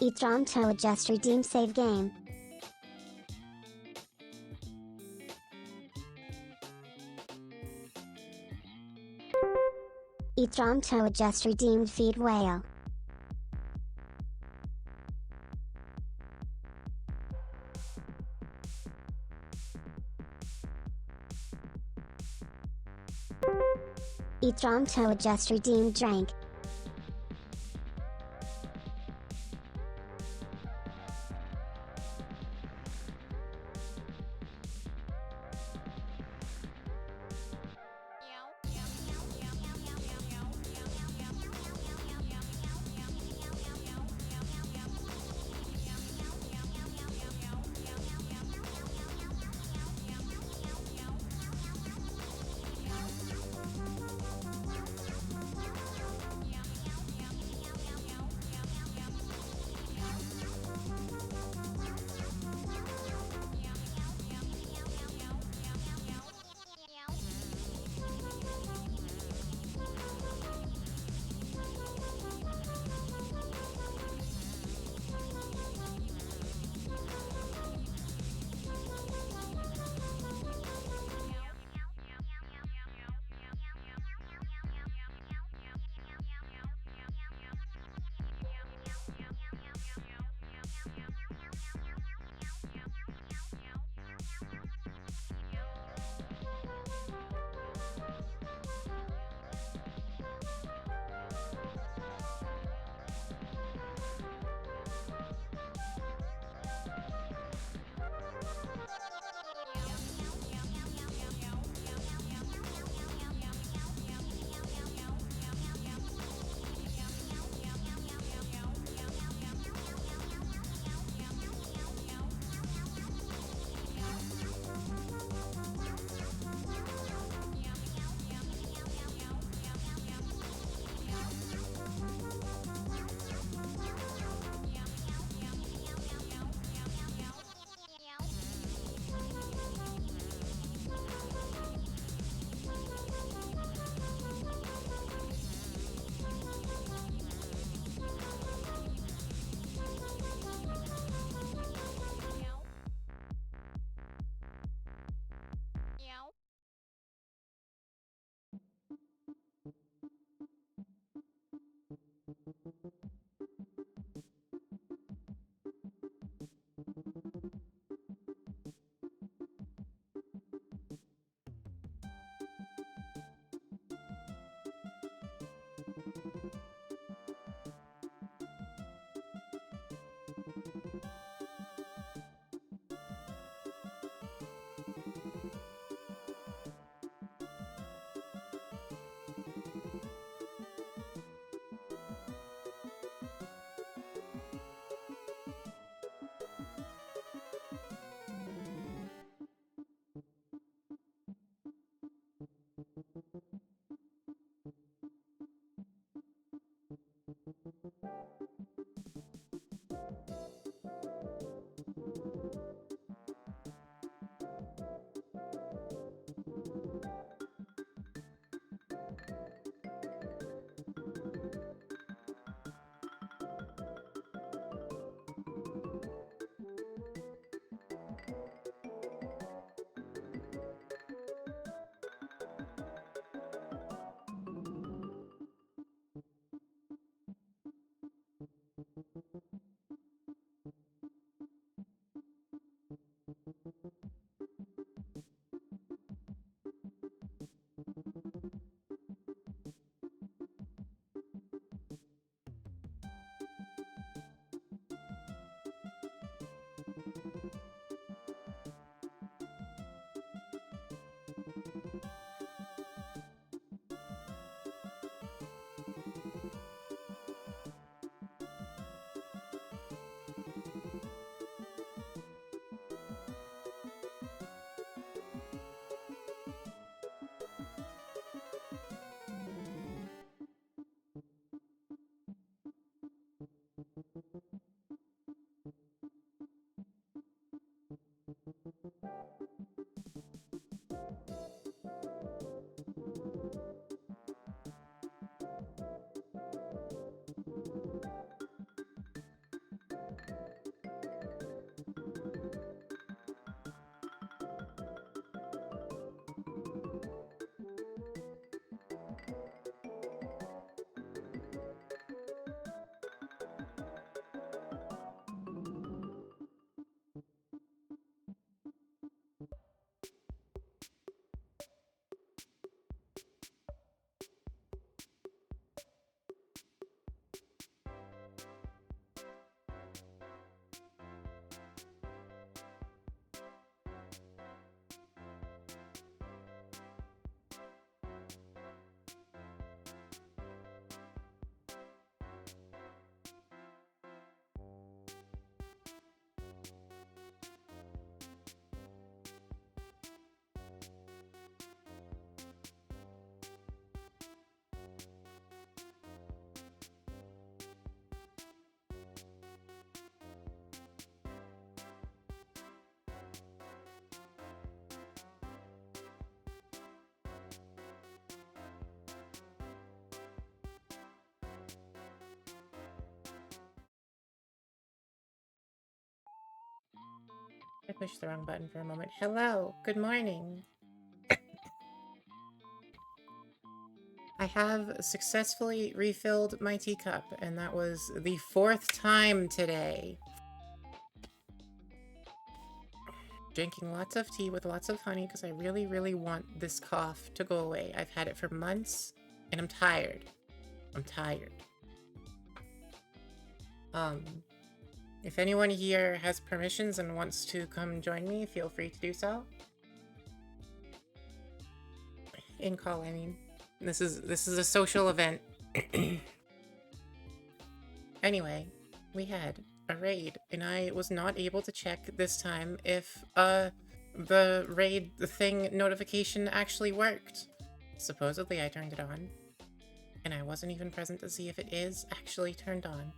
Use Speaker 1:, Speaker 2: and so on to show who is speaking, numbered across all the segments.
Speaker 1: Each on to adjust redeem save game. Each on to adjust redeemed feed whale. Each on to adjust redeemed drink.
Speaker 2: I pushed the wrong button for a moment. Hello, good morning. I have successfully refilled my teacup, and that was the 4th time today. Drinking lots of tea with lots of honey because I really, really want this cough to go away. I've had it for months, and I'm tired. I'm tired. If anyone here has permissions and wants to come join me, feel free to do so. In call, I mean. This is a social event. Anyway, we had a raid, and I was not able to check this time if the raid thing notification actually worked. Supposedly I turned it on, and I wasn't even present to see if it is actually turned on.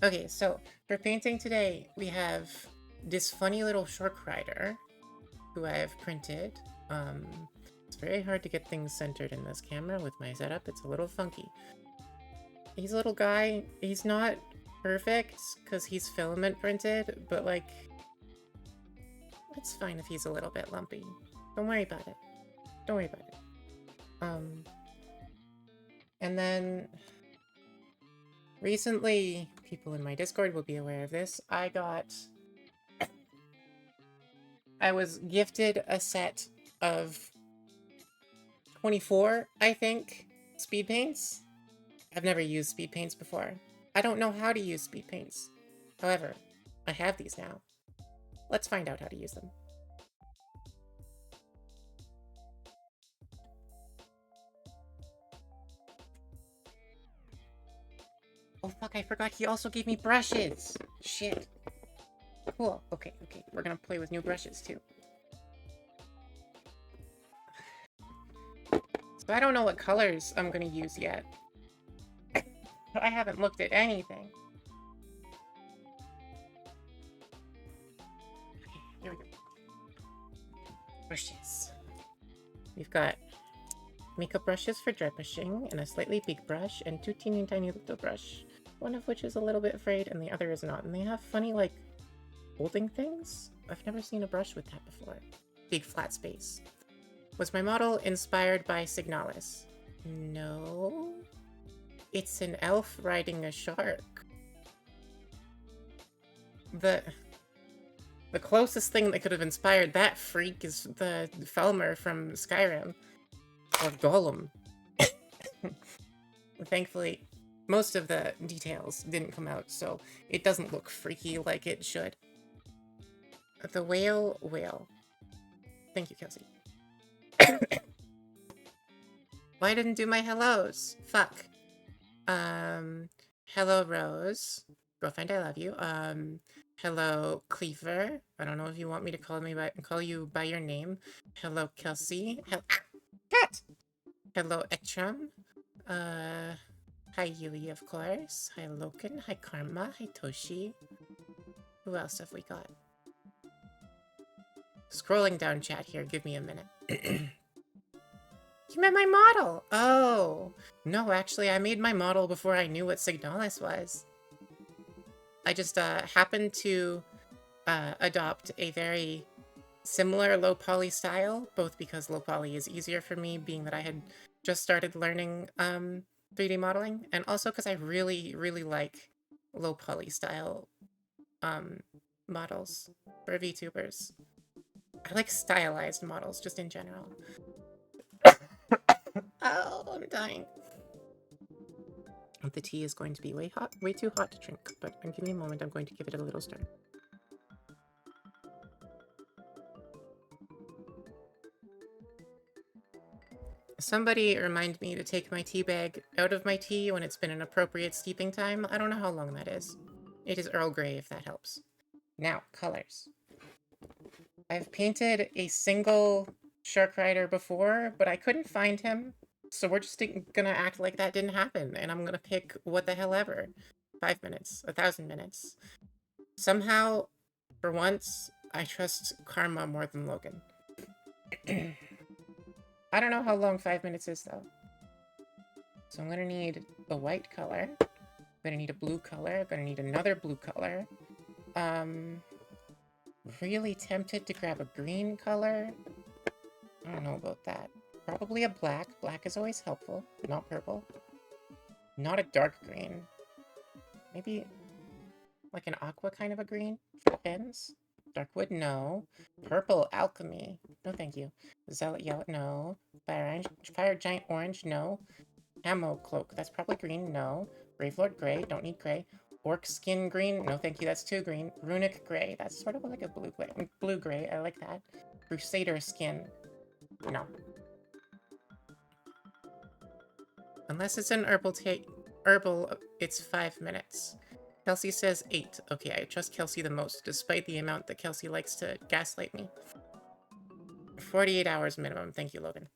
Speaker 2: Okay, so for painting today, we have this funny little sharkrider who I have printed. It's very hard to get things centered in this camera with my setup. It's a little funky. He's a little guy. He's not perfect because he's filament printed, but like, it's fine if he's a little bit lumpy. Don't worry about it. Don't worry about it. And then recently, people in my Discord will be aware of this, I was gifted a set of 24, I think, speed paints. I've never used speed paints before. I don't know how to use speed paints. However, I have these now. Let's find out how to use them. Oh fuck, I forgot he also gave me brushes! Shit. Cool, okay, we're gonna play with new brushes too. So I don't know what colors I'm gonna use yet. I haven't looked at anything. Okay, here we go. Brushes. We've got makeup brushes for dry brushing, and a slightly big brush, and 2 teeny tiny little brush. One of which is a little bit frayed, and the other is not. And they have funny, like, holding things? I've never seen a brush with that before. Big flat space. Was my model inspired by Signalis? No. It's an elf riding a shark. The closest thing that could have inspired that freak is the Felmer from Skyrim. Or Gollum. Thankfully, most of the details didn't come out, so it doesn't look freaky like it should. The whale. Thank you, Kelsey. Why didn't do my hellos? Fuck. Hello, Rose. Girlfriend, I love you. Hello, Cleaver. I don't know if you want me to call you by your name. Hello, Kelsey. Cat! Hello, Etram. Hi, Yui, of course. Hi, Loken. Hi, Karma. Hi, Toshi. Who else have we got? Scrolling down chat here. Give me a minute. You met my model! Oh! No, actually, I made my model before I knew what Signalis was. I just happened to adopt a very similar low poly style, both because low poly is easier for me, being that I had just started learning 3D modeling, and also because I really, really like low poly style models for VTubers. I like stylized models, just in general. Oh, I'm dying. The tea is going to be way too hot to drink, but give me a moment, I'm going to give it a little stir. Somebody remind me to take my tea bag out of my tea when it's been an appropriate steeping time. I don't know how long that is. It is Earl Grey, if that helps. Now, colors. I've painted a single sharkrider before, but I couldn't find him. So we're just gonna act like that didn't happen, and I'm gonna pick what the hell ever. 5 minutes, 1,000 minutes. Somehow, for once, I trust Karma more than Logan. I don't know how long 5 minutes is, though. So I'm gonna need a white color. I'm gonna need a blue color. I'm gonna need another blue color. Really tempted to grab a green color. I don't know about that. Probably a black. Black is always helpful. Not purple. Not a dark green. Maybe like an aqua kind of a green for fins. Darkwood, no. Purple alchemy. No, thank you. Zealot yellow, no. Fire giant orange, no. Ammo cloak, that's probably green, no. Gravelord gray, don't need gray. Orc skin green, no thank you, that's too green. Runic gray, that's sort of like a blue gray, I like that. Crusader skin, no. Unless it's an herbal, it's 5 minutes. Kelsey says 8. Okay, I trust Kelsey the most, despite the amount that Kelsey likes to gaslight me. 48 hours minimum. Thank you, Logan.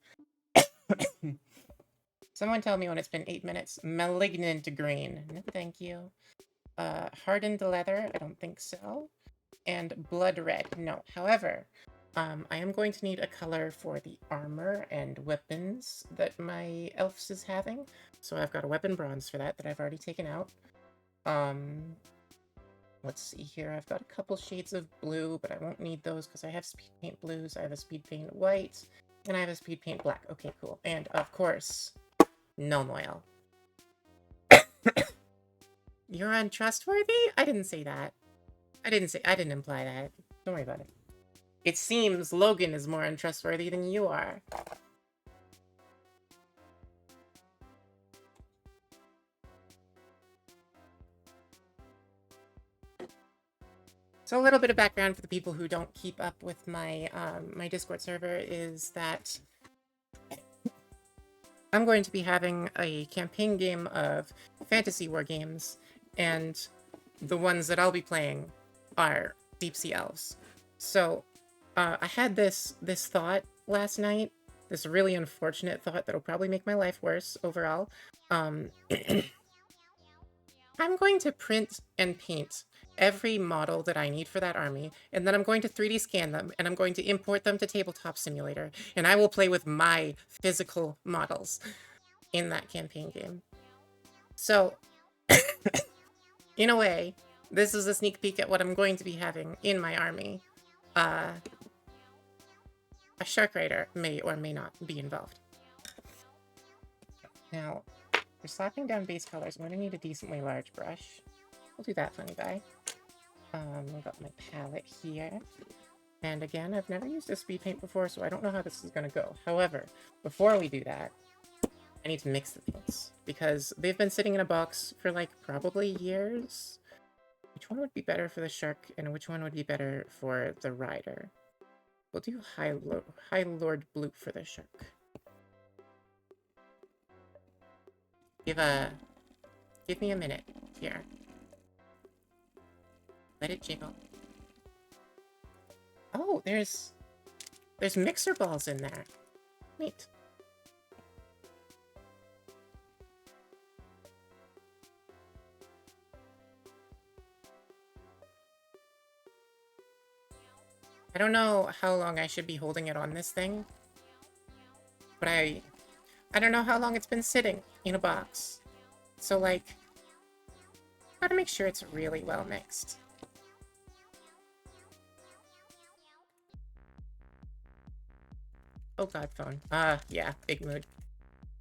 Speaker 2: Someone tell me when it's been 8 minutes. Malignant green. No, thank you. Hardened leather. I don't think so. And blood red. No. However, I am going to need a color for the armor and weapons that my elves is having. So I've got a weapon bronze for that I've already taken out. Let's see here. I've got a couple shades of blue, but I won't need those because I have speed paint blues, I have a speed paint white, and I have a speed paint black. Okay, cool. And of course, gnome oil. You're untrustworthy? I didn't say that. I didn't imply that. Don't worry about it. It seems Logan is more untrustworthy than you are. So a little bit of background for the people who don't keep up with my my Discord server is that I'm going to be having a campaign game of fantasy war games, and the ones that I'll be playing are deep sea elves. So I had this thought last night, this really unfortunate thought that'll probably make my life worse overall. I'm going to print and paint every model that I need for that army, and then I'm going to 3D scan them, and I'm going to import them to Tabletop Simulator, and I will play with my physical models in that campaign game. So, in a way, this is a sneak peek at what I'm going to be having in my army. A sharkrider may or may not be involved. Now, for slapping down base colors, I'm going to need a decently large brush. We'll do that, funny guy. I've got my palette here. And again, I've never used a speed paint before, so I don't know how this is going to go. However, before we do that, I need to mix the paints, because they've been sitting in a box for, like, probably years. Which one would be better for the shark, and which one would be better for the rider? We'll do High Lord Blue for the shark. Give me a minute here. Let it jiggle. Oh, there's mixer balls in there. Neat. I don't know how long I should be holding it on this thing, but I don't know how long it's been sitting in a box. So, like, gotta make sure it's really well mixed. Oh god, phone. Yeah, big mood.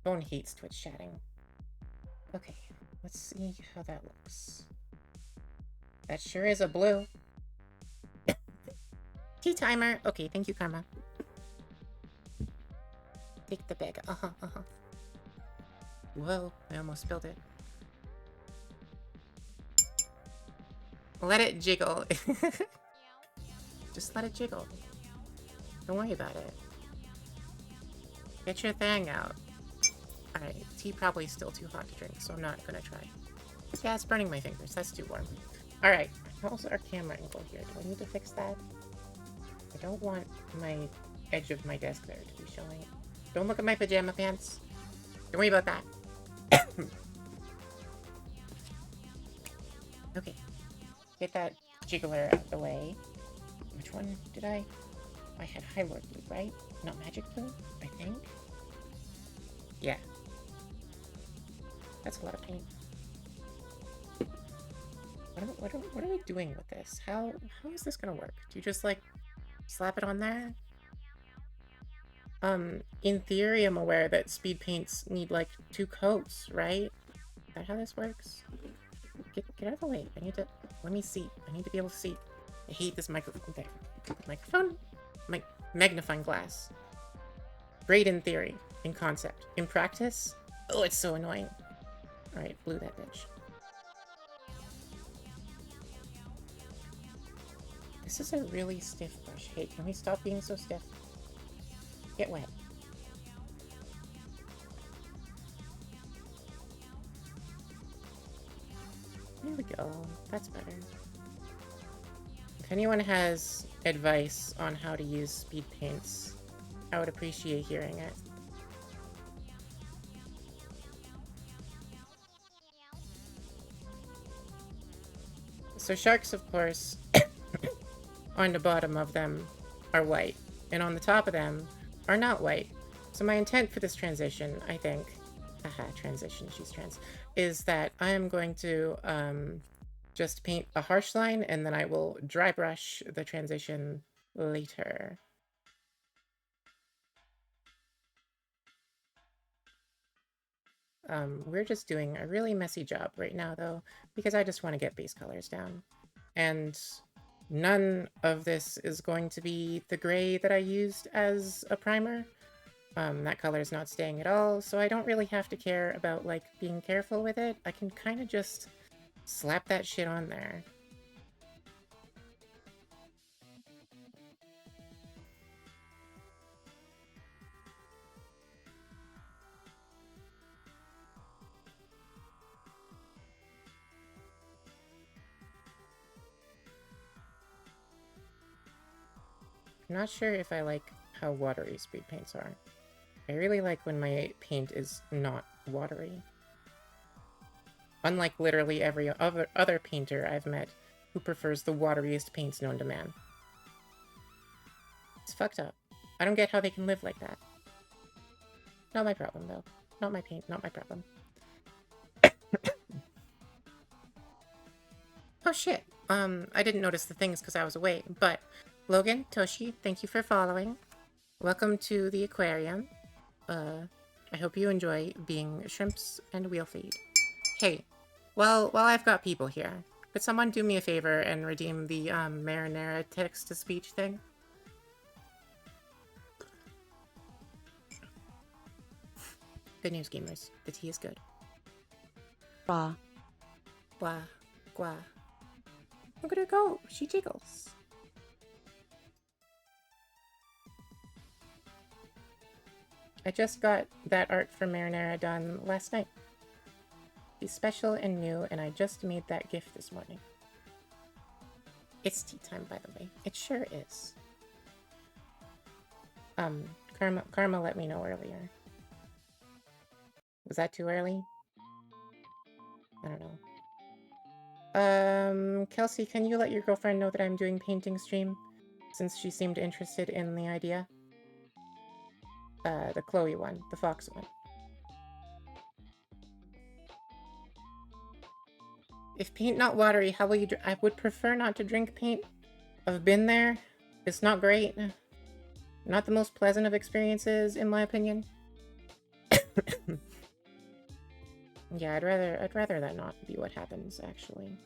Speaker 2: Phone hates Twitch chatting. Okay, let's see how that looks. That sure is a blue. Tea timer! Okay, thank you, Karma. Take the bag. Whoa, I almost spilled it. Let it jiggle. Just let it jiggle. Don't worry about it. Get your thing out. Alright, tea probably still too hot to drink, so I'm not gonna try. Yeah, it's burning my fingers. That's too warm. Alright, how's our camera angle here? Do I need to fix that? I don't want my edge of my desk there to be showing. Don't look at my pajama pants. Don't worry about that. Okay. Get that jiggler out of the way. Which one did I? I had High Lord Blue, right? Not Magic Blue, I think? Yeah. That's a lot of paint. What are we doing with this? How is this gonna work? Do you just, like, slap it on there? In theory, I'm aware that speed paints need, like, 2 coats, right? Is that how this works? Get out of the way. I need to... Let me see. I need to be able to see. I hate this microphone thing. Microphone? Magnifying glass. Great in theory. In concept. In practice? Oh, it's so annoying. Alright, blew that bitch. This is a really stiff brush. Hey, can we stop being so stiff? Get wet. There we go. That's better. If anyone has advice on how to use speed paints, I would appreciate hearing it. So sharks, of course, on the bottom of them are white, and on the top of them are not white. So my intent for this transition, I think, transition, she's trans, is that I am going to just paint a harsh line, and then I will dry brush the transition later. We're just doing a really messy job right now, though, because I just want to get base colors down. And none of this is going to be the gray that I used as a primer. That color is not staying at all, so I don't really have to care about, like, being careful with it. I can kind of just slap that shit on there. I'm not sure if I like how watery speed paints are. I really like when my paint is not watery. Unlike literally every other painter I've met who prefers the wateriest paints known to man. It's fucked up. I don't get how they can live like that. Not my problem, though. Not my paint, not my problem. Oh shit. I didn't notice the things because I was away, but Logan, Toshi, thank you for following. Welcome to the aquarium. I hope you enjoy being shrimps and wheel feed. Hey, while I've got people here, could someone do me a favor and redeem the marinara text-to-speech thing? Good news, gamers. The tea is good.
Speaker 3: Blah.
Speaker 2: Blah. Gua. Look at her go. She jiggles. I just got that art for marinara done last night. It's special and new, and I just made that gift this morning. It's tea time, by the way. It sure is. Karma let me know earlier. Was that too early? I don't know. Kelsey, can you let your girlfriend know that I'm doing painting stream? Since she seemed interested in the idea. The Chloe one. The Fox one. If paint not watery, how will you I would prefer not to drink paint. I've been there. It's not great. Not the most pleasant of experiences, in my opinion. Yeah, I'd rather that not be what happens, actually.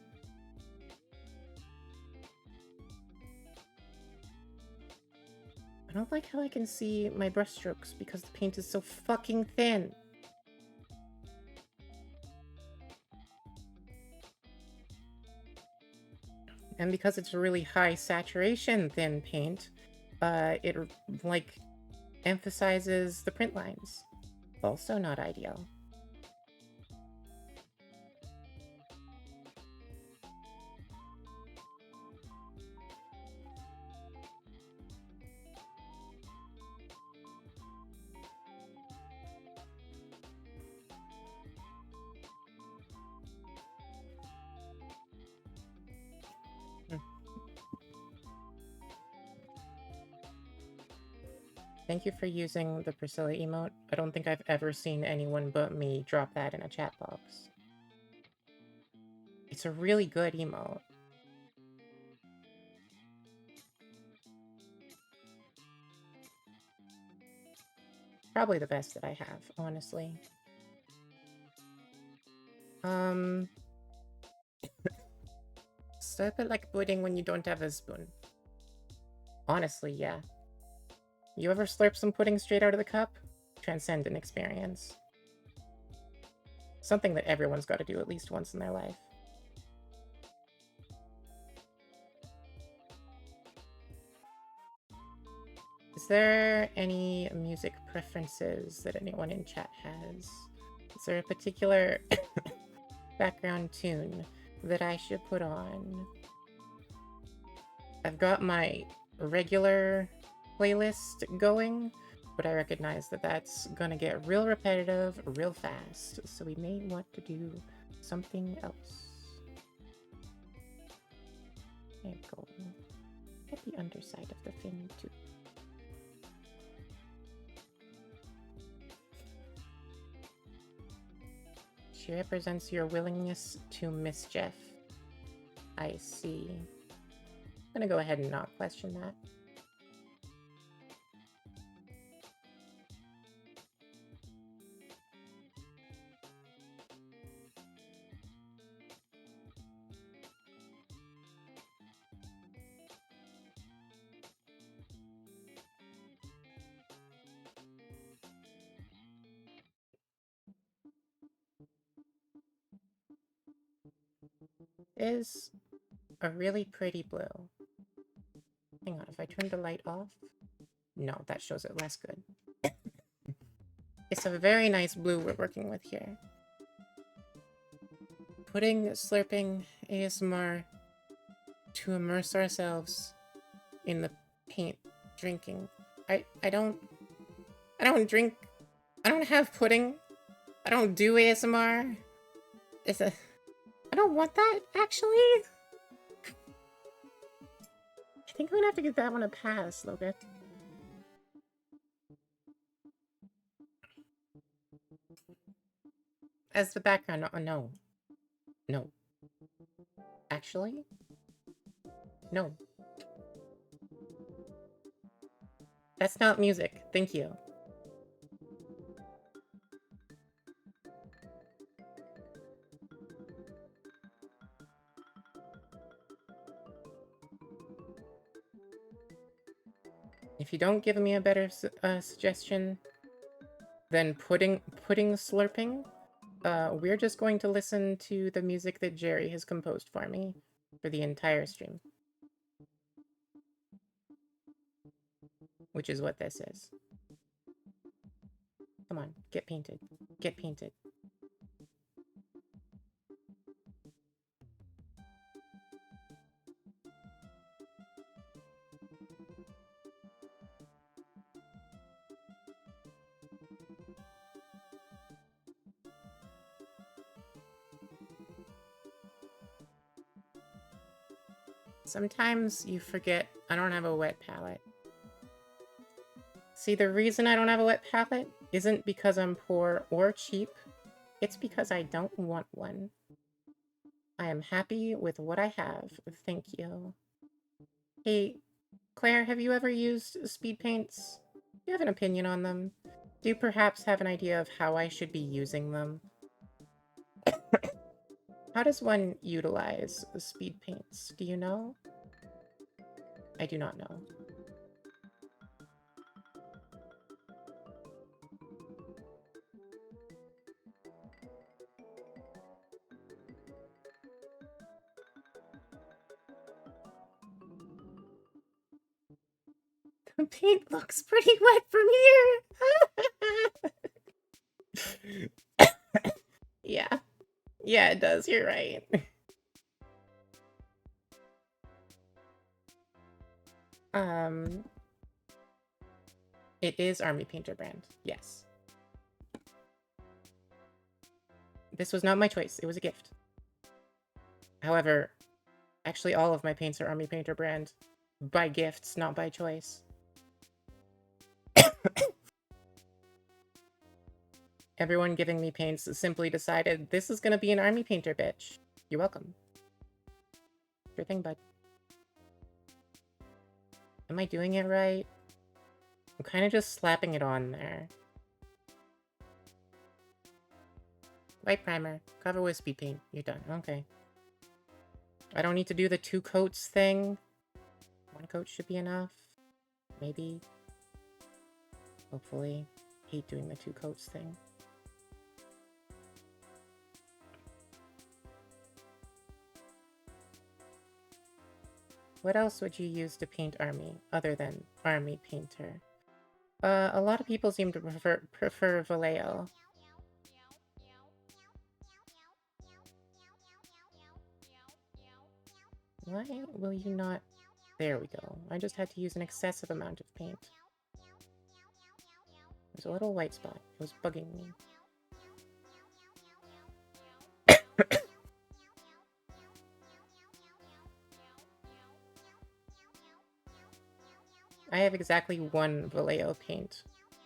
Speaker 2: I don't like how I can see my brushstrokes because the paint is so fucking thin. And because it's a really high saturation thin paint, it, like, emphasizes the print lines. Also not ideal. Thank you for using the Priscilla emote. I don't think I've ever seen anyone but me drop that in a chat box. It's a really good emote. Probably the best that I have, honestly. Slurp it like pudding when you don't have a spoon. Honestly, yeah. You ever slurp some pudding straight out of the cup? Transcendent experience. Something that everyone's got to do at least once in their life. Is there any music preferences that anyone in chat has? Is there a particular background tune that I should put on? I've got my regular playlist going, but I recognize that that's gonna get real repetitive real fast, so we may want to do something else. There we go. Get the underside of the fin too. She represents your willingness to mischief. I see. I'm gonna go ahead and not question that. Is a really pretty blue. Hang on, if I turn the light off? No, that shows it less good. It's a very nice blue we're working with here. Putting slurping ASMR to immerse ourselves in the paint drinking. I don't drink. I don't have pudding. I don't do ASMR. I don't want that, actually. I think I'm gonna have to give that one a pass a little bit. As the background, no. No. Actually? No. That's not music. Thank you. If you don't give me a better suggestion than pudding slurping, we're just going to listen to the music that Jerry has composed for me for the entire stream. Which is what this is. Come on, get painted. Get painted. Sometimes you forget I don't have a wet palette. See, the reason I don't have a wet palette isn't because I'm poor or cheap. It's because I don't want one. I am happy with what I have. Thank you. Hey, Claire, have you ever used speed paints? Do you have an opinion on them? Do you perhaps have an idea of how I should be using them? How does one utilize speed paints? Do you know? I do not know. The paint looks pretty wet from here! Yeah. Yeah, it does. You're right. It is Army Painter brand. Yes. This was not my choice. It was a gift. However, actually all of my paints are Army Painter brand. By gifts, not by choice. Everyone giving me paints simply decided, this is gonna be an Army Painter, bitch. You're welcome. Sure thing, bud. Am I doing it right? I'm kind of just slapping it on there. White primer. Cover with speed paint. You're done. Okay. I don't need to do the 2 coats thing. 1 coat should be enough. Maybe. Hopefully. Hate doing the 2 coats thing. What else would you use to paint Army, other than Army Painter? A lot of people seem to prefer Vallejo. Why will you not... There we go. I just had to use an excessive amount of paint. There's a little white spot. It was bugging me. I have exactly 1 Vallejo paint.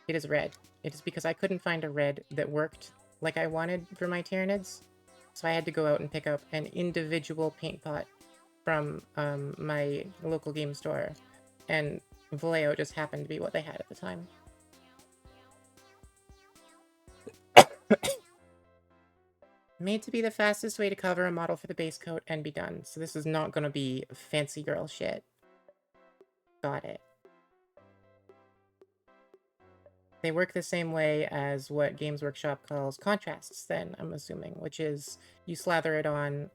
Speaker 2: It is red. It is because I couldn't find a red that worked like I wanted for my Tyranids, so I had to go out and pick up an individual paint pot from my local game store, and Vallejo just happened to be what they had at the time. Made to be the fastest way to cover a model for the base coat and be done, so this is not gonna be fancy girl shit. Got it. They work the same way as what Games Workshop calls contrasts, then, I'm assuming, which is you slather it on.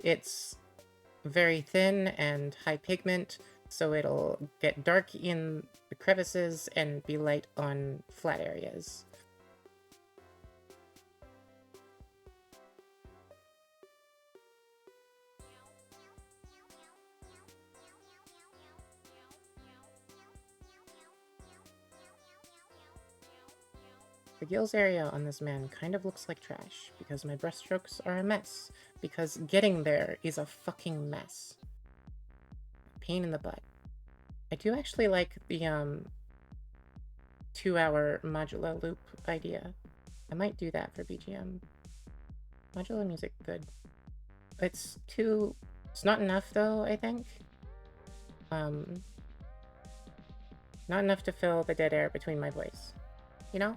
Speaker 2: It's very thin and high pigment, so it'll get dark in the crevices and be light on flat areas. The gills area on this man kind of looks like trash, because my brushstrokes are a mess, because getting there is a fucking mess. Pain in the butt. I do actually like the 2-hour modular loop idea. I might do that for BGM. Modular music, good. It's not enough though, I think. Not enough to fill the dead air between my voice. You know?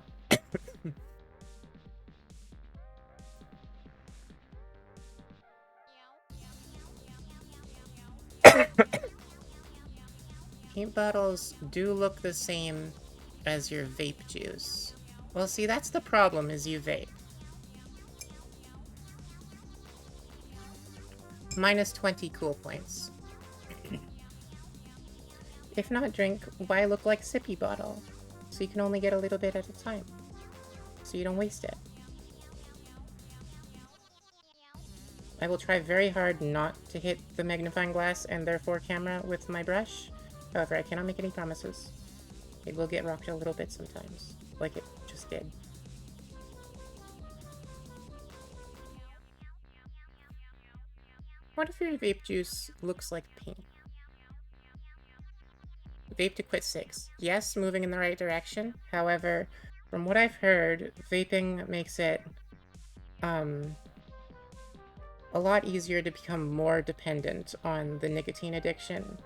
Speaker 2: Paint bottles do look the same as your vape juice. Well, see, that's the problem, is you vape. Minus 20 cool points. If not drink, why look like sippy bottle? So you can only get a little bit at a time. So you don't waste it. I will try very hard not to hit the magnifying glass and therefore camera with my brush. However, I cannot make any promises. It will get rocked a little bit sometimes, like it just did. What if your vape juice looks like paint? Vape to quit cigs. Yes, moving in the right direction. However, from what I've heard, vaping makes it a lot easier to become more dependent on the nicotine addiction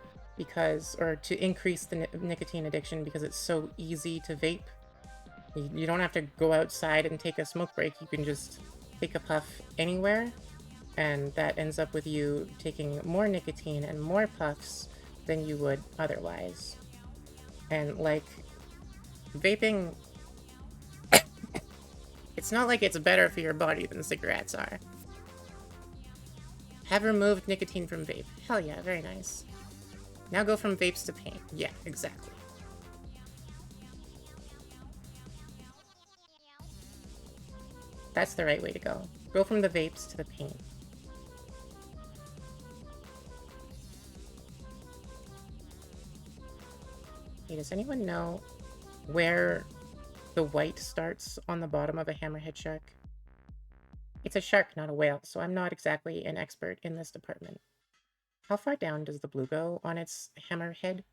Speaker 2: or to increase the nicotine addiction because it's so easy to vape. You don't have to go outside and take a smoke break. You can just take a puff anywhere, and that ends up with you taking more nicotine and more puffs than you would otherwise. And, like, vaping... it's not like it's better for your body than cigarettes are. Have removed nicotine from vape. Hell yeah, very nice. Now go from vapes to paint. Yeah, exactly. That's the right way to go. Go from the vapes to the paint. Hey, does anyone know where the white starts on the bottom of a hammerhead shark? It's a shark, not a whale, so I'm not exactly an expert in this department. How far down does the blue go on its hammerhead?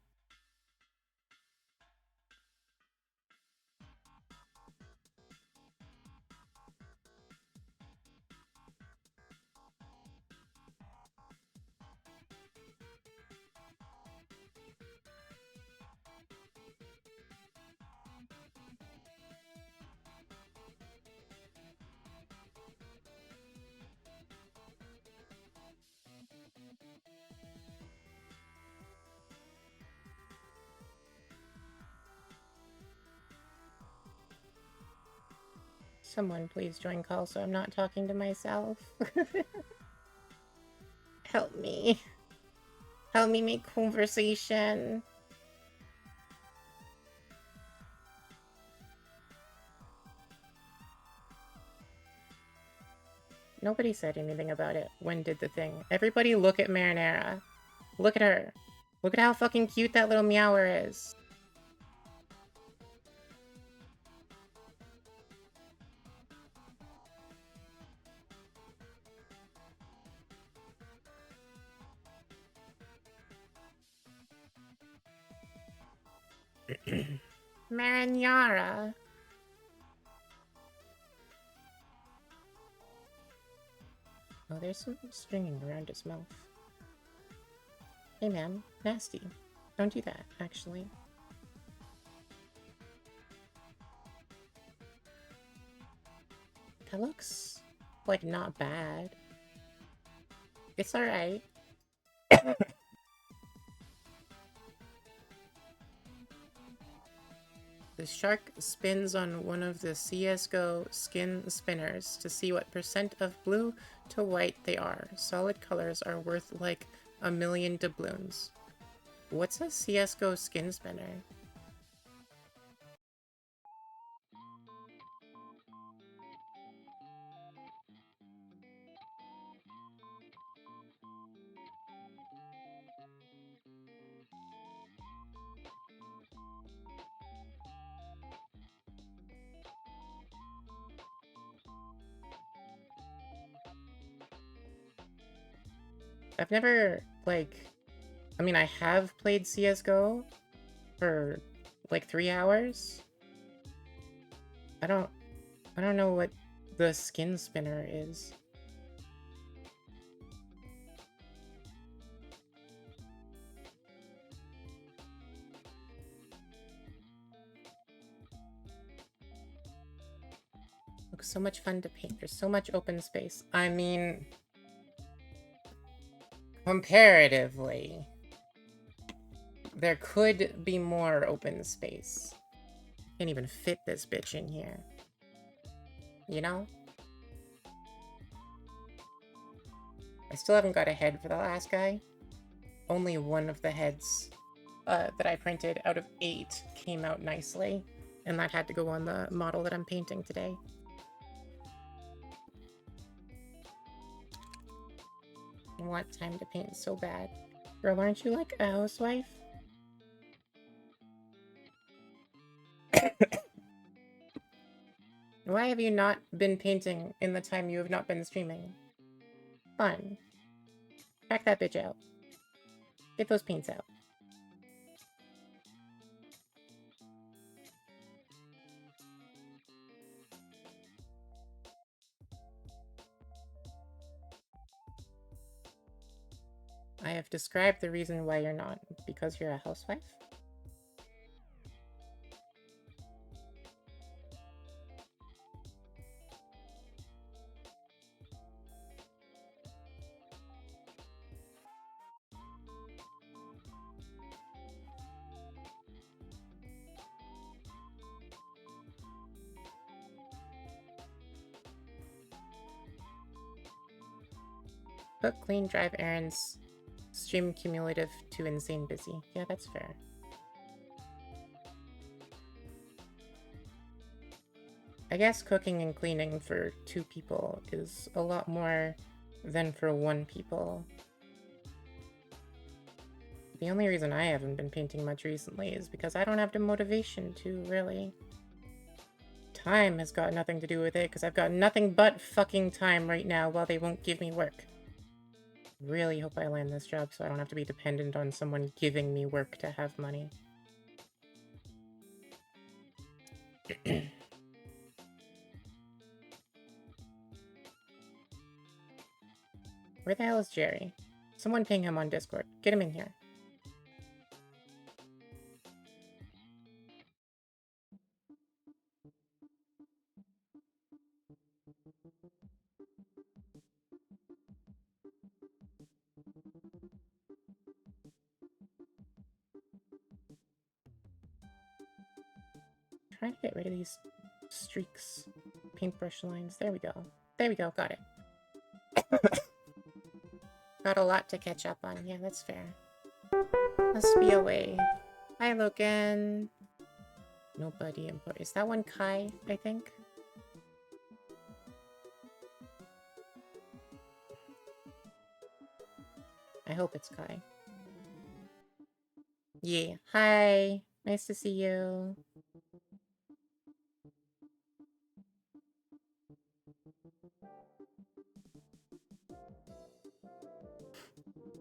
Speaker 2: Someone please join call so I'm not talking to myself. Help me. Help me make conversation. Nobody said anything about it. When did the thing? Everybody look at Marinara. Look at her. Look at how fucking cute that little meower is. Marinara. Oh, there's some stringing around his mouth. Hey man, nasty. Don't do that, actually. That looks, like, not bad. It's alright. The shark spins on one of the CSGO skin spinners to see what percent of blue to white they are. Solid colors are worth like 1,000,000 doubloons. What's a CSGO skin spinner? I've never, like... I mean, I have played CSGO for, like, 3 hours. I don't know what the skin spinner is. Looks so much fun to paint. There's so much open space. I mean... comparatively... there could be more open space. Can't even fit this bitch in here. You know? I still haven't got a head for the last guy. Only one of the heads that I printed out of 8 came out nicely. And that had to go on the model that I'm painting today. I want time to paint so bad. Girl, aren't you like a housewife? Why have you not been painting in the time you have not been streaming? Fun. Crack that bitch out. Get those paints out. I have described the reason why you're not. Because you're a housewife? Cook, clean, drive errands, stream cumulative to insane busy. Yeah, that's fair. I guess cooking and cleaning for 2 people is a lot more than for 1 people. The only reason I haven't been painting much recently is because I don't have the motivation to, really. Time has got nothing to do with it, because I've got nothing but fucking time right now while they won't give me work. Really hope I land this job so I don't have to be dependent on someone giving me work to have money. Where the hell is Jerry? Someone ping him on Discord. Get him in here. Trying to get rid of these streaks. Paintbrush lines. There we go. There we go. Got it. Got a lot to catch up on. Yeah, that's fair. Must be a way. Hi, Logan. Nobody important. Is that one Kai, I think? I hope it's Kai. Yeah. Hi. Nice to see you.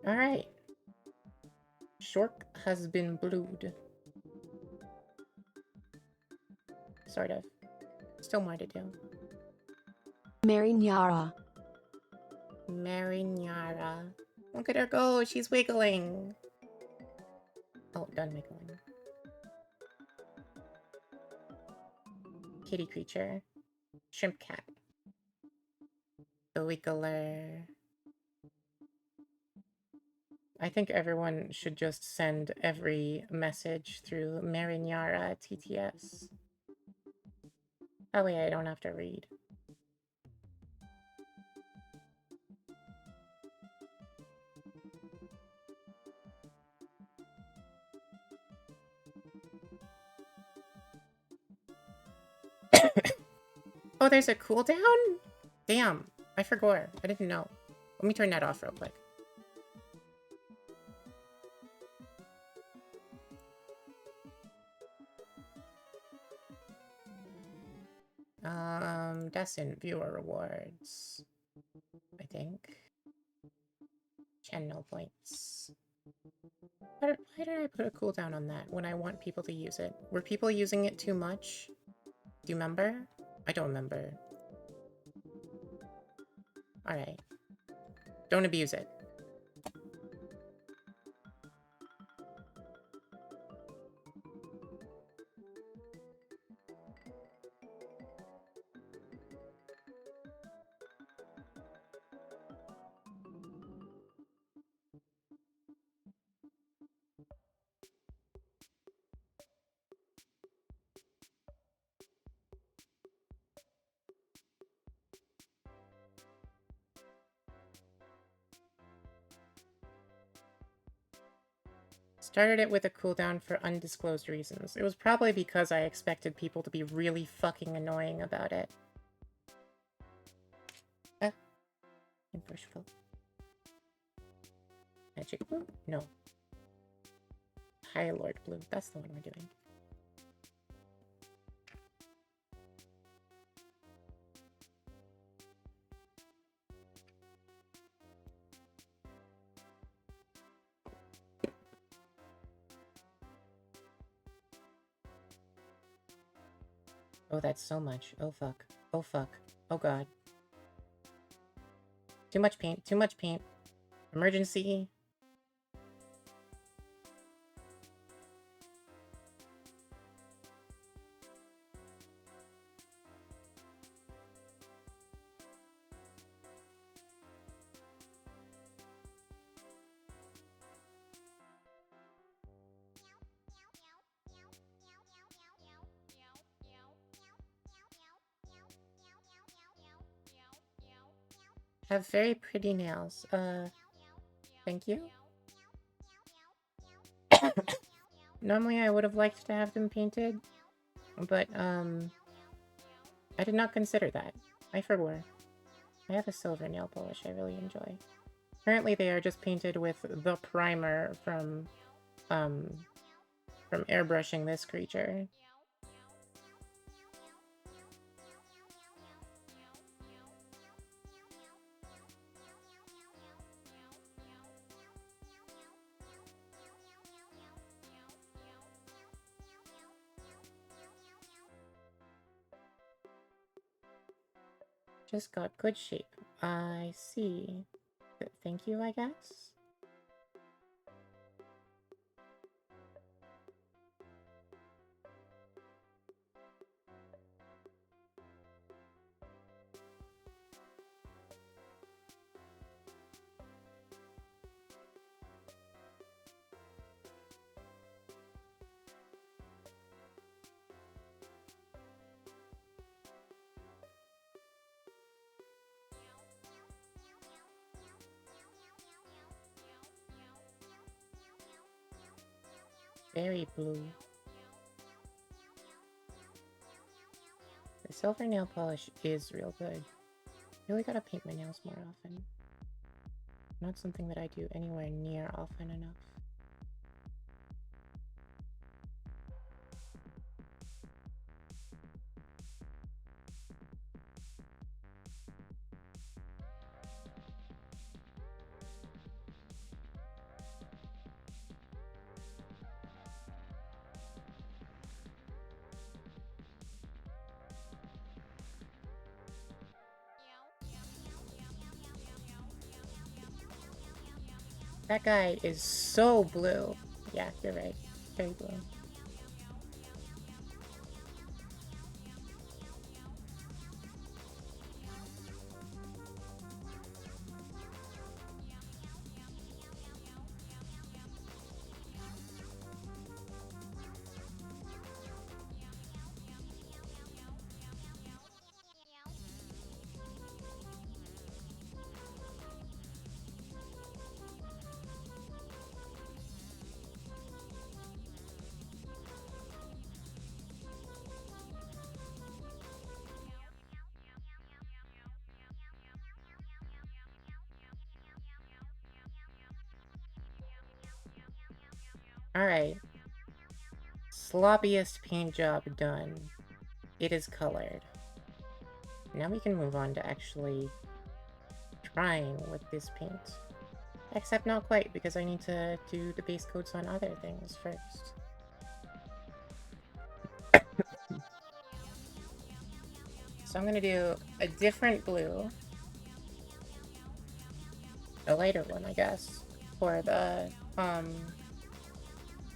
Speaker 2: Alright. Shork has been blued. Sort of. Still more to do.
Speaker 3: Mary Nyara.
Speaker 2: Mary Nyara. Look at her go, she's wiggling. Oh, done wiggling. Kitty creature. Shrimp cat. The wiggler. I think everyone should just send every message through Mary Nyara TTS. That way I don't have to read. Oh, there's a cooldown? Damn, I forgot. I didn't know. Let me turn that off real quick. That's in viewer rewards, I think. And no points. Why did I put a cooldown on that when I want people to use it? Were people using it too much? Do you remember? I don't remember. Alright. Don't abuse it. Started it with a cooldown for undisclosed reasons. It was probably because I expected people to be really fucking annoying about it. Imperishable. Magic Blue? No. High Lord Blue. That's the one we're doing. Oh, that's so much. Oh, fuck. Oh, fuck. Oh, God. Too much paint. Too much paint. Emergency. Have very pretty nails. Thank you. Normally I would have liked to have them painted, but, I did not consider that. I forgot. I have a silver nail polish I really enjoy. Currently they are just painted with the primer from airbrushing this creature. Just got good shape. I see. Thank you, I guess? Very blue. The silver nail polish is real good. Really gotta paint my nails more often. Not something that I do anywhere near often enough. That guy is so blue. Yeah, you're right. Very blue. Alright. Sloppiest paint job done. It is colored. Now we can move on to actually trying with this paint. Except not quite, because I need to do the base coats on other things first. So I'm gonna do a different blue. A lighter one, I guess, for the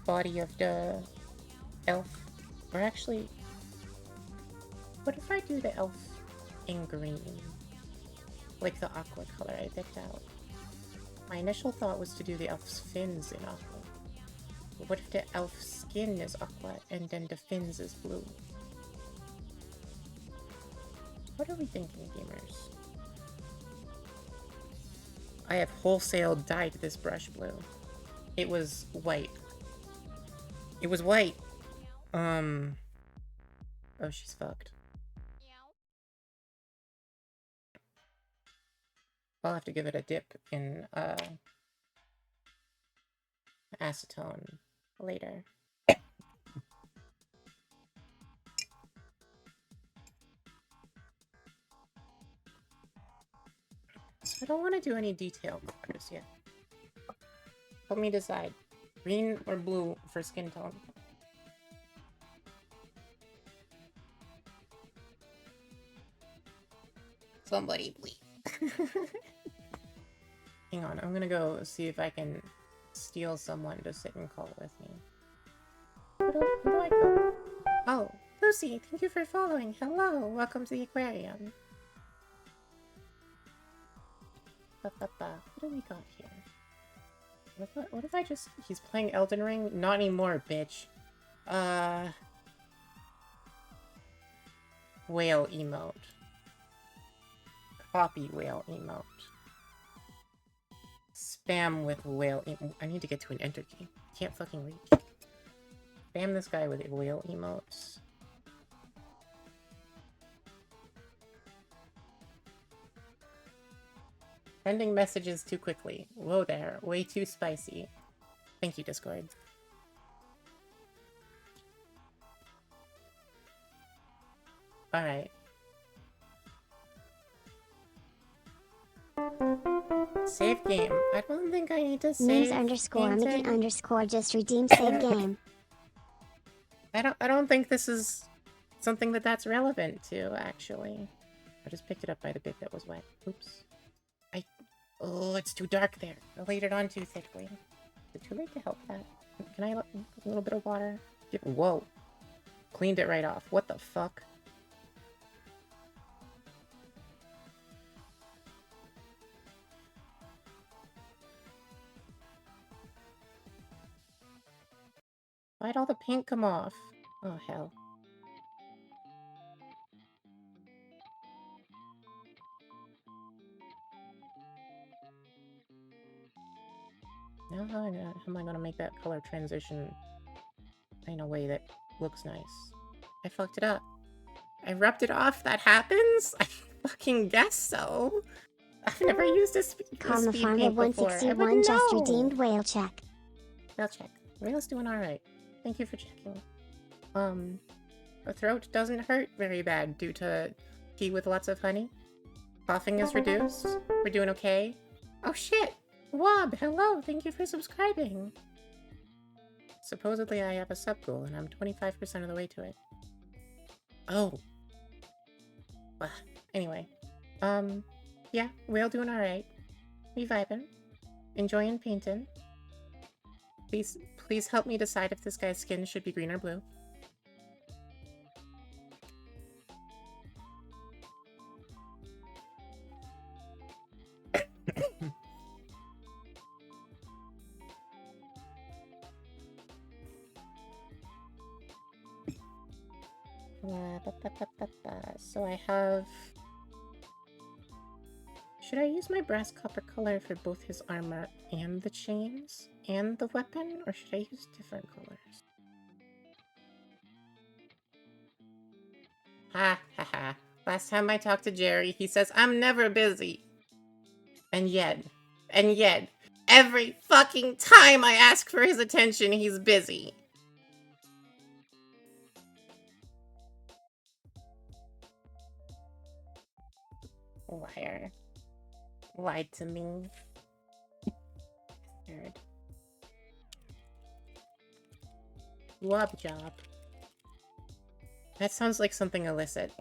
Speaker 2: body of the elf. Or actually, what if I do the elf in green? Like the aqua color I picked out. My initial thought was to do the elf's fins in aqua. But what if the elf's skin is aqua and then the fins is blue? What are we thinking, gamers? I have wholesale dyed this brush blue. It was white. It was white. Oh, she's fucked. I'll have to give it a dip in acetone later. So I don't want to do any detail colors yet. Help me decide. Green or blue for skin tone? Somebody please. Hang on, I'm gonna go see if I can steal someone to sit and call with me. Who do I call? Oh, Lucy, thank you for following. Hello, welcome to the aquarium. What do we got here? What if I just... He's playing Elden Ring? Not anymore, bitch. Whale emote. Copy whale emote. Spam with whale I need to get to an enter key. Can't fucking reach. Spam this guy with whale emotes. Sending messages too quickly. Whoa there. Way too spicy. Thank you, Discord. Alright. Save game. I don't think I need to save.
Speaker 1: Memes_Mickey_ just redeemed save game.
Speaker 2: I don't think this is something that's relevant to, actually. I just picked it up by the bit that was wet. Oops. Oh, it's too dark there. I laid it on too thickly. Is it too late to help that? Can I a little bit of water? Whoa. Cleaned it right off. What the fuck? Why'd all the paint come off? Oh, hell. Now how am I gonna make that color transition in a way that looks nice? I fucked it up. I rubbed it off. That happens? I fucking guess so. I've never used a speed paint before. I would know.
Speaker 1: Just redeemed whale check.
Speaker 2: Whale check. Whale's doing alright. Thank you for checking. The throat doesn't hurt very bad due to tea with lots of honey. Coughing is reduced. We're doing okay. Oh shit! Wob, hello! Thank you for subscribing! Supposedly I have a sub goal and I'm 25% of the way to it. Oh. Well, anyway. Yeah, whale doing alright. We vibing. Enjoying painting. Please help me decide if this guy's skin should be green or blue. So I have... Should I use my brass copper color for both his armor and the chains and the weapon, or should I use different colors? Ha ha ha. Last time I talked to Jerry, he says I'm never busy. And yet, every fucking time I ask for his attention, he's busy. Liar. Lied to me. Weird. Wob job. That sounds like something illicit.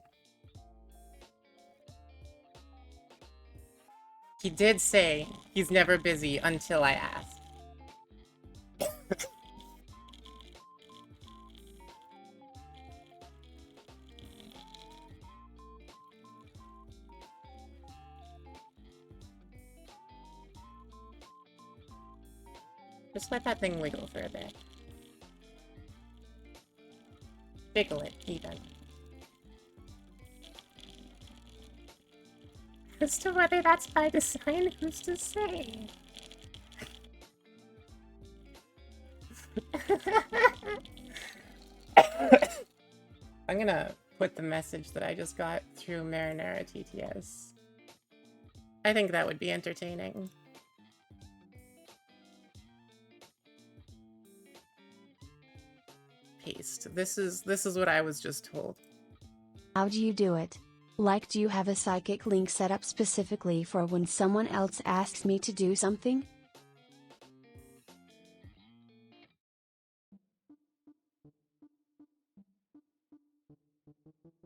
Speaker 2: He did say he's never busy until I ask. Just let that thing wiggle for a bit. Jiggle it, even. As to whether that's by design, who's to say? I'm gonna put the message that I just got through Marinara TTS. I think that would be entertaining. Paste. This is what I was just told.
Speaker 3: How do you do it? Like, do you have a psychic link set up specifically for when someone else asks me to do something?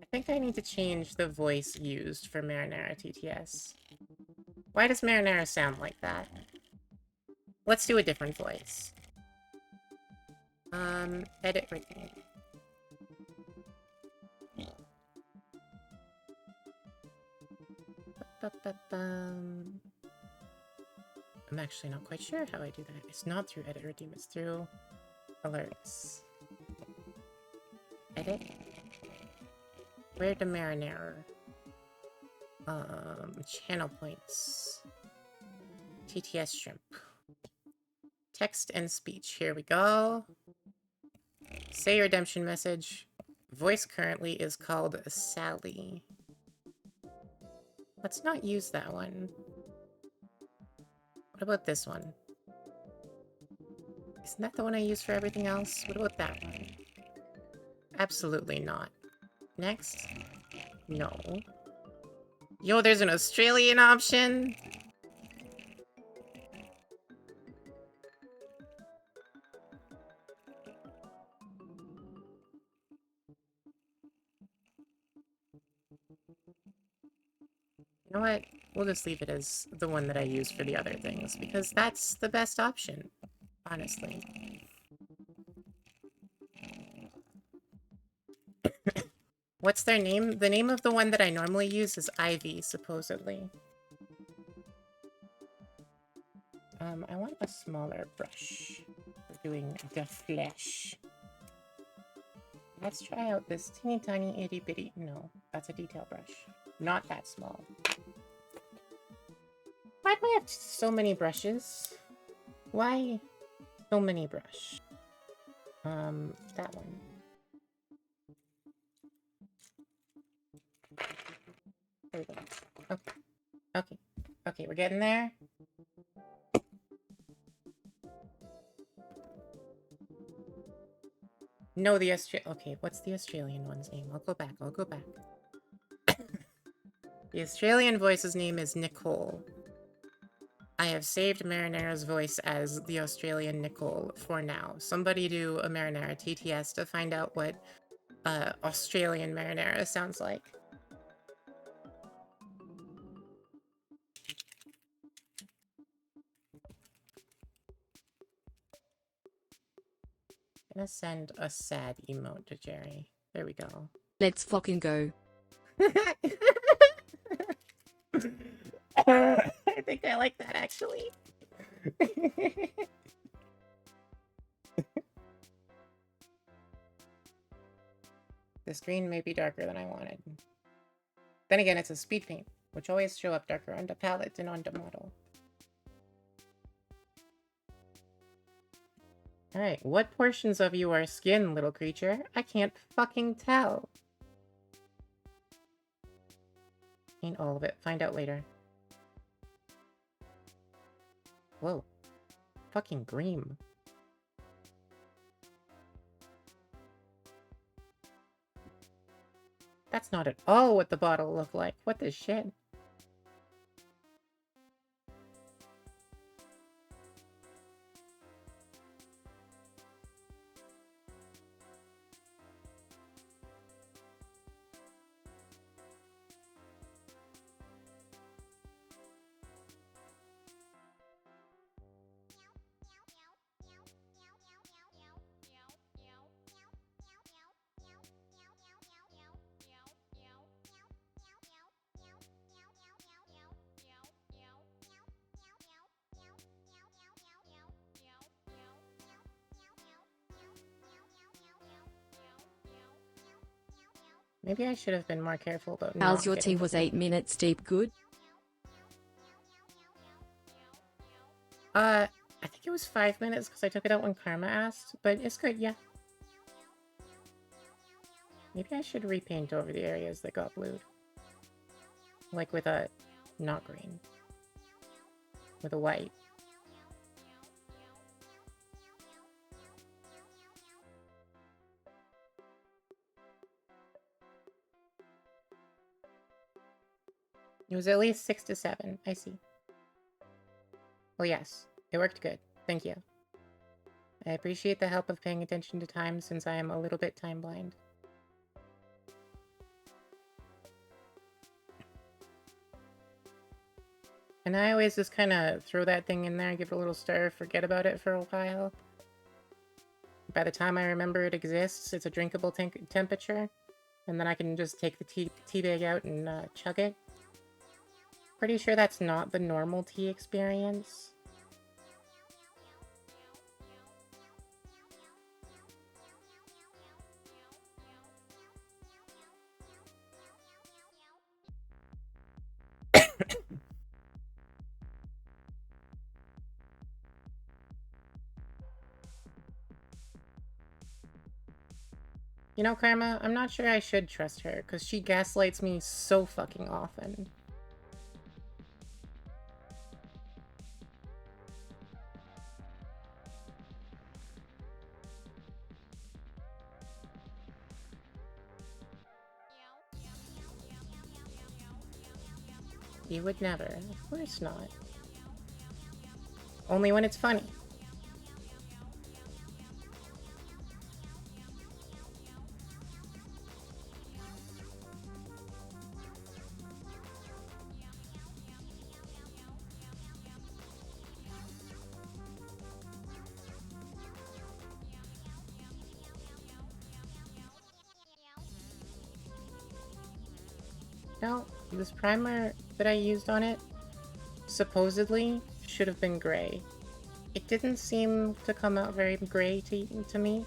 Speaker 2: I think I need to change the voice used for Marinara TTS. Why does Marinara sound like that? Let's do a different voice. Edit written. I'm actually not quite sure how I do that. It's not through edit redeem, it's through alerts. Edit. Where to Marinara? Channel points. TTS shrimp. Text and speech. Here we go. Say redemption message. Voice currently is called Sally. Let's not use that one. What about this one? Isn't that the one I use for everything else? What about that one? Absolutely not. Next? No. Yo, there's an Australian option? You know what? We'll just leave it as the one that I use for the other things, because that's the best option, honestly. What's their name? The name of the one that I normally use is Ivy, supposedly. I want a smaller brush for doing the flesh. Let's try out this teeny tiny itty bitty. No, that's a detail brush. Not that small. Why do I have so many brushes? Why so many brush? That one. There we go. Okay. Okay. Okay, we're getting there. No, the Okay, what's the Australian one's name? I'll go back. The Australian voice's name is Nicole. I have saved Marinara's voice as the Australian Nicole for now. Somebody do a Marinara TTS to find out what Australian Marinara sounds like. I'm gonna send a sad emote to Jerry. There we go.
Speaker 3: Let's fucking go.
Speaker 2: I think I like that, actually. The screen may be darker than I wanted. Then again, it's a speed paint, which always show up darker on the palette and on the model. Alright, what portions of you are skin, little creature? I can't fucking tell. Ain't all of it. Find out later. Whoa. Fucking green. That's not at all what the bottle looked like. What the shit? Maybe I should have been more careful about
Speaker 4: How's
Speaker 2: not
Speaker 4: your
Speaker 2: getting
Speaker 4: tea? Was
Speaker 2: the
Speaker 4: 8 minutes deep good?
Speaker 2: I think it was 5 minutes because I took it out when Karma asked, but it's good, yeah. Maybe I should repaint over the areas that got blued. Like with a... not green. With a white. It was at least 6 to 7. I see. Oh yes, it worked good. Thank you. I appreciate the help of paying attention to time since I am a little bit time blind. And I always just kind of throw that thing in there, give it a little stir, forget about it for a while. By the time I remember it exists, it's a drinkable temperature, and then I can just take the tea bag out and chug it. Pretty sure that's not the normal tea experience. You know, Karma, I'm not sure I should trust her, because she gaslights me so fucking often. You would never. Of course not. Only when it's funny. No, this primer that I used on it supposedly should have been gray. It didn't seem to come out very gray to me.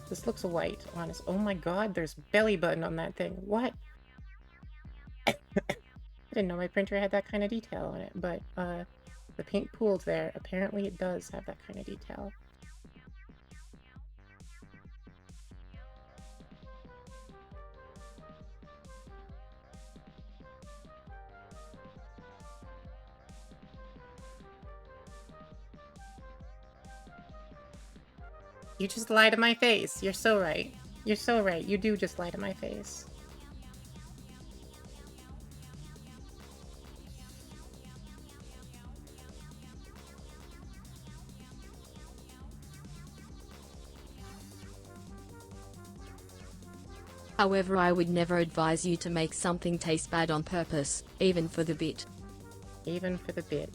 Speaker 2: This looks white, honest. Oh my god, there's belly button on that thing. What? I didn't know my printer had that kind of detail on it, but the paint pooled there. Apparently it does have that kind of detail. You just lie to my face. You're so right. You're so right. You do just lie to my face.
Speaker 4: However, I would never advise you to make something taste bad on purpose, even for the bit.
Speaker 2: Even for the bit.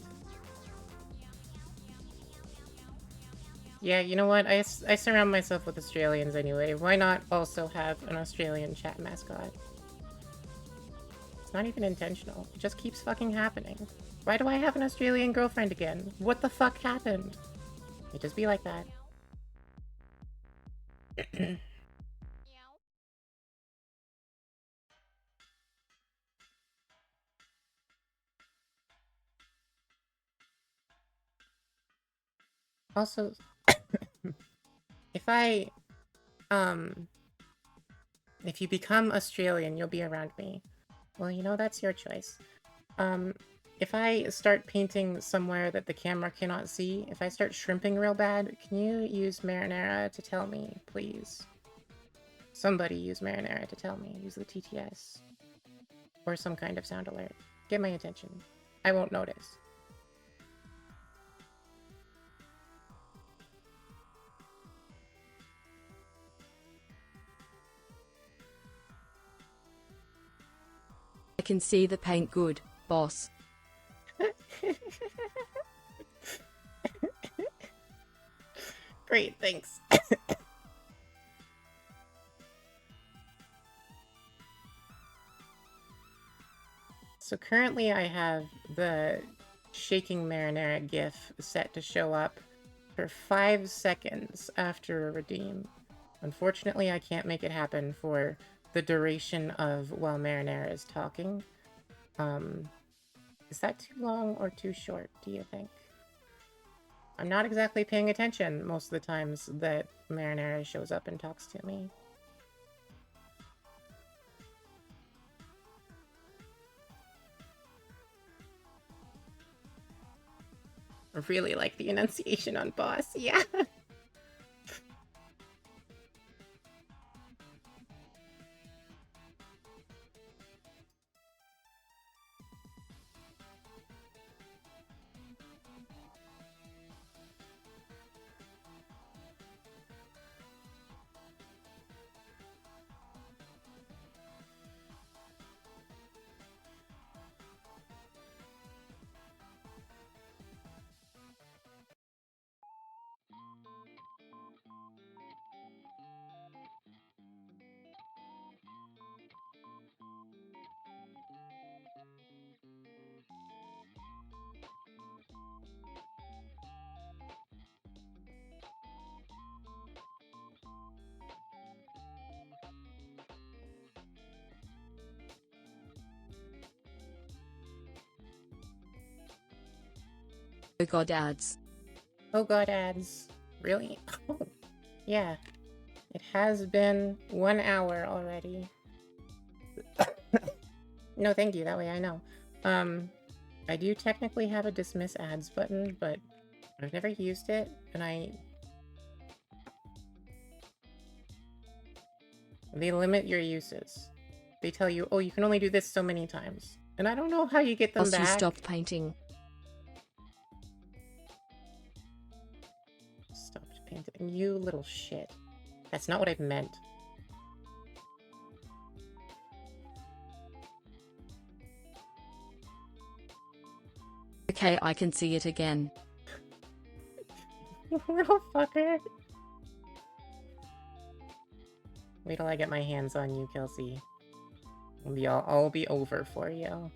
Speaker 2: Yeah, you know what? I surround myself with Australians anyway. Why not also have an Australian chat mascot? It's not even intentional. It just keeps fucking happening. Why do I have an Australian girlfriend again? What the fuck happened? It just be like that. Also, if you become Australian, you'll be around me. Well, you know, that's your choice. If I start painting somewhere that the camera cannot see, if I start shrimping real bad, can you use marinara to tell me, please? Somebody use marinara to tell me. Use the TTS. Or some kind of sound alert. Get my attention. I won't notice.
Speaker 4: I can see the paint good, boss.
Speaker 2: Great, thanks. So currently I have the shaking marinara gif set to show up for 5 seconds after a redeem. Unfortunately, I can't make it happen for the duration of while Marinara is talking. Is that too long or too short, do you think? I'm not exactly paying attention most of the times that Marinara shows up and talks to me. I really like the enunciation on boss, yeah.
Speaker 4: Oh god, ads.
Speaker 2: Oh god, ads. Really? Oh, yeah. It has been 1 hour already. No, thank you. That way I know. I do technically have a dismiss ads button, but I've never used it, and they limit your uses. They tell you, oh, you can only do this so many times. And I don't know how you get them
Speaker 4: Else you
Speaker 2: back.
Speaker 4: stopped painting.
Speaker 2: Stopped painting. You little shit. That's not what I meant.
Speaker 4: Okay, I can see it again.
Speaker 2: Little fucker. Wait till I get my hands on you, Kelsey. I'll be over for you.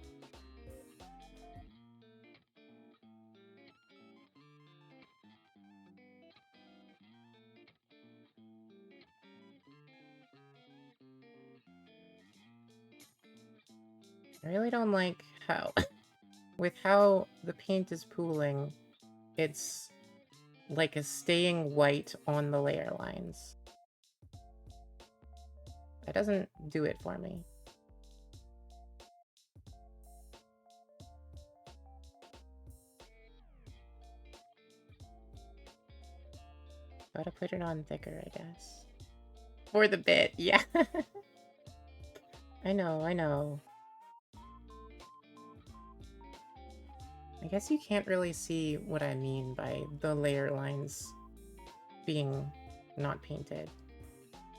Speaker 2: I really don't like how, with how the paint is pooling, it's like a staying white on the layer lines. That doesn't do it for me. Gotta put it on thicker, I guess. For the bit, yeah. I know, I know. I guess you can't really see what I mean by the layer lines being not painted.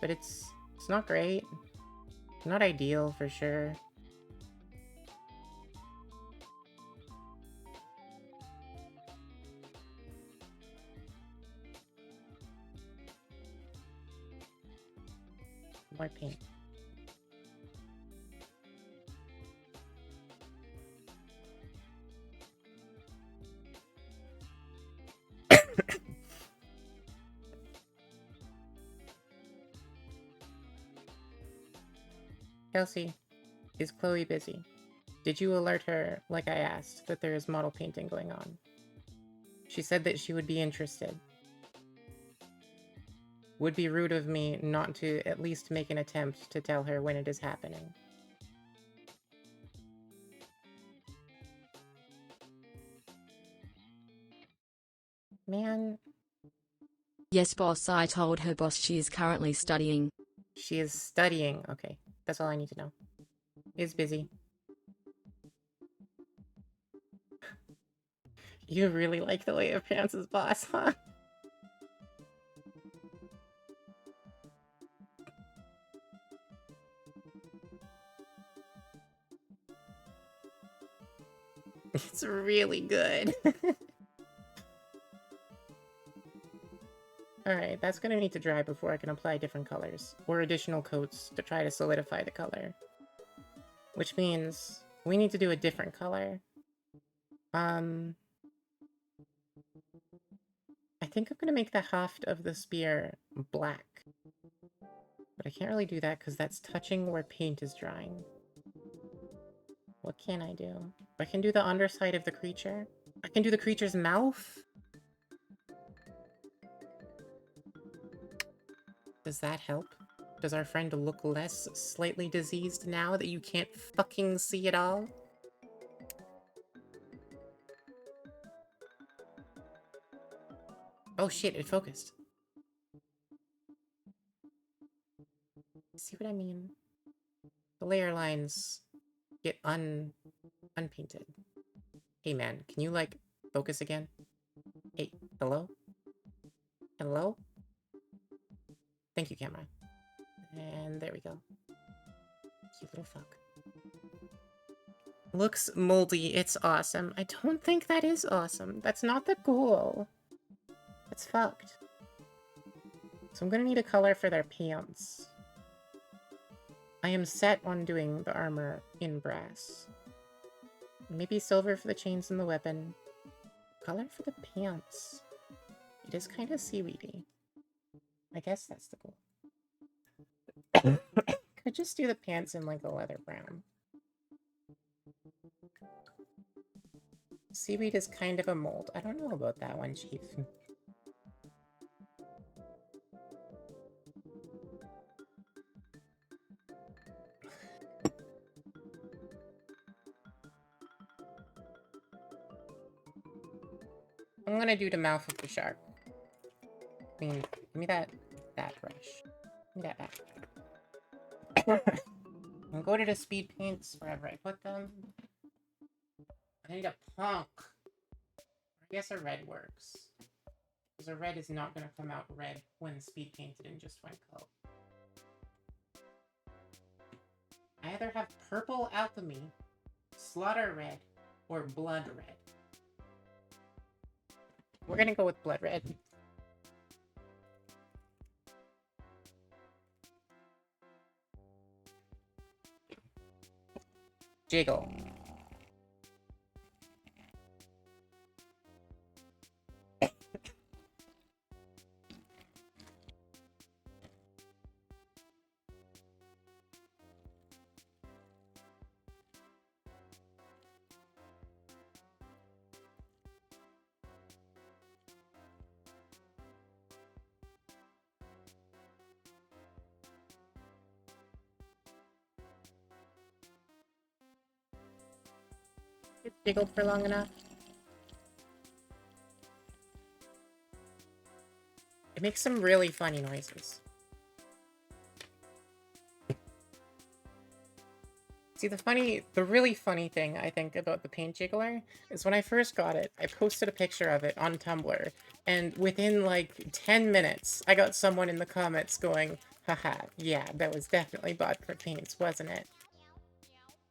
Speaker 2: But it's not great. Not ideal, for sure. More paint. Kelsey, is Chloe busy? Did you alert her, like I asked, that there is model painting going on? She said that she would be interested. Would be rude of me not to at least make an attempt to tell her when it is happening. Man.
Speaker 4: Yes, boss, I told her boss she is currently studying.
Speaker 2: She is studying. Okay, that's all I need to know. Is busy. You really like the way it pronounces boss, huh? It's really good. Alright, that's gonna need to dry before I can apply different colors, or additional coats to try to solidify the color. Which means we need to do a different color. I think I'm gonna make the haft of the spear black. But I can't really do that because that's touching where paint is drying. What can I do? I can do the underside of the creature. I can do the creature's mouth. Does that help? Does our friend look less slightly diseased now that you can't fucking see it all? Oh shit, it focused. See what I mean? The layer lines get unpainted. Hey man, can you like focus again? Hey, hello? Hello? Thank you, camera. And there we go. You little fuck. Looks moldy, it's awesome. I don't think that is awesome. That's not the goal. That's fucked. So I'm gonna need a color for their pants. I am set on doing the armor in brass. Maybe silver for the chains and the weapon. Color for the pants. It is kind of seaweedy. I guess that's the goal. Could just do the pants in like a leather brown. Seaweed is kind of a mold. I don't know about that one, Chief. I'm gonna do the mouth of the shark. I mean, give me that brush. Give me that back. I'll go to the speed paints wherever I put them. I need a punk. I guess a red works. Because a red is not gonna come out red when speed painted in just one coat. I either have purple alchemy, slaughter red, or blood red. We're gonna go with blood red. Jiggle. It's jiggled for long enough. It makes some really funny noises. See, the really funny thing I think about the paint jiggler is when I first got it, I posted a picture of it on Tumblr, and within like 10 minutes, I got someone in the comments going, haha, yeah, that was definitely bought for paints, wasn't it?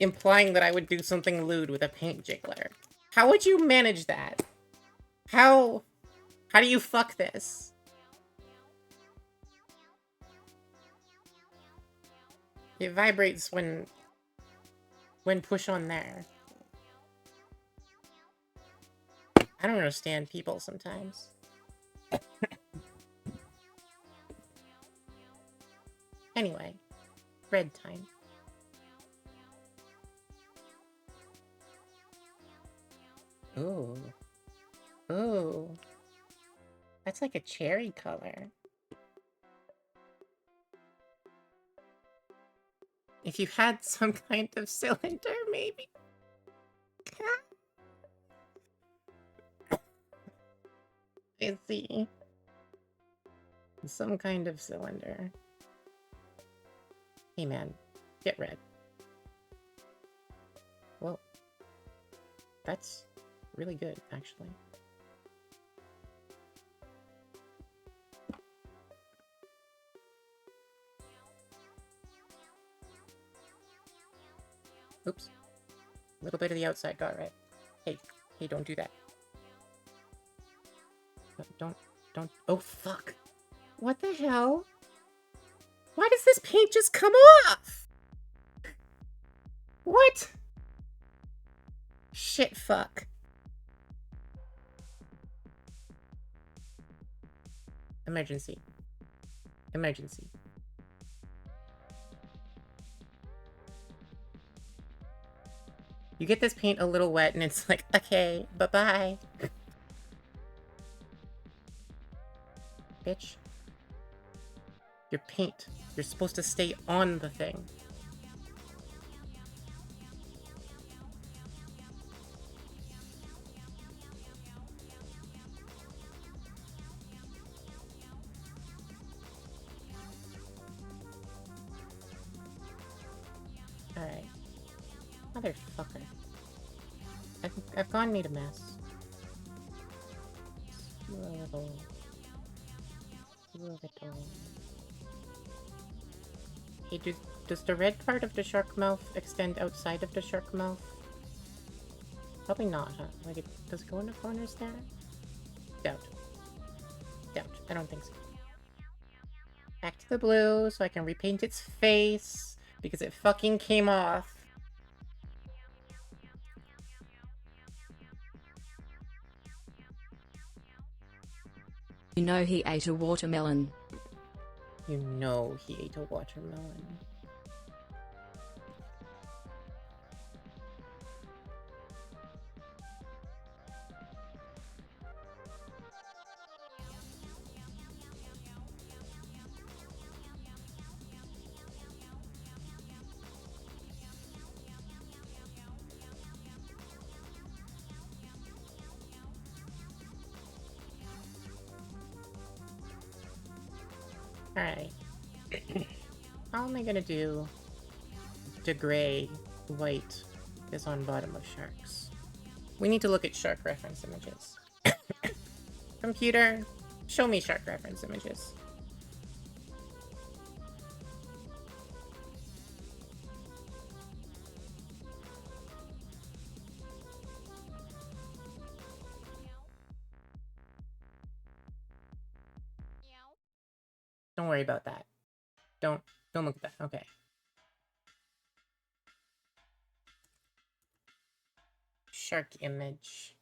Speaker 2: Implying that I would do something lewd with a paint jiggler. How would you manage that? How do you fuck this? It vibrates when push on there. I don't understand people sometimes. Anyway, red time. Ooh. Ooh. That's like a cherry color. If you had some kind of cylinder, maybe? I see. Some kind of cylinder. Hey man, get red. Well, that's really good, actually. Oops. A little bit of the outside got red. Hey, don't do that. Don't. Oh, fuck. What the hell? Why does this paint just come off? What? Shit, fuck. Emergency. Emergency. You get this paint a little wet and it's like, okay, bye-bye. Bitch. Your paint. You're supposed to stay on the thing. Alright. Motherfucker. I've gone made a mess. You a little... You a little... Hey, does the red part of the shark mouth extend outside of the shark mouth? Probably not, huh? Like, does it go in the corners there? Doubt. Doubt. I don't think so. Back to the blue so I can repaint its face because it fucking came off.
Speaker 4: You know he ate a watermelon.
Speaker 2: You know he ate a watermelon. Alright. How am I gonna do the gray, white is on bottom of sharks? We need to look at shark reference images. Computer, show me shark reference images. Don't worry about that. Don't look at that. Okay. Shark image.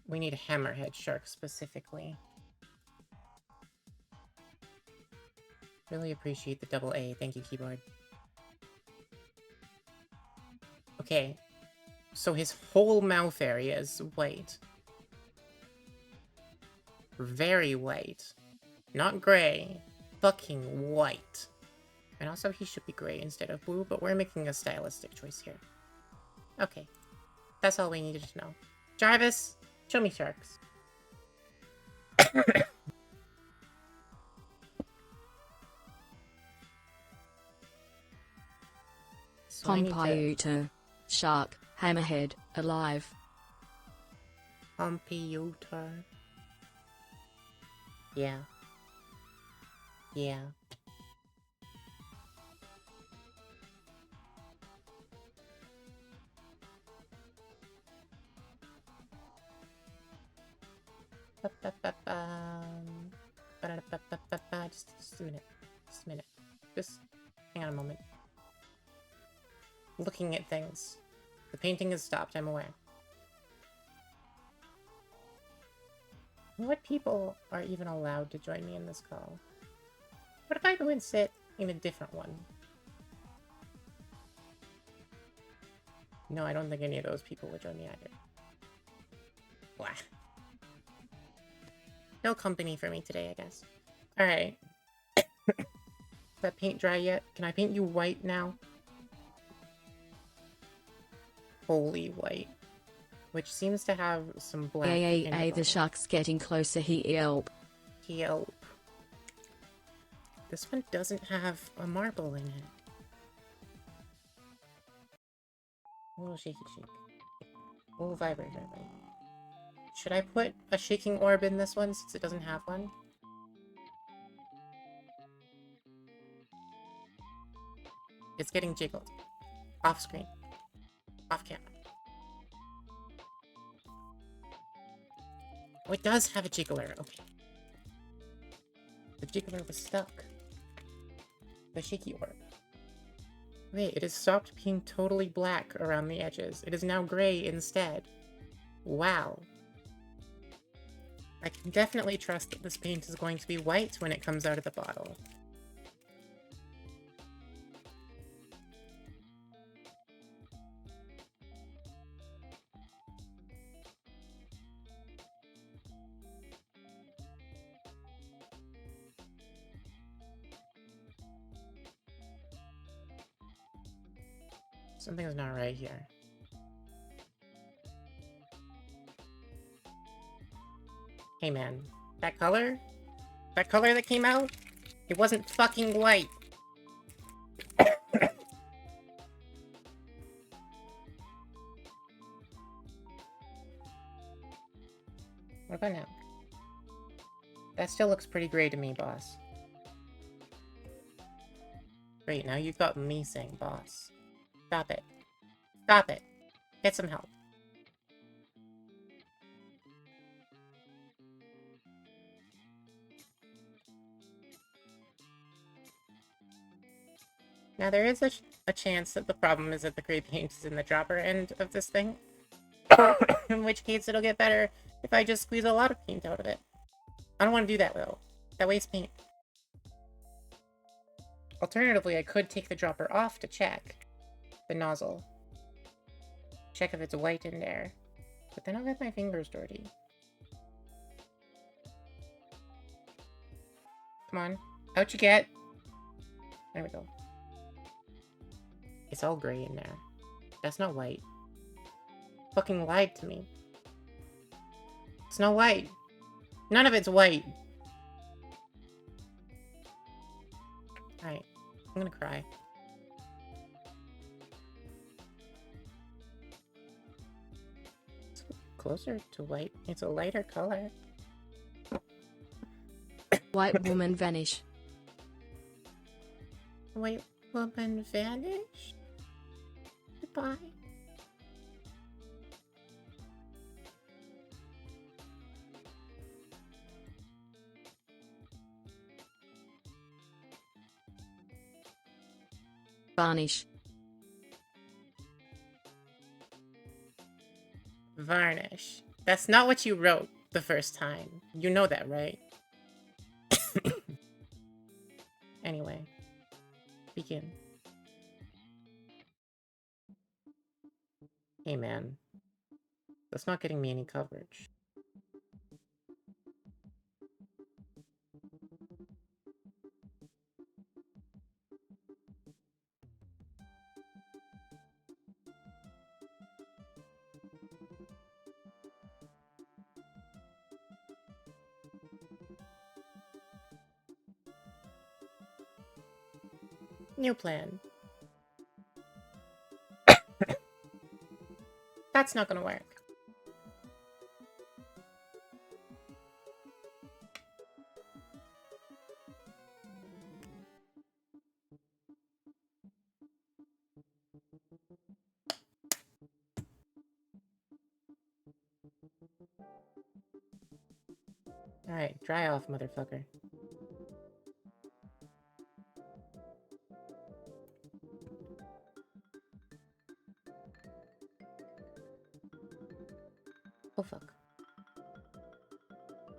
Speaker 2: We need a hammerhead shark specifically. Really appreciate the double A. Thank you, keyboard. Okay. So his whole mouth area is white. Very white. Not gray. Fucking white. And also he should be gray instead of blue, but we're making a stylistic choice here. Okay. That's all we needed to know. Jarvis, show me sharks. So
Speaker 4: Computer. Shark. Hammerhead. Alive.
Speaker 2: Computer. Yeah. Yeah. Just a minute. Just a minute. Just hang on a moment. Looking at things. The painting has stopped, I'm aware. What people are even allowed to join me in this call? What if I go and sit in a different one? No, I don't think any of those people would join me either. Blah. No company for me today, I guess. Alright. Is that paint dry yet? Can I paint you white now? Holy white. Which seems to have some black in it.
Speaker 4: The shark's getting closer, he yelp.
Speaker 2: Yelp. This one doesn't have a marble in it. A little shaky shake. A little vibrate. Should I put a shaking orb in this one since it doesn't have one? It's getting jiggled. Off screen. Off camera. Oh, it does have a jiggler. Okay. The jiggler was stuck. The shaky orb. Wait, it has stopped being totally black around the edges. It is now gray instead. Wow. I can definitely trust that this paint is going to be white when it comes out of the bottle. Something's not right here. Hey man, that color? That color that came out? It wasn't fucking white. What about now? That still looks pretty gray to me, boss. Great, now you've got me saying boss. Stop it. Stop it. Get some help. Now there is a chance that the problem is that the gray paint is in the dropper end of this thing. In which case it'll get better if I just squeeze a lot of paint out of it. I don't want to do that though. That wastes paint. Alternatively, I could take the dropper off to check the nozzle. Check if it's white in there. But then I'll get my fingers dirty. Come on. Out you get. There we go. It's all gray in there. That's not white. Fucking lied to me. It's not white. None of it's white. Alright. I'm gonna cry. It's closer to white. It's a lighter color.
Speaker 4: White woman vanish.
Speaker 2: White woman vanish? Goodbye.
Speaker 4: Varnish.
Speaker 2: Varnish. That's not what you wrote the first time. You know that, right? Anyway. Begin. Hey man. That's not getting me any coverage. New plan. That's not gonna work. Alright, dry off, motherfucker. Oh fuck.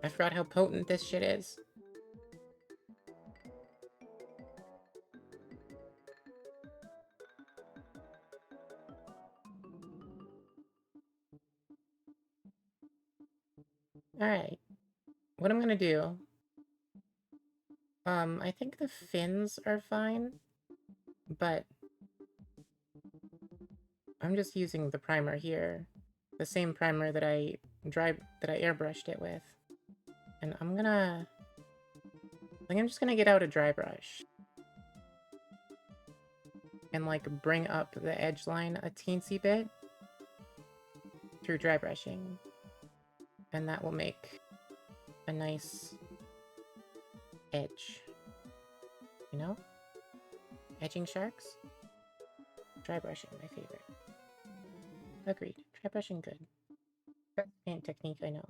Speaker 2: I forgot how potent this shit is. Alright. What I'm gonna do... I think the fins are fine, but... I'm just using the primer here. The same primer that I airbrushed it with. And I'm gonna... I think I'm just gonna get out a dry brush. And like bring up the edge line a teensy bit. Through dry brushing. And that will make a nice edge. You know? Edging sharks? Dry brushing, my favorite. Agreed. Dry brushing good. Best paint technique I know.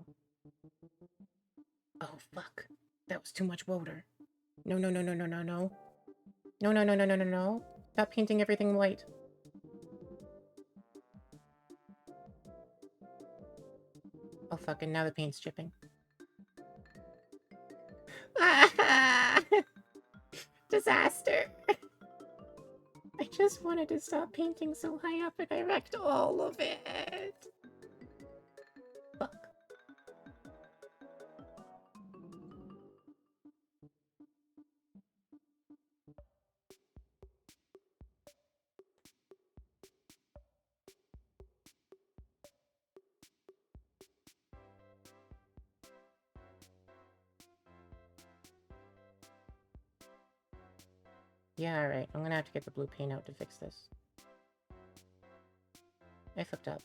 Speaker 2: Oh fuck. That was too much water. No, no, no, no, no, no, no. No, no, no, no, no, no, no. Stop painting everything white. Oh fuck, and now the paint's dripping. Disaster! I just wanted to stop painting so high up and I wrecked all of it. Fuck. Yeah, alright. I'm gonna have to get the blue paint out to fix this. I fucked up.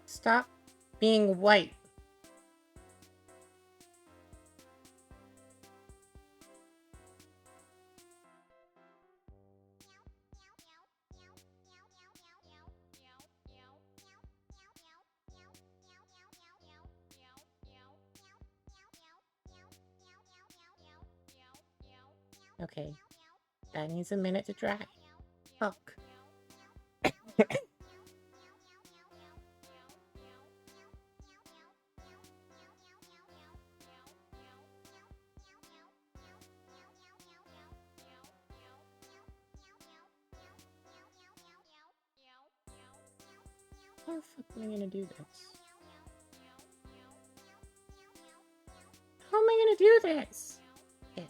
Speaker 2: Stop being white. Okay. That needs a minute to dry. Fuck. How the fuck am I gonna do this? How am I gonna do this? Yeah.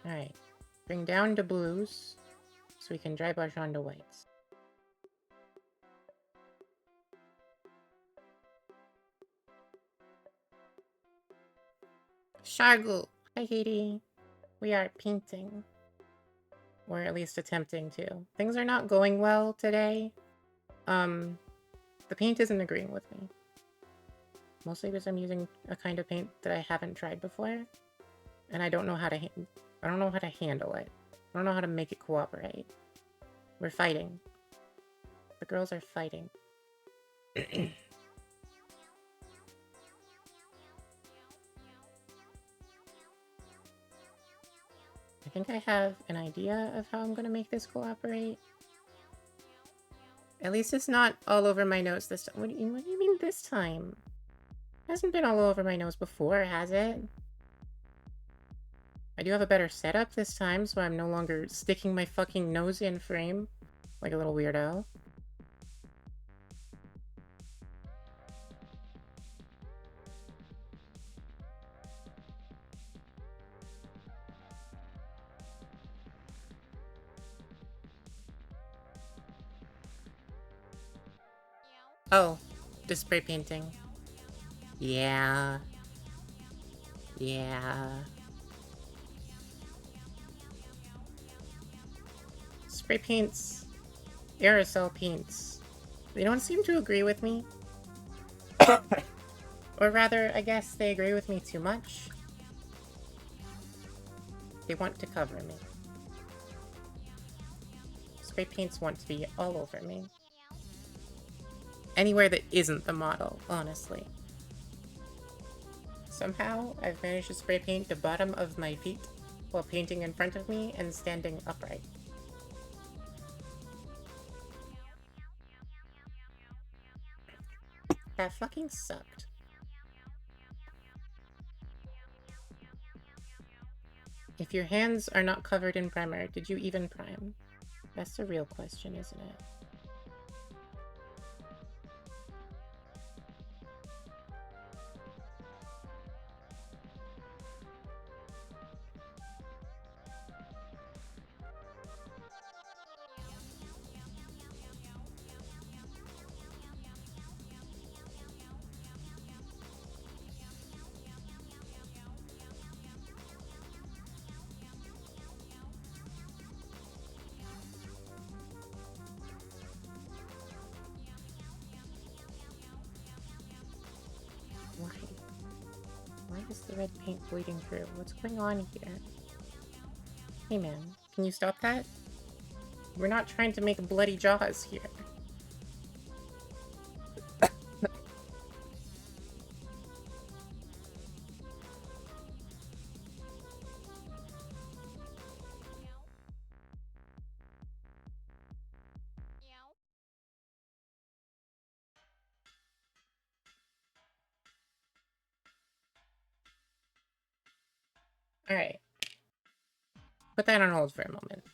Speaker 2: Alright. Bring down to blues so we can dry brush onto whites. Shargu! Hi, Katie. We are painting. Or at least attempting to. Things are not going well today. The paint isn't agreeing with me. Mostly because I'm using a kind of paint that I haven't tried before. And I don't know how to handle it. I don't know how to make it cooperate. We're fighting. The girls are fighting. I think I have an idea of how I'm gonna make this cooperate. At least it's not all over my nose this time. What do you mean this time? It hasn't been all over my nose before, has it? I do have a better setup this time, so I'm no longer sticking my fucking nose in frame like a little weirdo. Oh, the spray painting. Yeah. Yeah. Spray paints, aerosol paints. They don't seem to agree with me. Or rather, I guess they agree with me too much. They want to cover me. Spray paints want to be all over me. Anywhere that isn't the model, honestly. Somehow, I've managed to spray paint the bottom of my feet while painting in front of me and standing upright. That fucking sucked. If your hands are not covered in primer, did you even prime? That's the real question, isn't it? Why? Why is the red paint bleeding through? What's going on here? Hey man, can you stop that? We're not trying to make bloody jaws here. Alright. Put that on hold for a moment.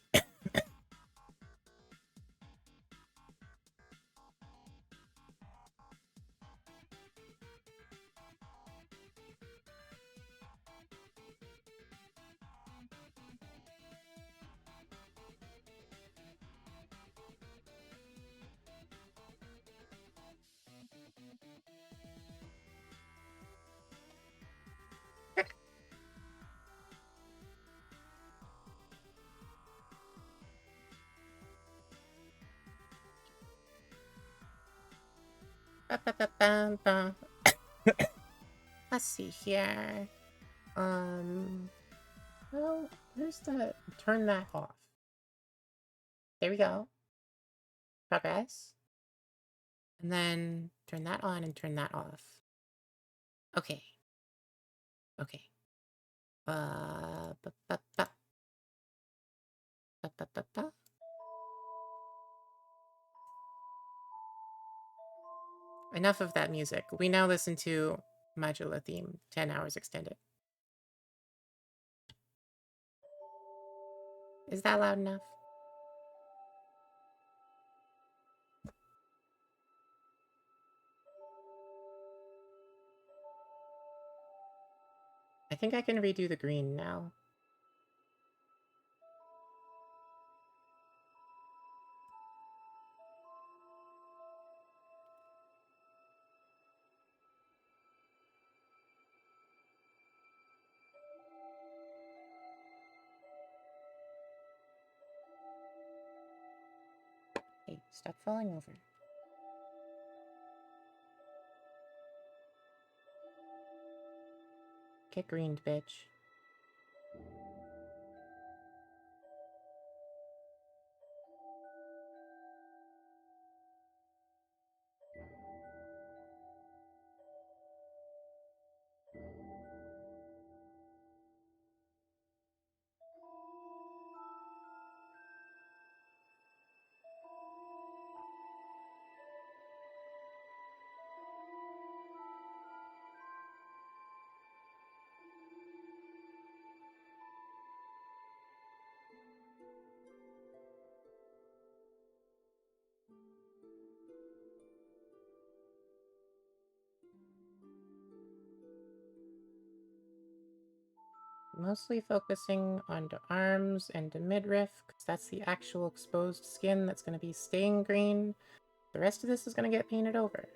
Speaker 2: Ba-ba-ba-bam-bam. Let's see here. Well, where's the... Turn that off. There we go. Progress. And then turn that on and turn that off. Okay. Okay. Ba-ba-ba. Ba-ba-ba-ba. Enough of that music. We now listen to Modula theme, 10 hours extended. Is that loud enough? I think I can redo the green now. Hey, stop falling over. Get greened, bitch. Mostly focusing on the arms and the midriff, because that's the actual exposed skin that's going to be staying green. The rest of this is going to get painted over.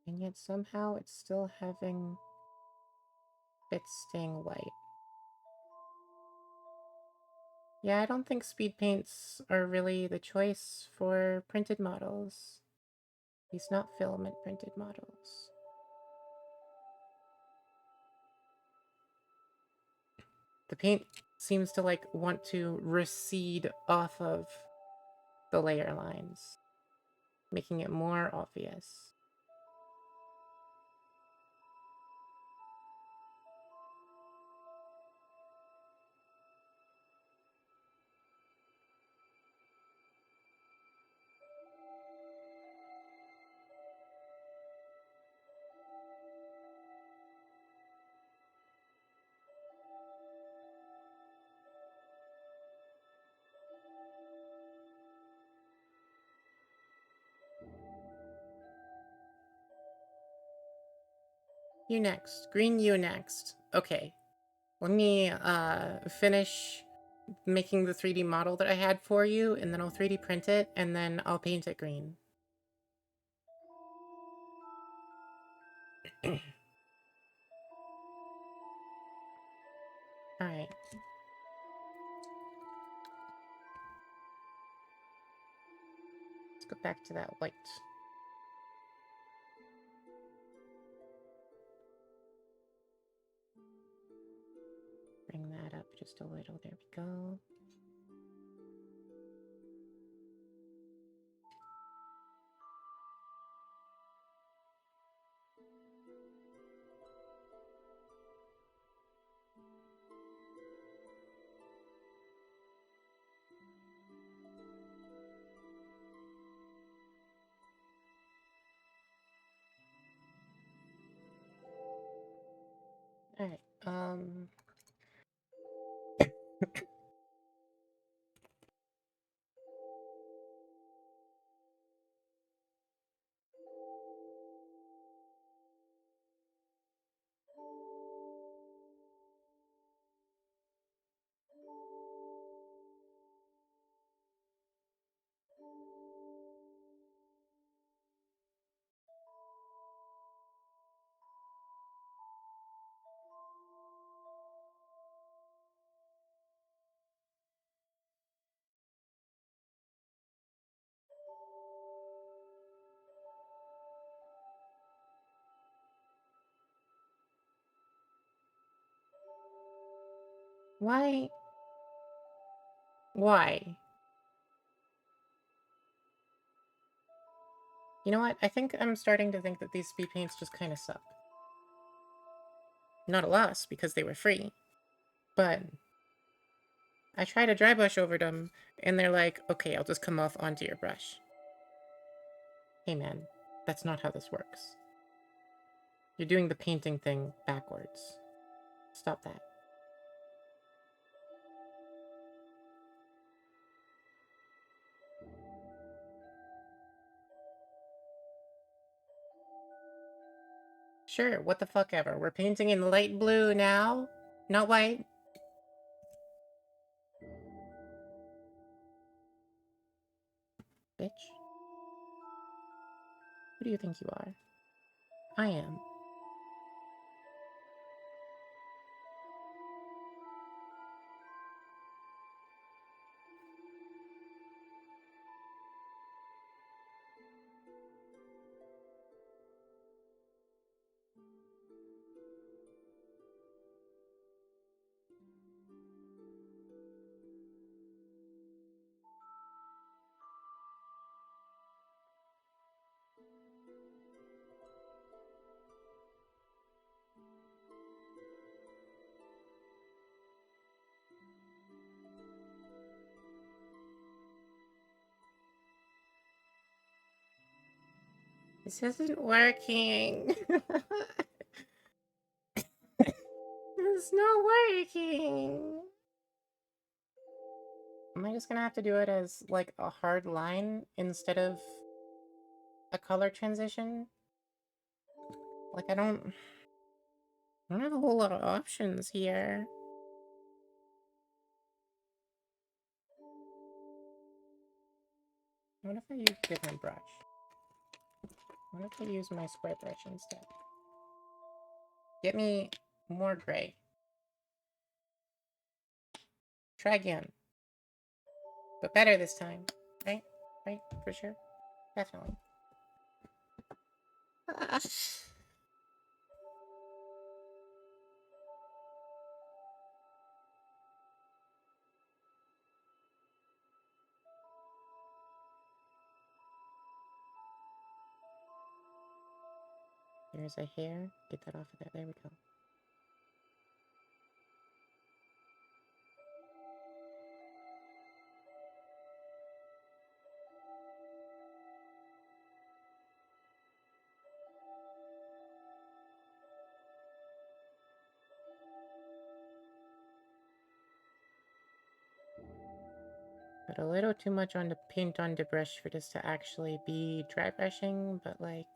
Speaker 2: And yet somehow it's still having bits staying white. Yeah, I don't think speed paints are really the choice for printed models. At least not filament printed models. The paint seems to like want to recede off of the layer lines, making it more obvious. You next. Green, you next. Okay. Let me finish making the 3D model that I had for you, and then I'll 3D print it, and then I'll paint it green. Alright. Let's go back to that white. up just a little. There we go. Alright, why? Why? You know what? I think I'm starting to think that these speed paints just kind of suck. Not a loss, because they were free. But I tried a dry brush over them, and they're like, okay, I'll just come off onto your brush. Hey man, that's not how this works. You're doing the painting thing backwards. Stop that. Sure, what the fuck ever. We're painting in light blue now? Not white? Bitch. Who do you think you are? I am. This isn't working. It's not working. Am I just gonna have to do it as, like, a hard line instead of a color transition? Like, I don't have a whole lot of options here. What if I use a different brush? What if I use my square brush instead? Get me more gray. Try again. But better this time. Right? Right? For sure? Definitely. There's a hair. Get that off of there. There we go. But a little too much on the paint on the brush for this to actually be dry brushing, but like...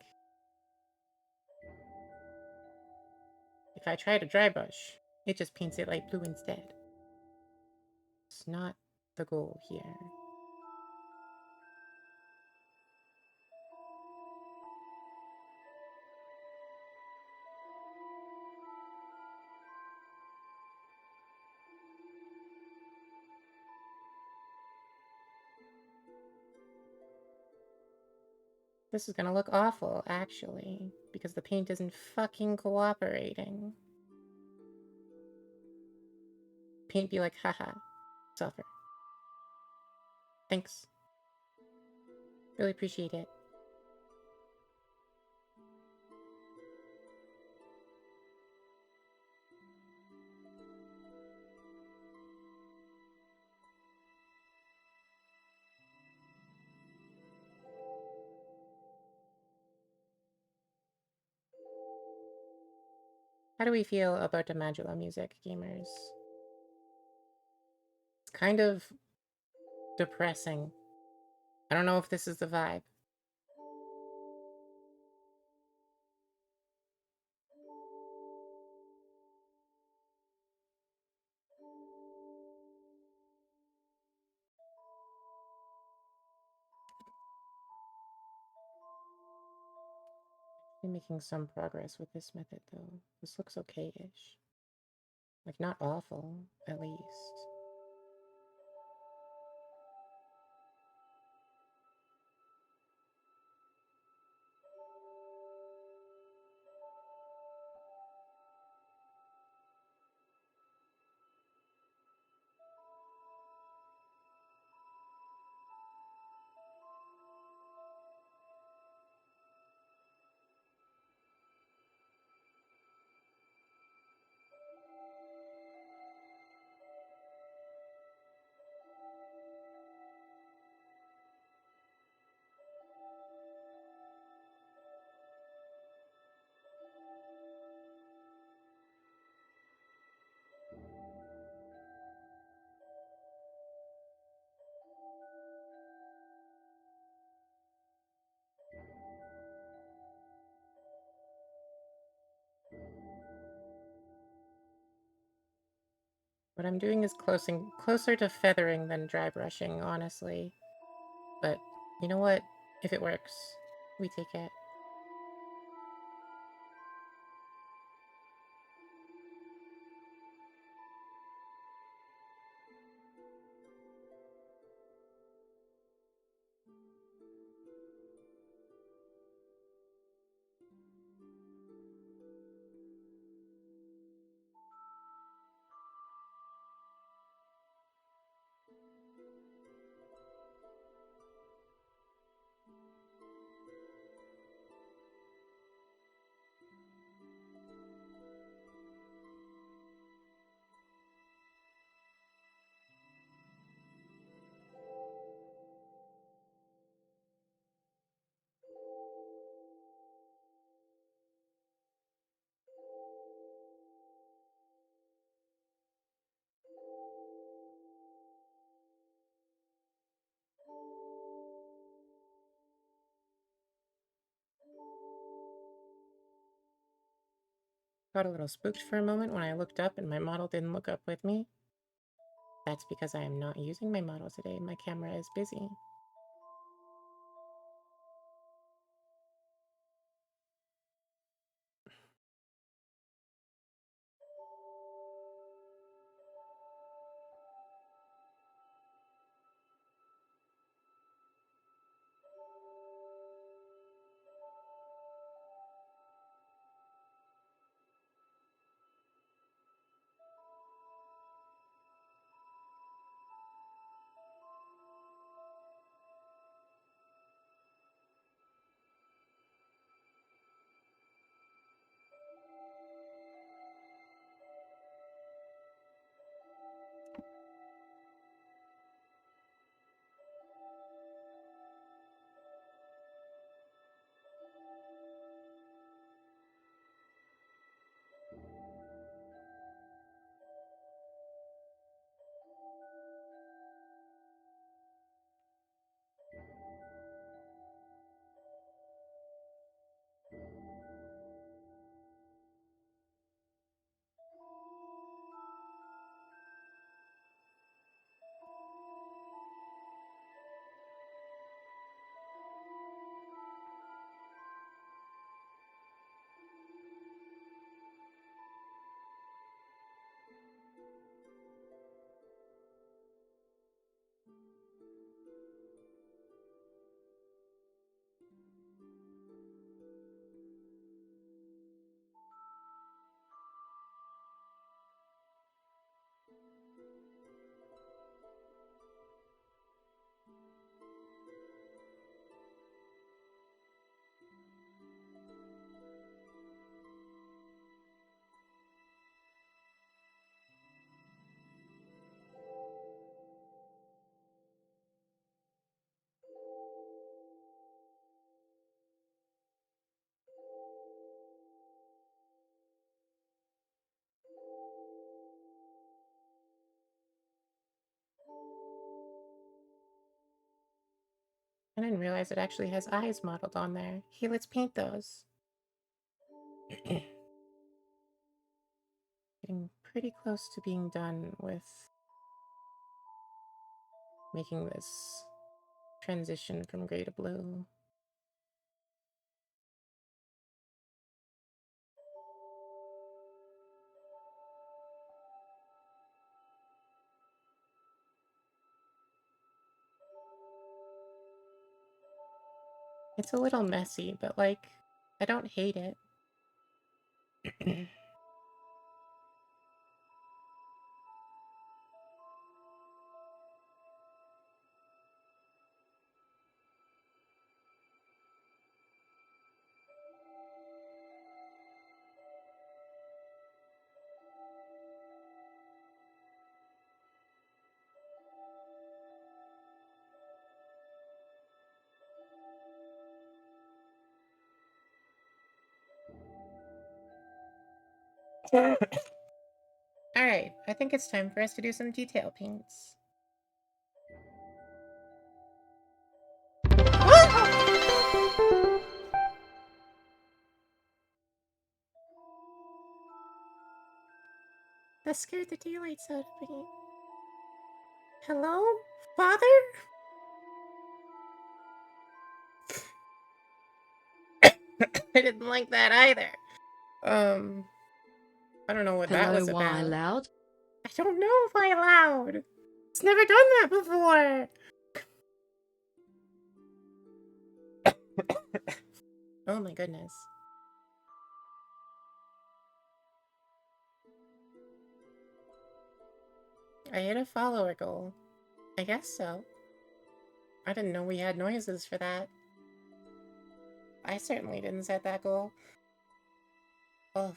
Speaker 2: if I try to dry brush, it just paints it light blue instead. It's not the goal here. This is gonna look awful, actually, because the paint isn't fucking cooperating. paint be like, haha, suffer. Thanks. Really appreciate it. How do we feel about the modular music, gamers? It's kind of depressing. I don't know if this is the vibe. I'm making some progress with this method, though. This looks okay-ish. Like, not awful, at least. What I'm doing is closer to feathering than dry brushing, honestly. But, you know what? If it works, we take it. Got a little spooked for a moment when I looked up and my model didn't look up with me. That's because I am not using my model today. My camera is busy. I didn't realize it actually has eyes modeled on there. Hey, let's paint those. Getting pretty close to being done with making this transition from gray to blue. It's a little messy, but like, I don't hate it. Alright, I think it's time for us to do some detail paints. That scared the daylights out of me. Hello? Father? I didn't like that either. I don't know what that
Speaker 4: Hello,
Speaker 2: was
Speaker 4: why
Speaker 2: about.
Speaker 4: loud?
Speaker 2: I don't know if I allowed. It's never done that before. Oh my goodness. I hit a follower goal. I guess so. I didn't know we had noises for that. I certainly didn't set that goal. Ugh.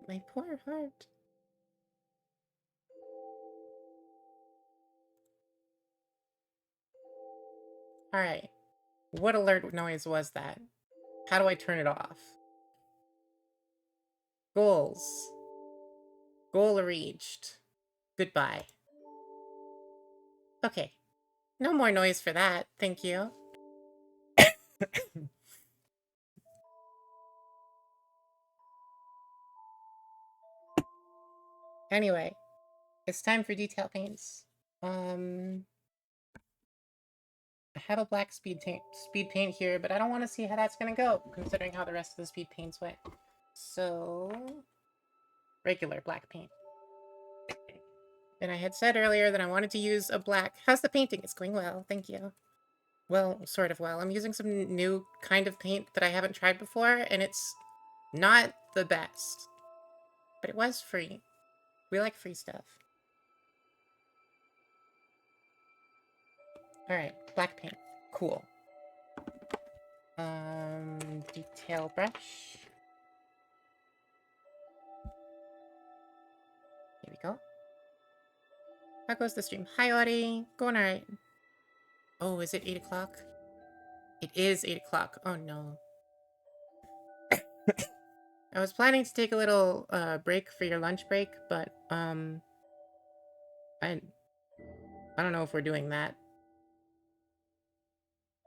Speaker 2: My poor heart. Alright. What alert noise was that? How do I turn it off? Goals. Goal reached. Goodbye. Okay. No more noise for that, thank you. Anyway, it's time for detail paints. I have a black speed paint here, but I don't want to see how that's gonna go, considering how the rest of the speed paints went. So, regular black paint. And I had said earlier that I wanted to use a black. How's the painting? It's going well, thank you. Well, sort of well. I'm using some new kind of paint that I haven't tried before, and it's not the best. But it was free. We like free stuff. Alright, black paint. Cool. Detail brush. Here we go. How goes the stream? Hi, Audie. Going alright. Oh, is it 8 o'clock? It is 8 o'clock. Oh, no. I was planning to take a little break for your lunch break, but I don't know if we're doing that.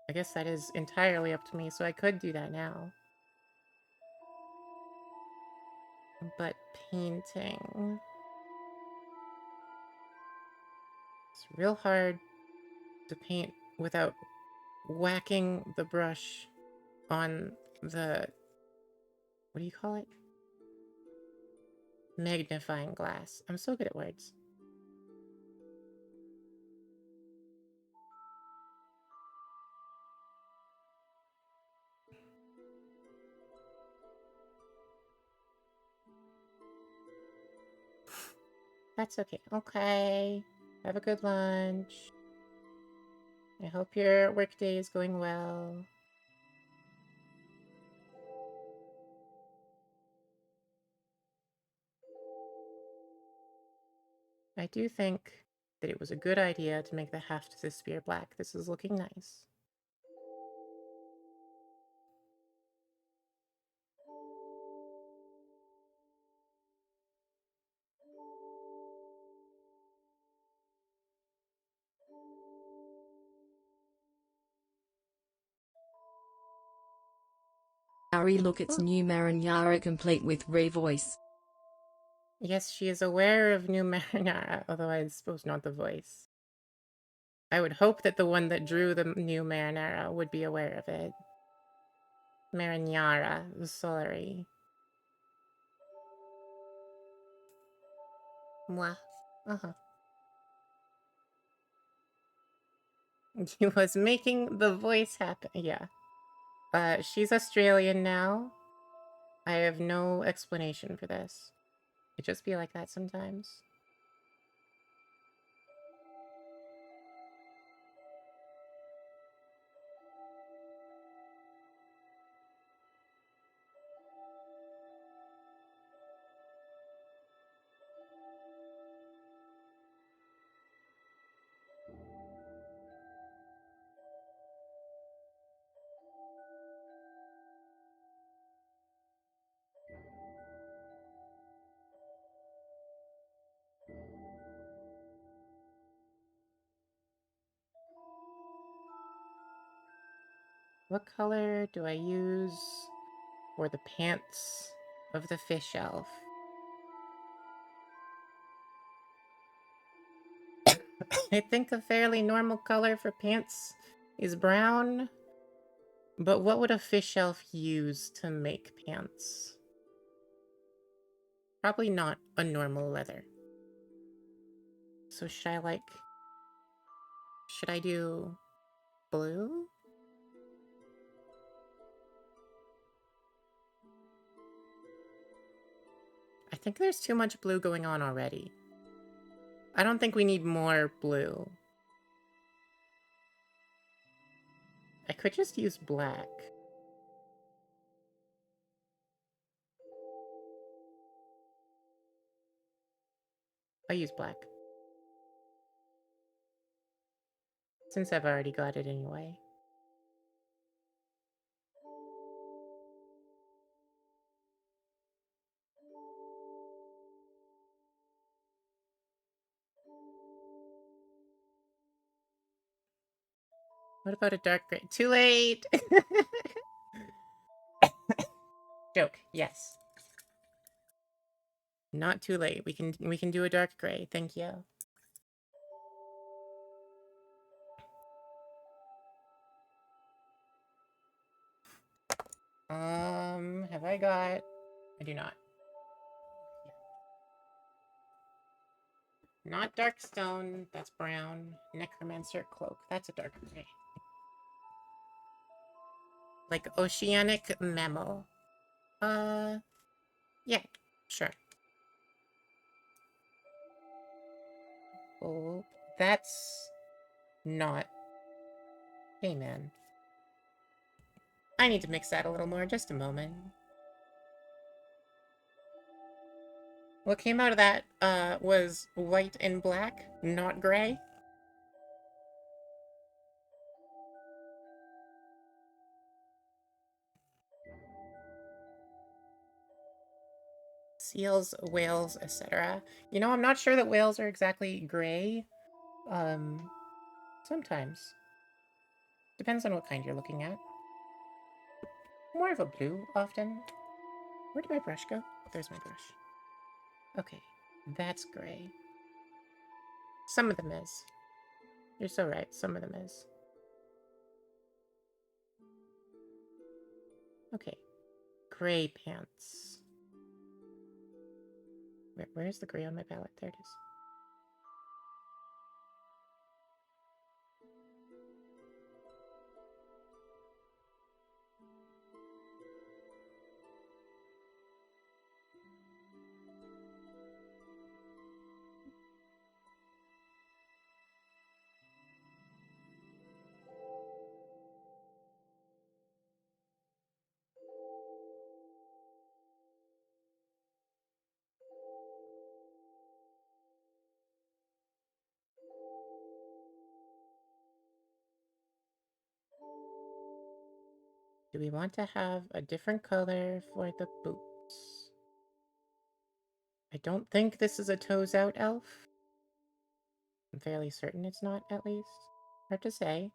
Speaker 2: I guess that is entirely up to me, so I could do that now. But painting... It's real hard to paint without whacking the brush on the... What do you call it? Magnifying glass. I'm so good at words. That's okay. Okay. Have a good lunch. I hope your workday is going well. I do think that it was a good idea to make the haft of the spear black. This is looking nice.
Speaker 4: Ari, look, it's new Marinara complete with revoice.
Speaker 2: Yes, she is aware of new Marinara, although I suppose not the voice. I would hope that the one that drew the new Marinara would be aware of it. Marinara, sorry. Mwah. Uh-huh. He was making the voice happen. Yeah. She's Australian now. I have no explanation for this. It just be like that sometimes. What color do I use for the pants of the fish elf? I think a fairly normal color for pants is brown. But what would a fish elf use to make pants? Probably not a normal leather. So should I do blue? I think there's too much blue going on already. I don't think we need more blue. I could just use black. I'll use black. Since I've already got it anyway. What about a dark gray? Too late! Joke, yes. Not too late. We can do a dark gray, thank you. Have I got... I do not. Not dark stone, that's brown. Necromancer cloak, that's a dark gray. Like oceanic mammal. Yeah, sure. Oh, that's not... Hey, man. I need to mix that a little more, just a moment. What came out of that, was white and black, not gray. Seals, whales, etc. You know, I'm not sure that whales are exactly gray. Sometimes. Depends on what kind you're looking at. More of a blue, often. Where did my brush go? There's my brush. Okay, that's gray. Some of them is. You're so right, some of them is. Okay, gray pants. Where's the gray on my palette? There it is. Do we want to have a different color for the boots? I don't think this is a toes out elf. I'm fairly certain it's not, at least. Hard to say.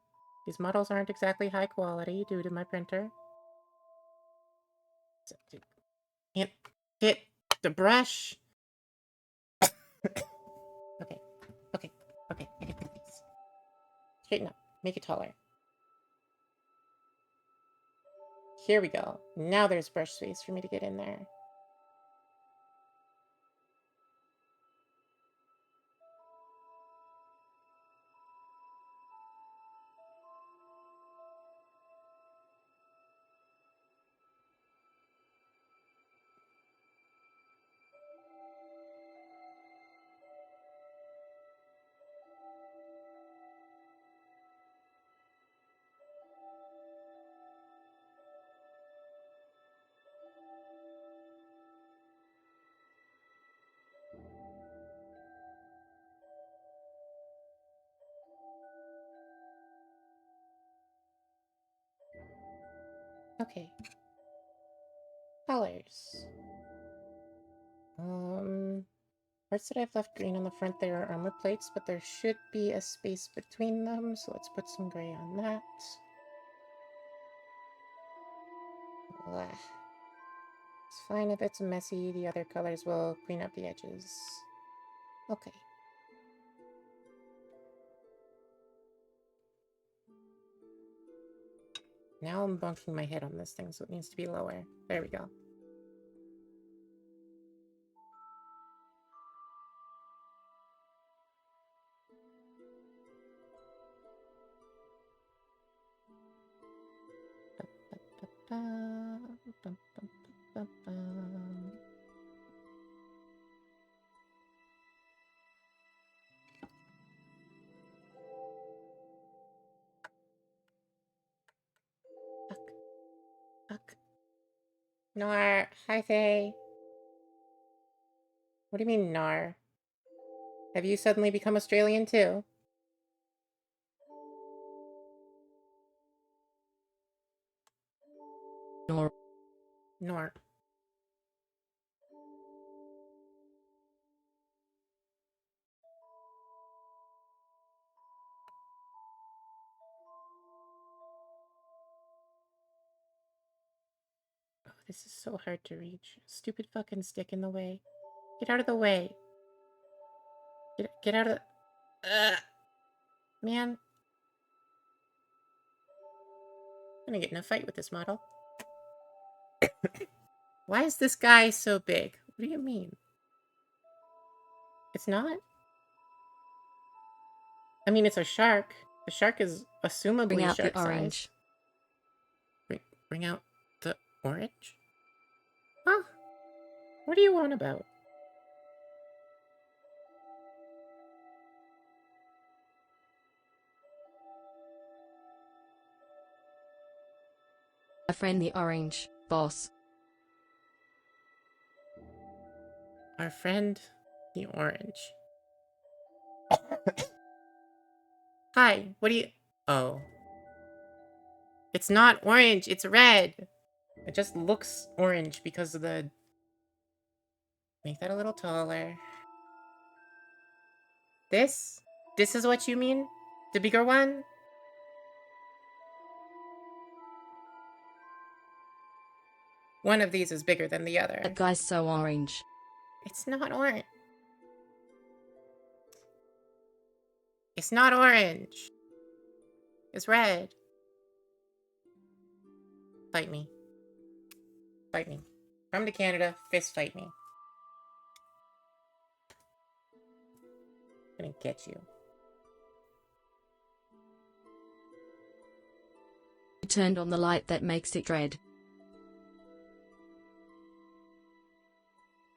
Speaker 2: These models aren't exactly high quality due to my printer. Can't get the brush. Okay, okay, okay, I can do this. Straighten up, make it taller. Here we go. Now there's brush space for me to get in there. Okay. Colors. Parts that I've left green on the front there are armor plates, but there should be a space between them, so let's put some gray on that. Ugh. It's fine if it's messy, the other colors will clean up the edges. Okay. Now I'm bunking my head on this thing, so it needs to be lower. There we go. Fuck. Nar. Hi, Faye. What do you mean, Nar? Have you suddenly become Australian, too?
Speaker 4: Nor.
Speaker 2: Nor. Oh, this is so hard to reach. Stupid fucking stick in the way. Get out of the way. Get out of the... Man. I'm gonna get in a fight with this model. Why is this guy so big? What do you mean? It's not? I mean, it's a shark. The shark is assumably
Speaker 4: Bring out the
Speaker 2: shark size.
Speaker 4: orange.
Speaker 2: Bring out the orange? Huh? What do you want about?
Speaker 4: A friend the orange, boss.
Speaker 2: Our friend, the orange. Hi, what do you... Oh. It's not orange, it's red! It just looks orange because of the... Make that a little taller. This? This is what you mean? The bigger one? One of these is bigger than the other.
Speaker 4: That guy's so orange.
Speaker 2: It's not orange. It's not orange. It's red. Fight me. Fight me. Come to Canada, fist fight me. I'm gonna get you.
Speaker 4: You turned on the light that makes it red.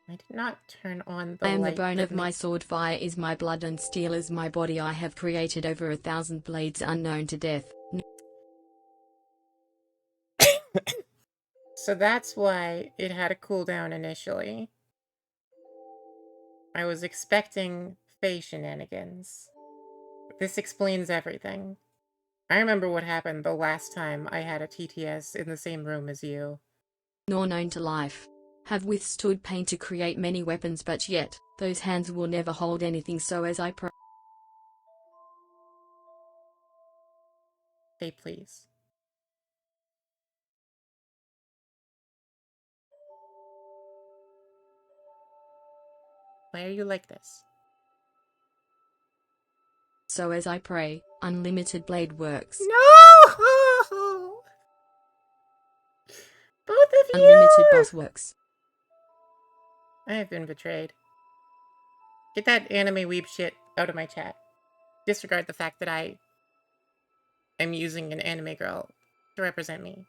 Speaker 2: I did not turn on the
Speaker 4: I am the
Speaker 2: light
Speaker 4: bone
Speaker 2: that
Speaker 4: of my sword, fire is my blood, and steel is my body. I have created over 1,000 blades unknown to death.
Speaker 2: So that's why it had a cooldown initially. I was expecting Fae shenanigans. This explains everything. I remember what happened the last time I had a TTS in the same room as you.
Speaker 4: Nor known to life. Have withstood pain to create many weapons, but yet, those hands will never hold anything, so as I
Speaker 2: Fae, please. Why are you like this?
Speaker 4: So as I pray, unlimited blade works.
Speaker 2: No! Both of
Speaker 4: Unlimited
Speaker 2: you!
Speaker 4: boss works.
Speaker 2: I have been betrayed. Get that anime weeb shit out of my chat. Disregard the fact that I am using an anime girl to represent me.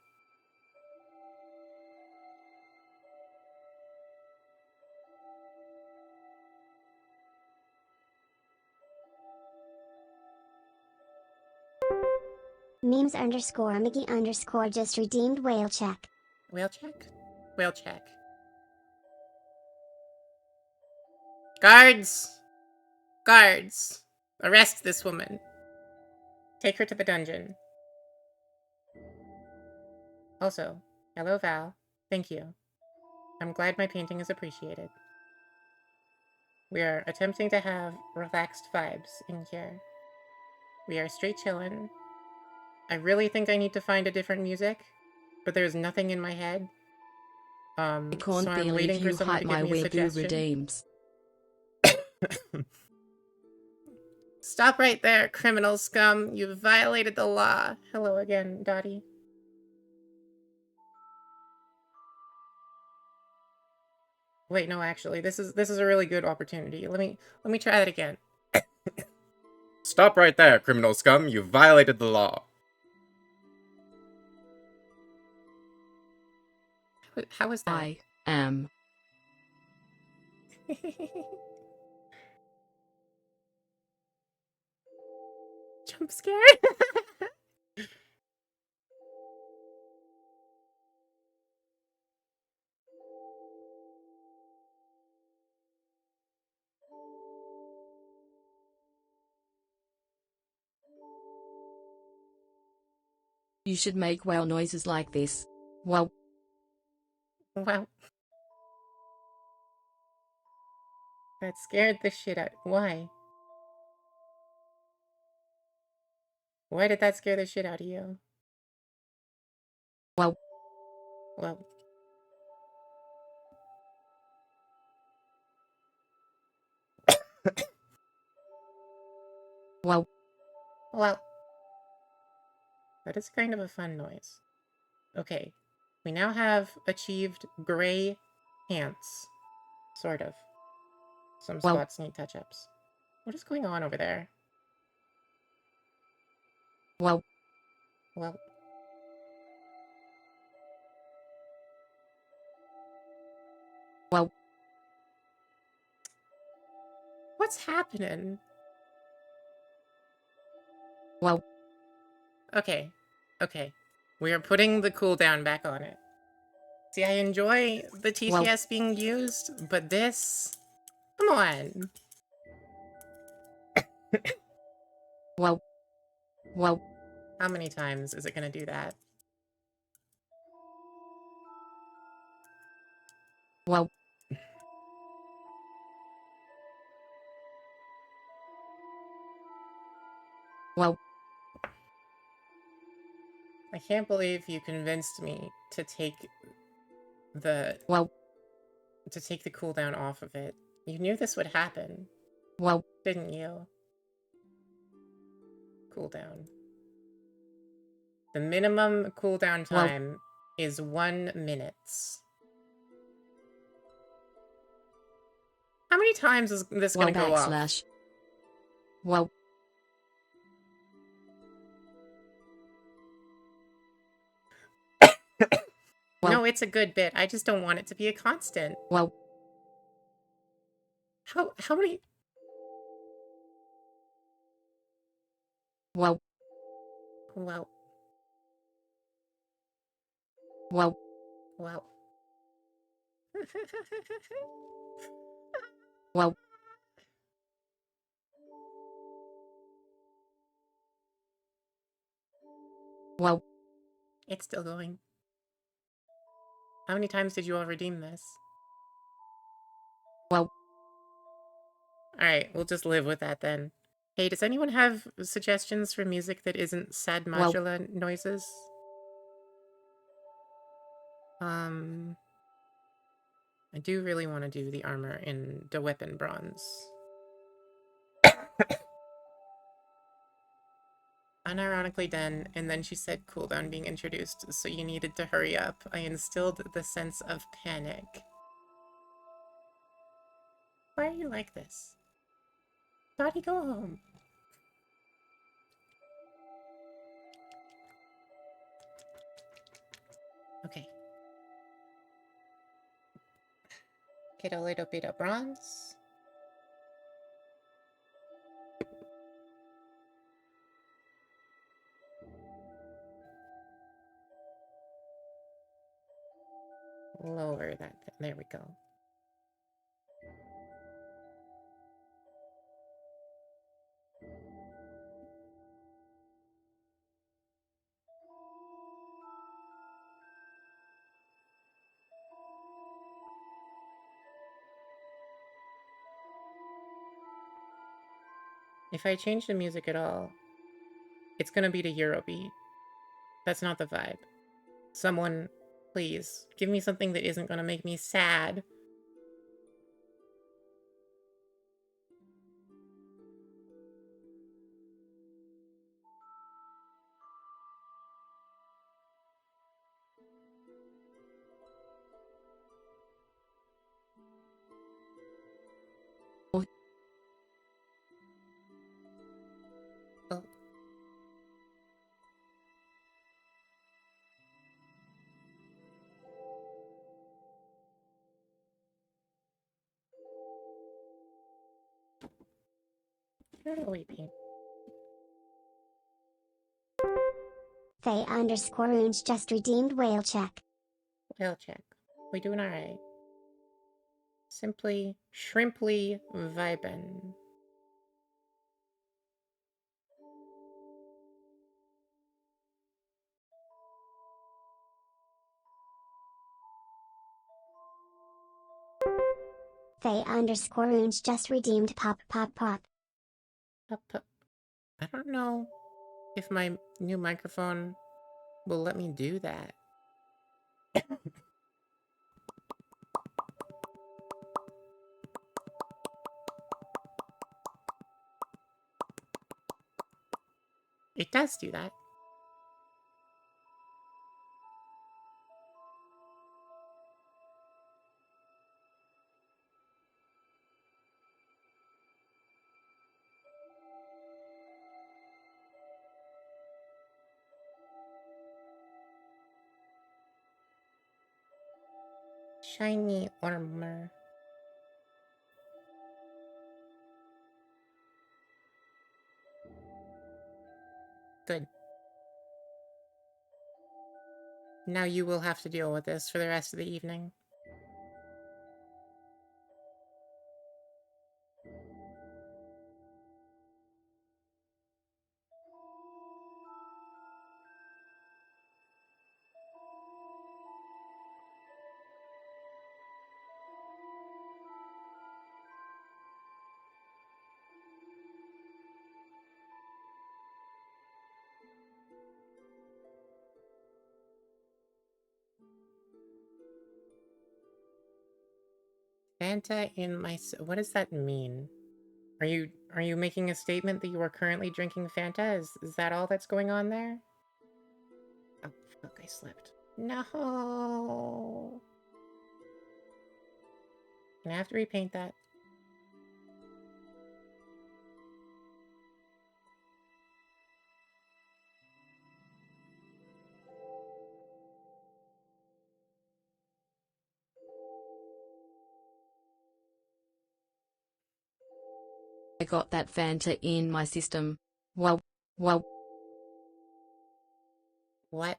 Speaker 1: Memes underscore Mickey underscore just redeemed whale check.
Speaker 2: Whale check? Whale check. Guards! Guards! Arrest this woman. Take her to the dungeon. Also, hello Val. Thank you. I'm glad my painting is appreciated. We are attempting to have relaxed vibes in here. We are straight chillin'. I really think I need to find a different music, but there's nothing in my head.
Speaker 4: I
Speaker 2: So
Speaker 4: can't
Speaker 2: I'm
Speaker 4: believe
Speaker 2: waiting for
Speaker 4: you
Speaker 2: someone
Speaker 4: hype
Speaker 2: to give
Speaker 4: my
Speaker 2: me a
Speaker 4: weeaboo
Speaker 2: suggestion.
Speaker 4: redeems.
Speaker 2: Stop right there, criminal scum. You've violated the law. Hello again, Dottie. Wait, no, actually, this is a really good opportunity. Let me try that again. Stop right there, criminal scum. You've violated the law. How was that?
Speaker 4: I am.
Speaker 2: Jump scare?
Speaker 4: You should make whale noises like this. Wow.
Speaker 2: Wow. That scared the shit out. Why? Why did that scare the shit out of you?
Speaker 4: Wow.
Speaker 2: Well.
Speaker 4: Wow.
Speaker 2: Well. That is kind of a fun noise. Okay. We now have achieved gray pants. Sort of. Some
Speaker 4: Well.
Speaker 2: spots need touch-ups. What is going on over there?
Speaker 4: Wow.
Speaker 2: Well.
Speaker 4: Wow.
Speaker 2: What's happening?
Speaker 4: Wow.
Speaker 2: Okay. Okay. We are putting the cooldown back on it. See, I enjoy the TTS being used, but this... Come on.
Speaker 4: Wow. Wow.
Speaker 2: How many times is it gonna do that?
Speaker 4: Wow. Wow.
Speaker 2: I can't believe you convinced me to take the
Speaker 4: Wow.
Speaker 2: cooldown off of it. You knew this would happen,
Speaker 4: Wow.
Speaker 2: didn't you? Cooldown. The minimum cooldown
Speaker 4: Wow.
Speaker 2: time is 1 minute. How many times is this
Speaker 4: Wow.
Speaker 2: gonna go off?
Speaker 4: Backslash. Wow. Wow.
Speaker 2: No, it's a good bit. I just don't want it to be a constant.
Speaker 4: Wow.
Speaker 2: How many?
Speaker 4: Wow.
Speaker 2: Well,
Speaker 4: Wow.
Speaker 2: well.
Speaker 4: Wow. Wow.
Speaker 2: It's still going. How many times did you all redeem this?
Speaker 4: Wow.
Speaker 2: Alright, we'll just live with that then. Hey, does anyone have suggestions for music that isn't sad
Speaker 4: Wow.
Speaker 2: modula noises? I do really want to do the armor in the weapon bronze. Unironically done, and then she said cooldown being introduced, so you needed to hurry up. I instilled the sense of panic. Why are you like this? Dottie, go home. Okay. Get a little bit of bronze. Lower that. There we go. If I change the music at all, it's gonna be to Eurobeat. That's not the vibe. Someone, please, give me something that isn't gonna make me sad. Oh. Weeping.
Speaker 1: Faye_Orange just redeemed whale check.
Speaker 2: Whale check. We doing alright. Simply, shrimply vibin'.
Speaker 1: Faye_Orange just redeemed pop pop pop.
Speaker 2: I don't know if my new microphone will let me do that. It does do that. Shiny armor. Good. Now you will have to deal with this for the rest of the evening. Fanta in my... What does that mean? Are you making a statement that you are currently drinking Fanta? Is that all that's going on there? Oh, fuck, I slipped. No! Gonna have to repaint that.
Speaker 4: I got that Fanta in my system. Well,
Speaker 2: What?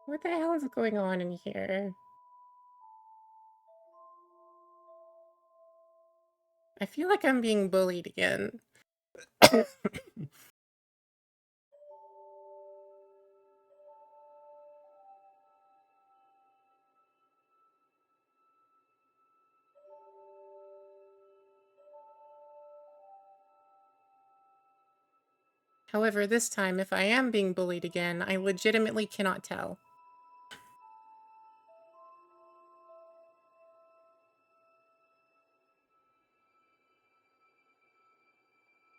Speaker 2: What the hell is going on in here? I feel like I'm being bullied again. However, this time, if I am being bullied again, I legitimately cannot tell.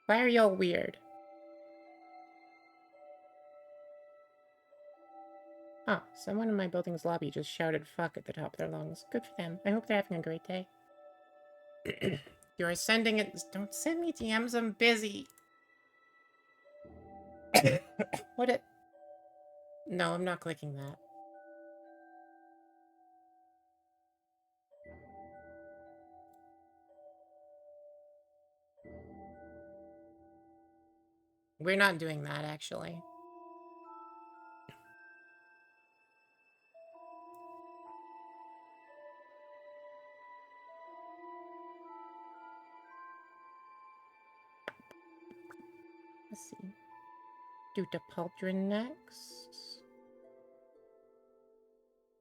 Speaker 2: Why are y'all weird? Oh, someone in my building's lobby just shouted fuck at the top of their lungs. Good for them. I hope they're having a great day. You are sending it. Don't send me DMs, I'm busy. What it? No, I'm not clicking that. We're not doing that, actually. Let's see. Do the pauldron next.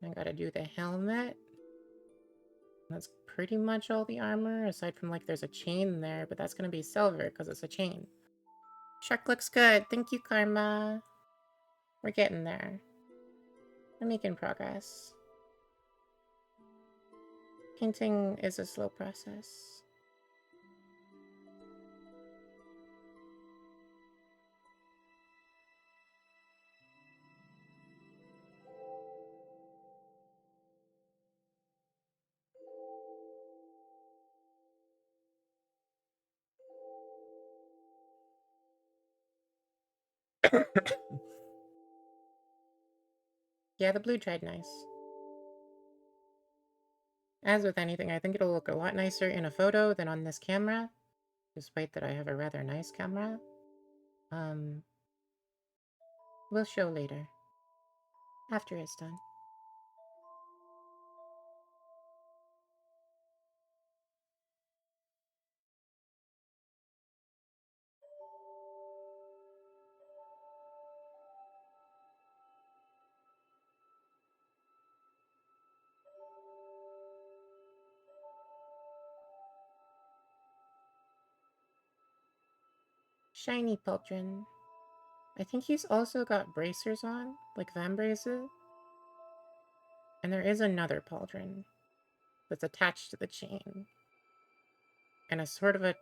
Speaker 2: I gotta do the helmet. That's pretty much all the armor, aside from, like, there's a chain there, but that's gonna be silver, because it's a chain. Shark looks good. Thank you, Karma. We're getting there. We're making progress. Painting is a slow process. Yeah, the blue tried nice. As with anything, I think it'll look a lot nicer in a photo than on this camera, despite that I have a rather nice camera. We'll show later. After it's done. Shiny pauldron. I think he's also got bracers on, like vambraces. And there is another pauldron that's attached to the chain. And a sort of a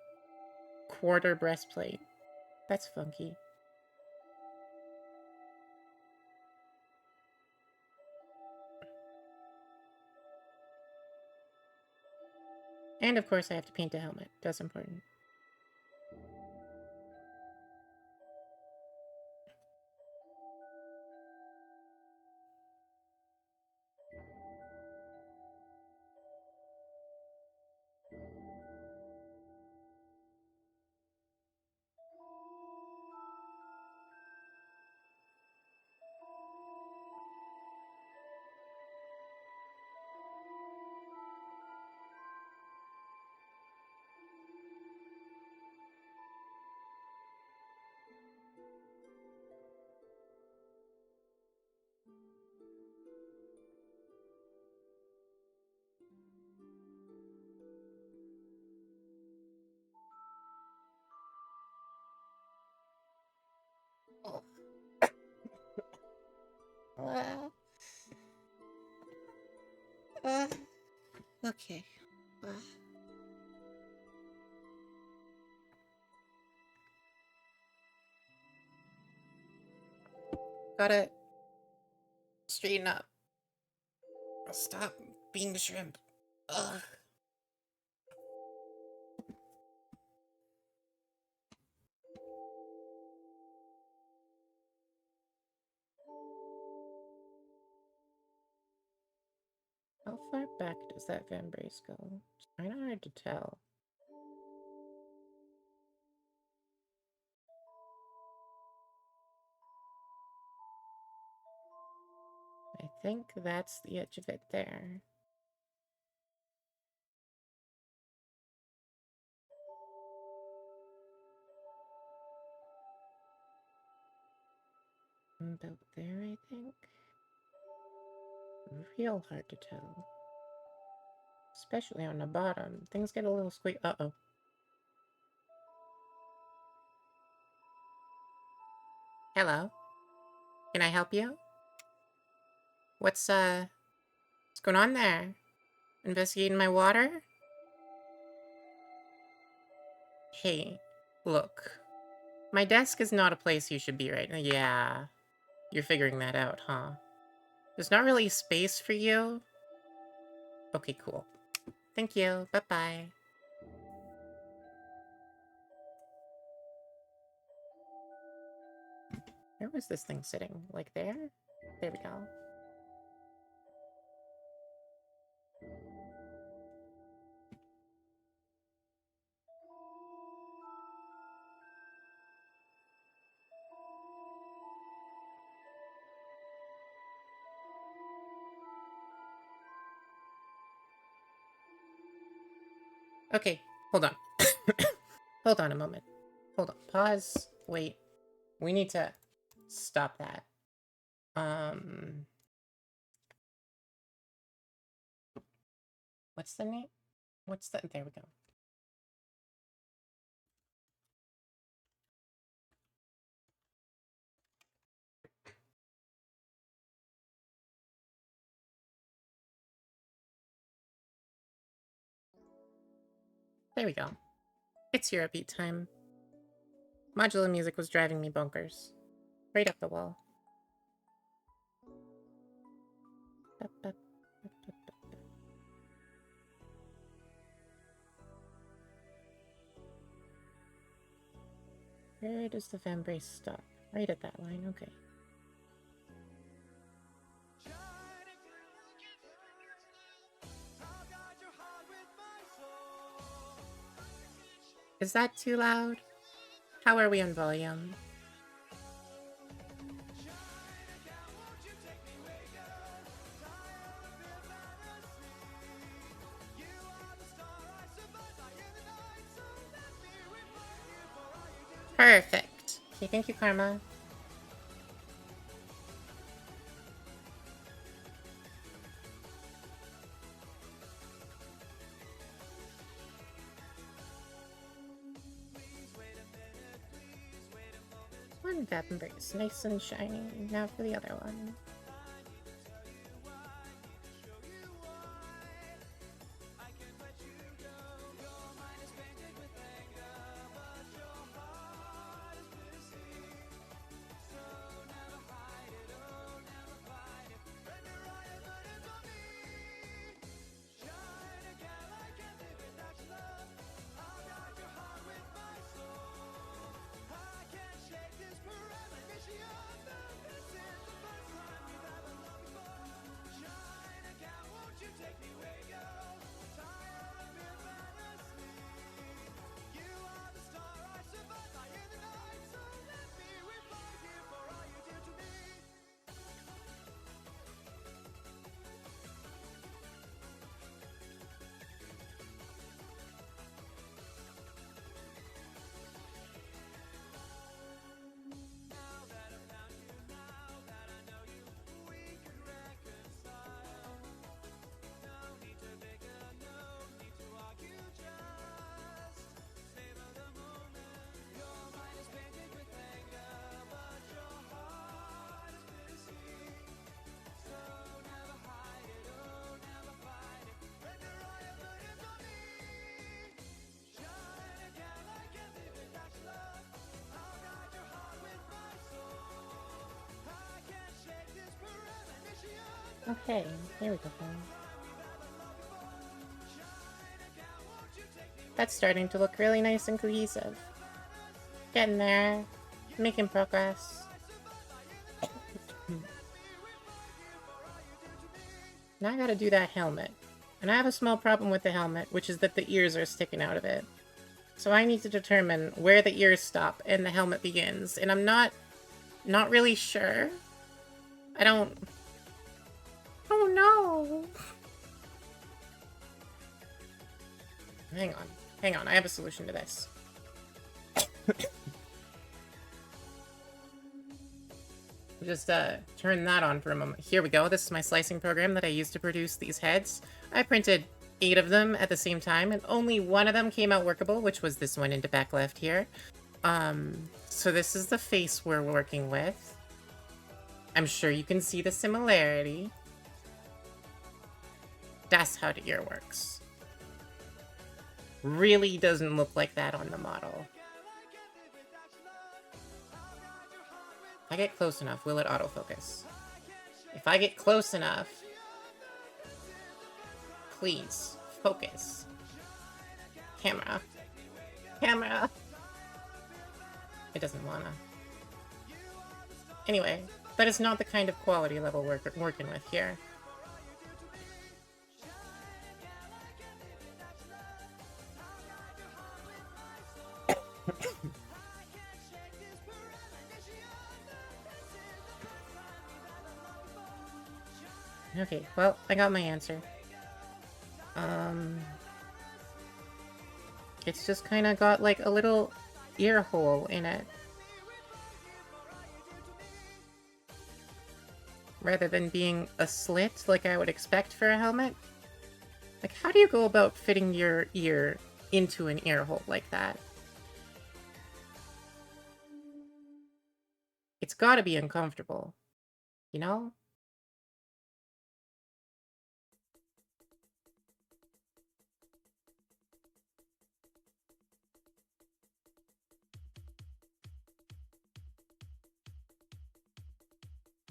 Speaker 2: quarter breastplate. That's funky. And of course I have to paint a helmet. That's important. Oh. Okay. Gotta straighten up. Stop being shrimp. Ugh. How far back does that vambrace go? It's kind of hard to tell. I think that's the edge of it there. About there, I think. Real hard to tell. Especially on the bottom. Things get a little squeak. Uh-oh. Hello. Can I help you? What's going on there? Investigating my water? Hey, look. My desk is not a place you should be right now. Yeah. You're figuring that out, huh? There's not really space for you? Okay, cool. Thank you. Bye-bye. Where was this thing sitting? Like there? There we go. Okay, hold on. Hold on a moment. Hold on. Pause. Wait. We need to stop that. What's the name? What's the... There we go. There we go. It's your upbeat time. Modular music was driving me bonkers. Right up the wall. Where does the fan brace stop? Right at that line, okay. Is that too loud? How are we on volume? Perfect. Okay, thank you, Karma. One Vap Embrace, nice and shiny. Now for the other one. Okay, here we go. That's starting to look really nice and cohesive. Getting there. Making progress. Now I gotta do that helmet. And I have a small problem with the helmet, which is that the ears are sticking out of it. So I need to determine where the ears stop and the helmet begins. And I'm not really sure. I don't... Oh no! Hang on, I have a solution to this. Just turn that on for a moment. Here we go, this is my slicing program that I used to produce these heads. I printed 8 of them at the same time, and only one of them came out workable, which was this one into back left here. So this is the face we're working with. I'm sure you can see the similarity. That's how the ear works. Really doesn't look like that on the model. If I get close enough, will it autofocus? If I get close enough, please, focus. Camera. Camera! It doesn't wanna. Anyway, that is not the kind of quality level we're working with here. Okay, well, I got my answer. It's just kind of got like a little ear hole in it. Rather than being a slit like I would expect for a helmet. Like, how do you go about fitting your ear into an ear hole like that? It's gotta be uncomfortable, you know?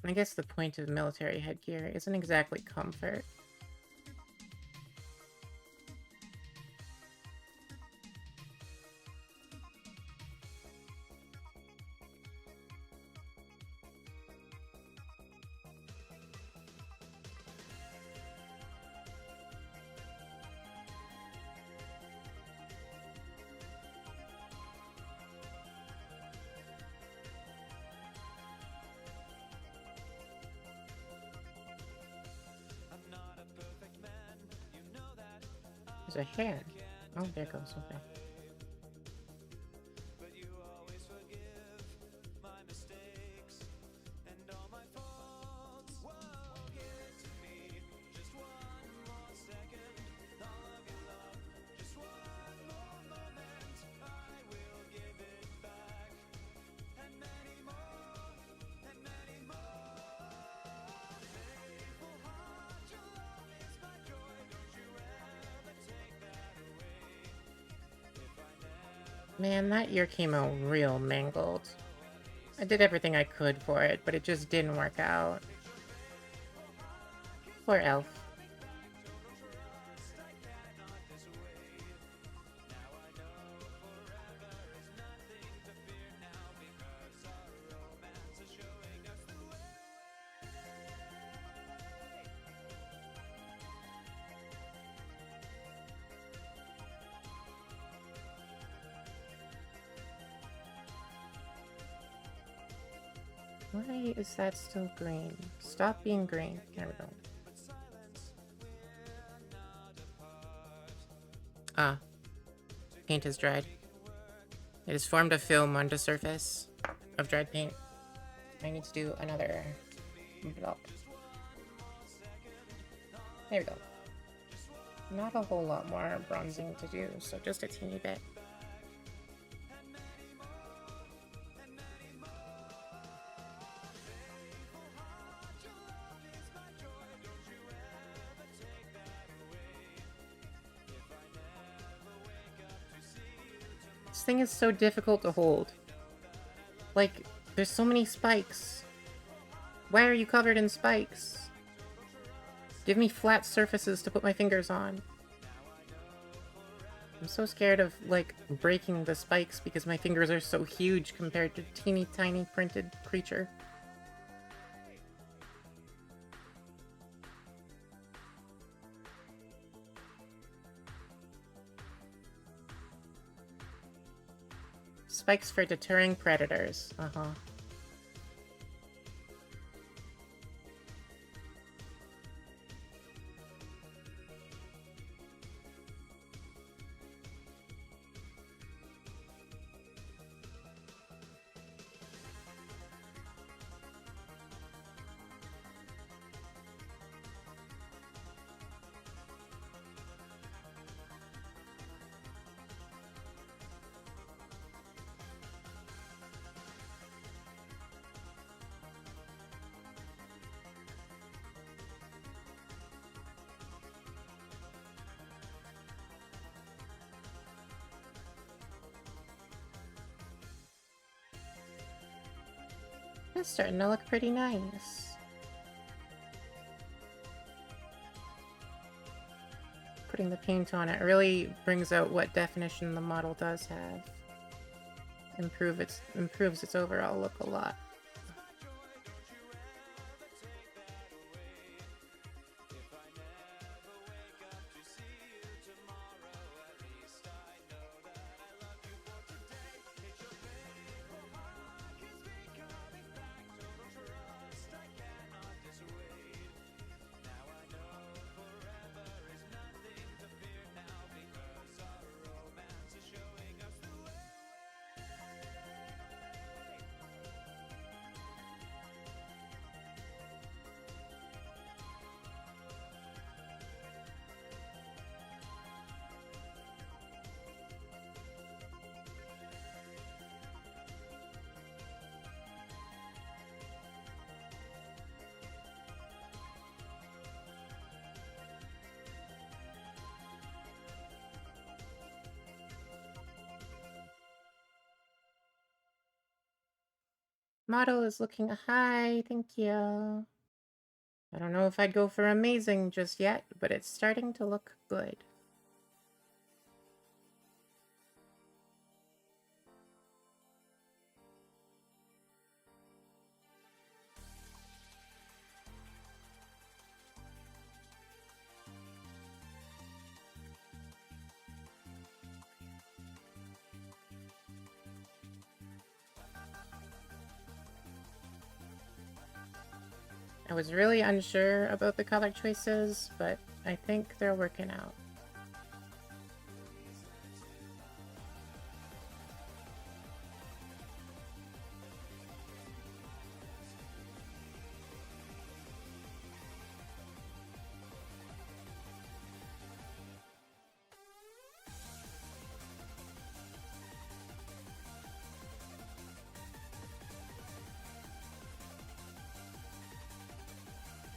Speaker 2: I guess the point of military headgear isn't exactly comfort. There's a hair. Oh, there goes. Okay. Man, that ear came out real mangled. I did everything I could for it, but it just didn't work out. Poor elf. Why is that still green? Stop being green. There we go. Ah. Paint is dried. It has formed a film on the surface of dried paint. I need to do another block. There we go. Not a whole lot more bronzing to do, so just a teeny bit. This thing is so difficult to hold. Like, there's so many spikes. Why are you covered in spikes? Give me flat surfaces to put my fingers on. I'm so scared of, like, breaking the spikes because my fingers are so huge compared to teeny tiny printed creature. Spikes for deterring predators. Uh-huh. That's starting to look pretty nice. Putting the paint on it really brings out what definition the model does have. Improves its overall look a lot. Model is looking high, thank you. I don't know if I'd go for amazing just yet, but it's starting to look good. I was really unsure about the color choices, but I think they're working out.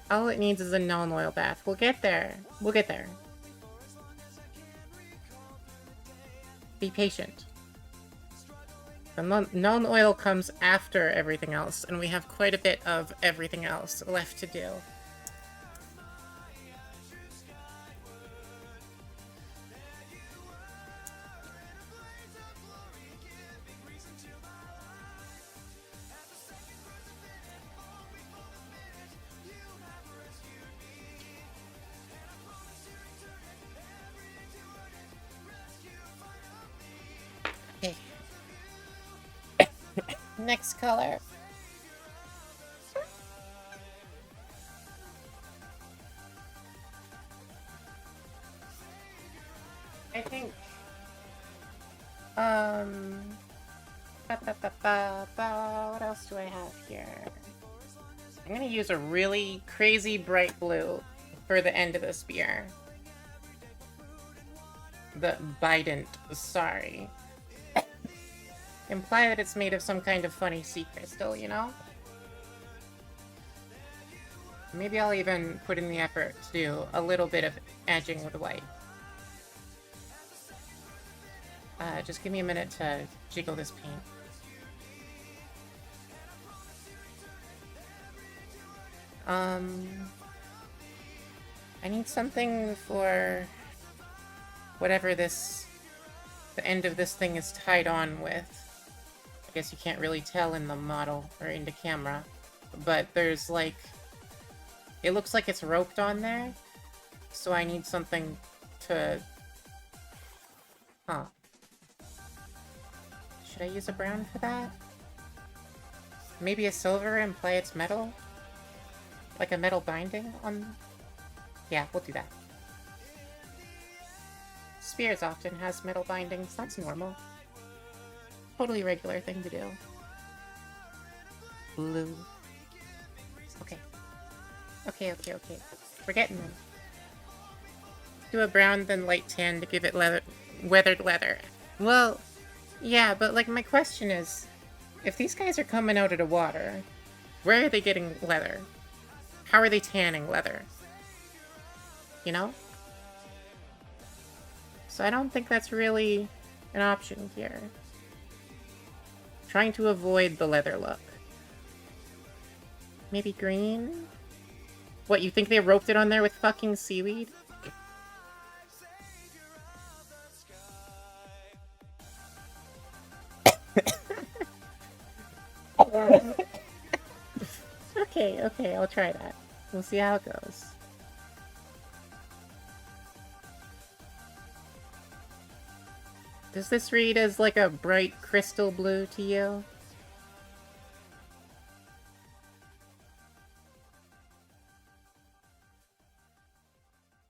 Speaker 2: All it needs is a non-oil bath. We'll get there. We'll get there. Be patient. The non-oil comes after everything else, and we have quite a bit of everything else left to do. Next color. I think, what else do I have here? I'm gonna use a really crazy bright blue for the end of the spear. The Bident, sorry. Imply that it's made of some kind of funny sea crystal, you know? Maybe I'll even put in the effort to do a little bit of edging with white. Just give me a minute to jiggle this paint. I need something for whatever the end of this thing is tied on with. I guess you can't really tell in the model or into camera, but there's like, it looks like it's roped on there, so I need something to, should I use a brown for that? Maybe a silver and play its metal? Like a metal binding on, yeah, we'll do that. Spears often has metal bindings, that's normal. Totally regular thing to do. Blue. Okay. Okay. We're getting them. Do a brown, then light tan to give it weathered leather. Well, yeah, but like my question is, if these guys are coming out of the water, where are they getting leather? How are they tanning leather? You know? So I don't think that's really an option here. Trying to avoid the leather look. Maybe green? What, you think they roped it on there with fucking seaweed? Okay, okay, I'll try that. We'll see how it goes. Does this read as like a bright crystal blue to you?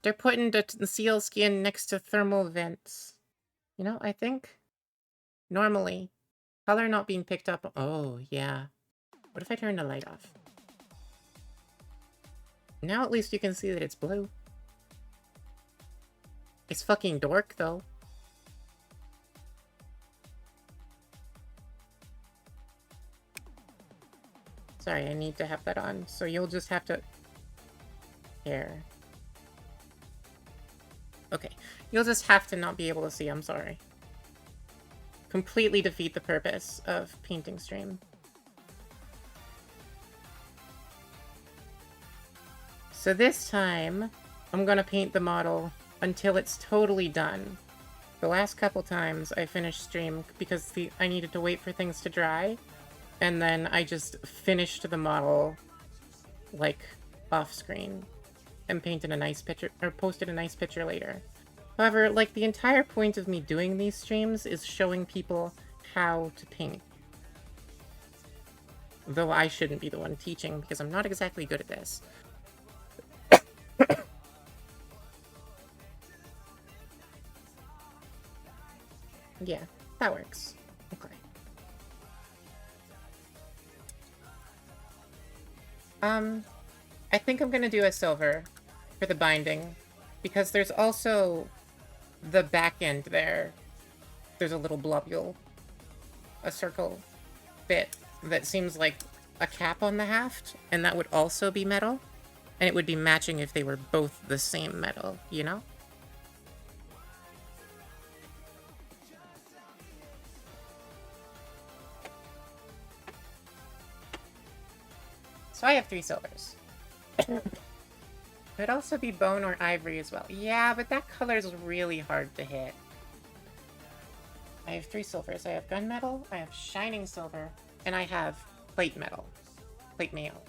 Speaker 2: They're putting the seal skin next to thermal vents. You know, I think normally color not being picked up. Oh, yeah. What if I turn the light off? Now at least you can see that it's blue. It's fucking dork, though. Sorry, I need to have that on, so you'll just have to... Here. Okay. You'll just have to not be able to see, I'm sorry. Completely defeat the purpose of painting stream. So this time, I'm gonna paint the model until it's totally done. The last couple times I finished stream because I needed to wait for things to dry, and then I just finished the model, like, off screen, and painted a nice picture, or posted a nice picture later. However, like, the entire point of me doing these streams is showing people how to paint. Though I shouldn't be the one teaching, because I'm not exactly good at this. Yeah, that works. Okay. I think I'm gonna do a silver for the binding, because there's also the back end there. There's a little blobule, a circle bit that seems like a cap on the haft, and that would also be metal, and it would be matching if they were both the same metal, you know? So I have 3 silvers. Could also be bone or ivory as well. Yeah, but that color is really hard to hit. I have 3 silvers. I have gunmetal, I have shining silver, and I have plate metal. Plate mail.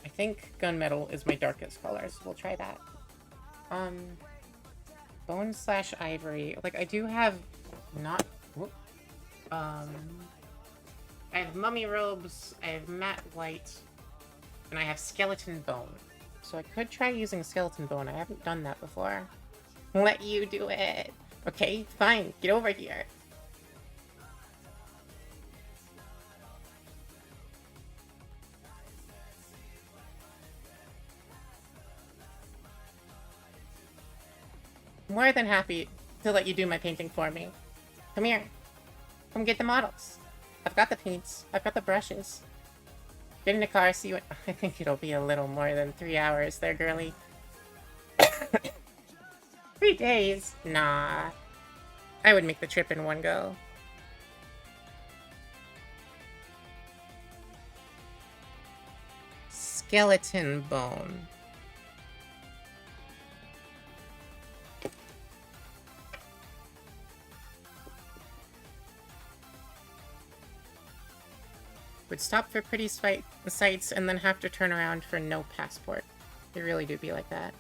Speaker 2: I think gunmetal is my darkest color, so we'll try that. Bone slash ivory. Like, I do have not... Whoop. I have mummy robes, I have matte white, and I have skeleton bone. So I could try using skeleton bone. I haven't done that before. Let you do it. Okay, fine. Get over here. More than happy to let you do my painting for me. Come here. Come get the models. I've got the paints. I've got the brushes. Get in the car, see what... I think it'll be a little more than 3 hours there, girly. 3 days? Nah. I would make the trip in one go. Skeleton bone. Would stop for pretty sights and then have to turn around for no passport. They really do be like that.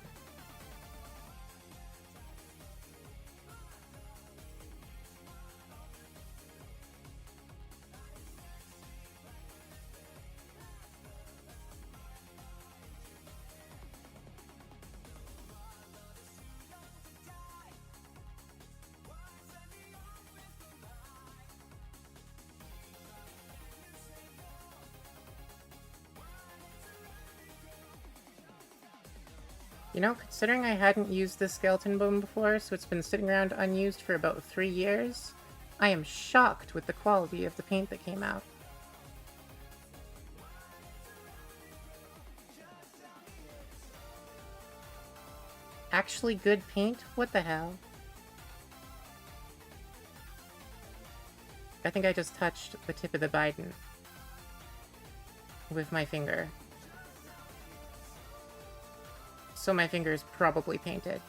Speaker 2: You know, considering I hadn't used this skeleton bone before, so it's been sitting around unused for about 3 years, I am shocked with the quality of the paint that came out. Actually good paint? What the hell? I think I just touched the tip of the Biden with my finger. So my finger is probably painted.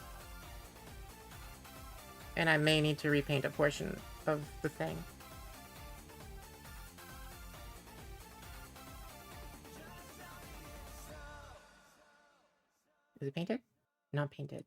Speaker 2: And I may need to repaint a portion of the thing. Is it painted? Not painted.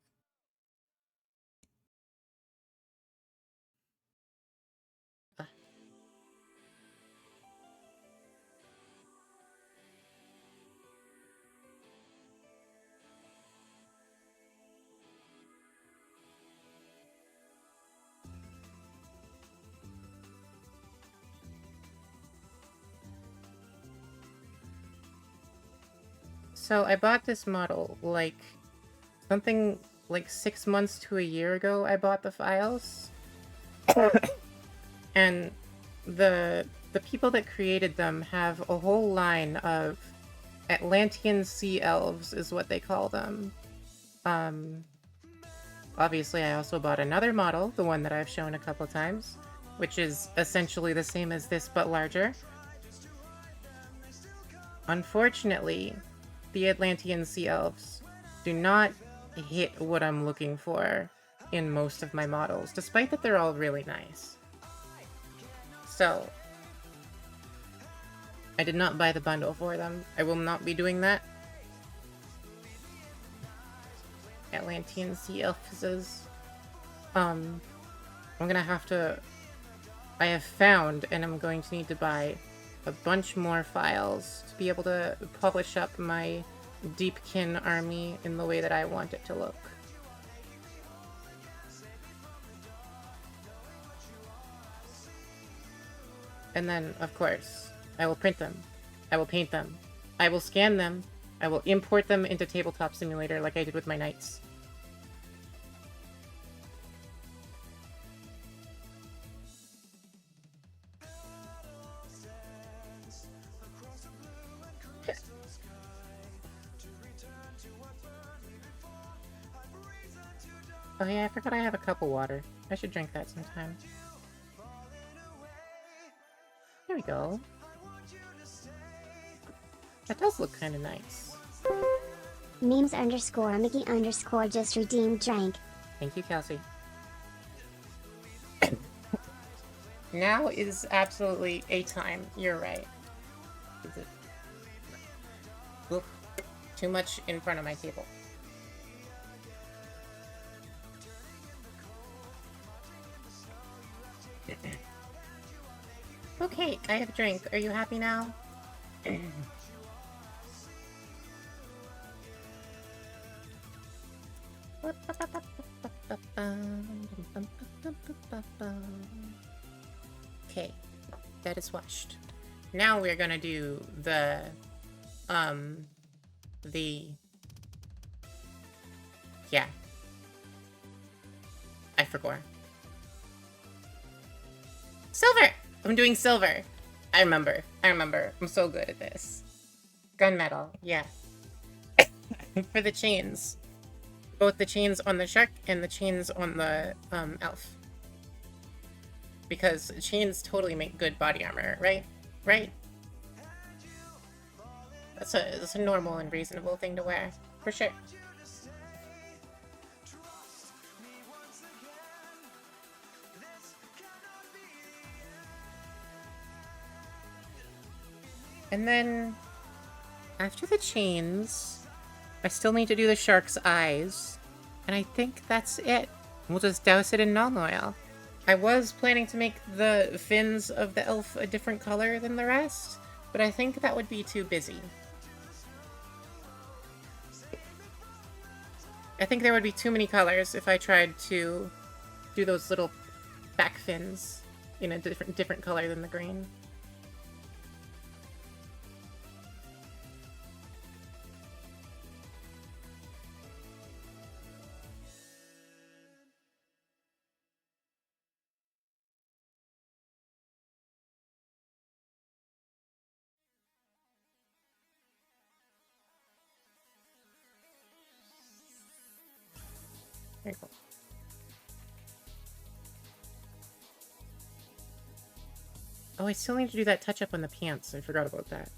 Speaker 2: So I bought this model like something like 6 months to a year ago. I bought the files. And the people that created them have a whole line of Atlantean sea elves is what they call them. Obviously I also bought another model, the one that I've shown a couple times, which is essentially the same as this but larger. Unfortunately, the Atlantean sea elves do not hit what I'm looking for in most of my models, despite that they're all really nice. So, I did not buy the bundle for them. I will not be doing that. Atlantean sea elves. I'm gonna have to... I have found, and I'm going to need to buy a bunch more files to be able to polish up my Deepkin army in the way that I want it to look. And then, of course, I will print them. I will paint them. I will scan them. I will import them into Tabletop Simulator like I did with my knights. Oh yeah, I forgot I have a cup of water. I should drink that sometime. There we go. That does look kind of nice.
Speaker 1: Memes _ Mickey _ just redeemed drink.
Speaker 2: Thank you, Kelsey. Now is absolutely a time. You're right. Is it? Oof. Too much in front of my table. Okay, I have a drink. Are you happy now? Okay, that is washed. Now we're gonna do the yeah. I forgot. Silver! I'm doing silver. I remember. I'm so good at this. Gunmetal, yeah. For the chains. Both the chains on the shark and the chains on the elf. Because chains totally make good body armor, right? Right? That's a normal and reasonable thing to wear, for sure. And then, after the chains, I still need to do the shark's eyes. And I think that's it. We'll just douse it in null oil. I was planning to make the fins of the elf a different color than the rest, but I think that would be too busy. I think there would be too many colors if I tried to do those little back fins in a different color than the green. Very cool. Oh, I still need to do that touch-up on the pants. I forgot about that.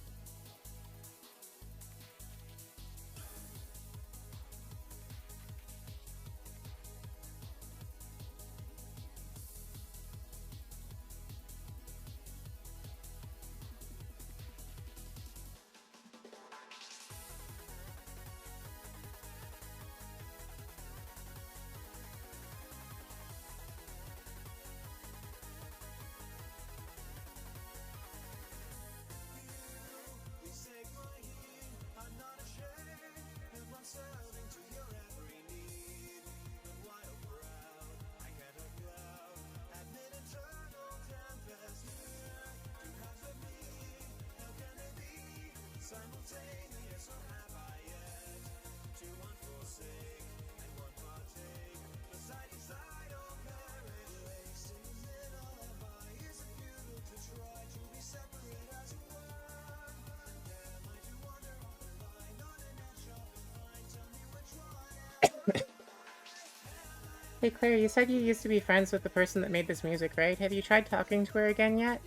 Speaker 2: Hey Claire, you said you used to be friends with the person that made this music, right? Have you tried talking to her again yet?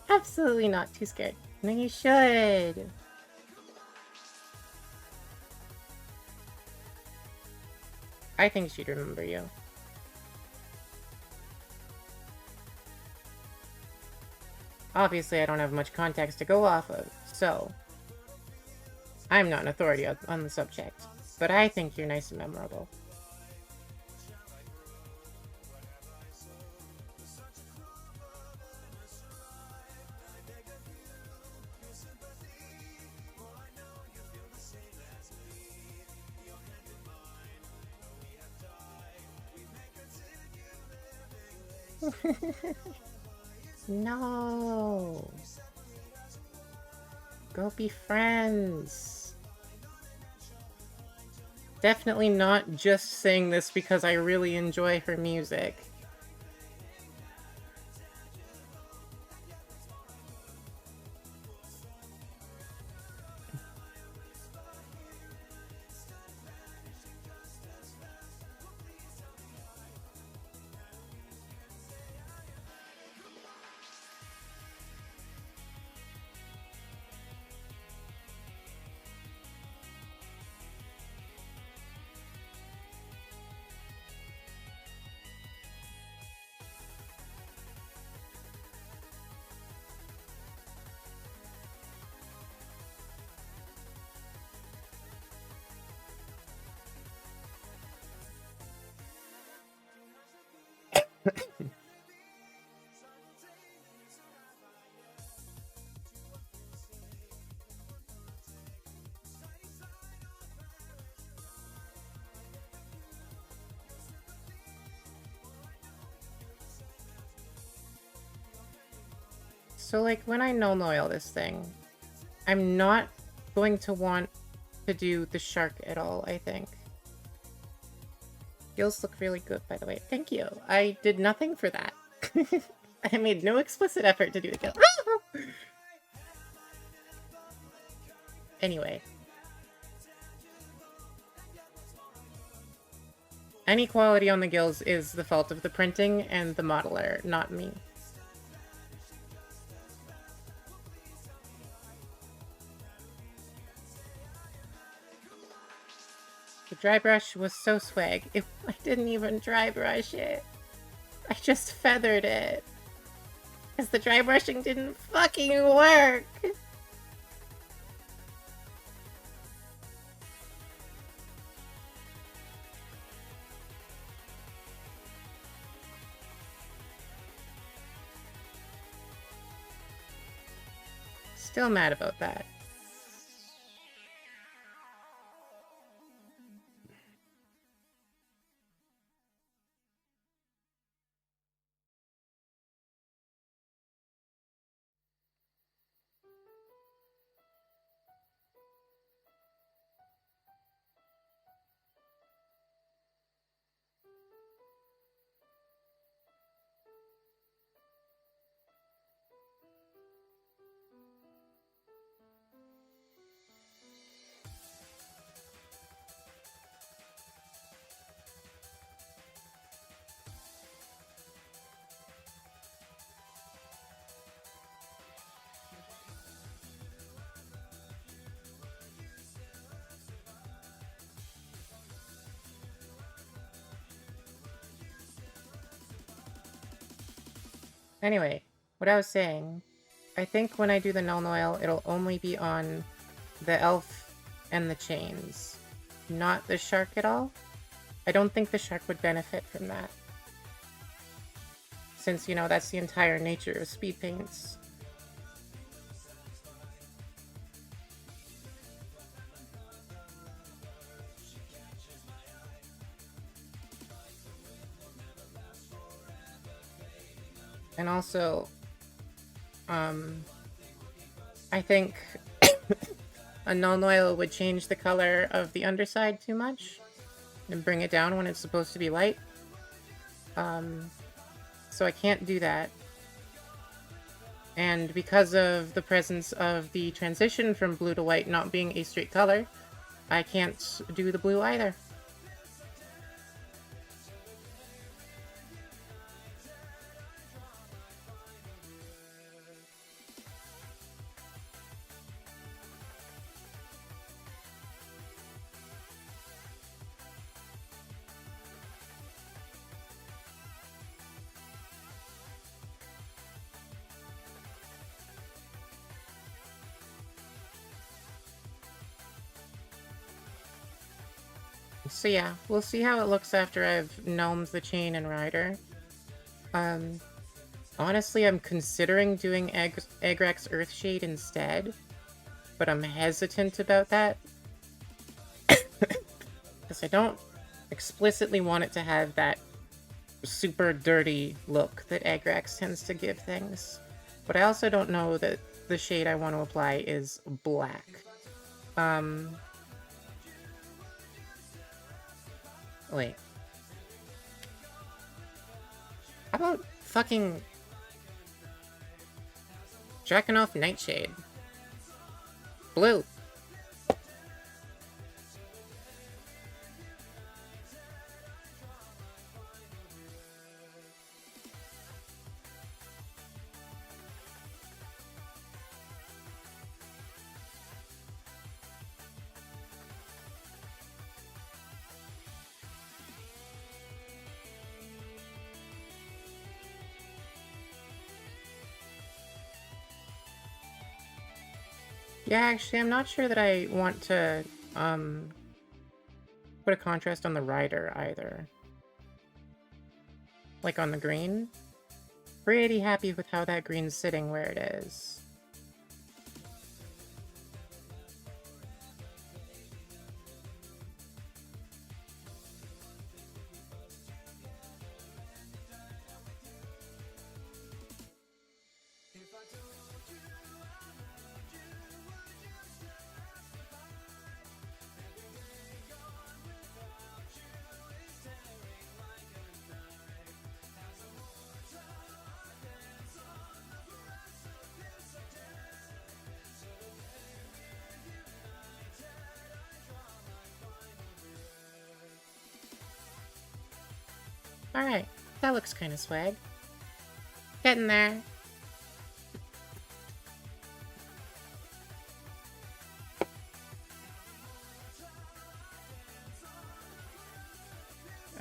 Speaker 2: Absolutely not too scared. No, you should. I think she'd remember you. Obviously, I don't have much context to go off of, so I'm not an authority on the subject, but I think you're nice and memorable. No. Go be friends. Definitely not just saying this because I really enjoy her music. So, like, when I null oil this thing, I'm not going to want to do the shark at all, I think. Gills look really good, by the way. Thank you. I did nothing for that. I made no explicit effort to do the gills. Anyway. Any quality on the gills is the fault of the printing and the modeler, not me. The dry brush was so swag. I didn't even dry brush it. I just feathered it. Because the dry brushing didn't fucking work. Still mad about that. Anyway, what I was saying, I think when I do the null oil, it'll only be on the elf and the chains, not the shark at all. I don't think the shark would benefit from that. Since, you know, that's the entire nature of speed paints. And also, I think a null oil would change the color of the underside too much and bring it down when it's supposed to be light. So I can't do that. And because of the presence of the transition from blue to white not being a straight color, I can't do the blue either. So yeah, we'll see how it looks after I've gnomed the chain and rider. Honestly, I'm considering doing Agrax Earthshade instead, but I'm hesitant about that. Because I don't explicitly want it to have that super dirty look that Agrax tends to give things. But I also don't know that the shade I want to apply is black. Wait. How about fucking jacking off Nightshade? Blue. Yeah, actually, I'm not sure that I want to, put a contrast on the rider either. Like on the green. Pretty happy with how that green's sitting where it is. Alright, that looks kind of swag. Getting there.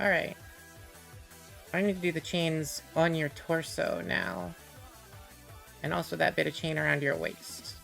Speaker 2: Alright. I need to do the chains on your torso now. And also that bit of chain around your waist.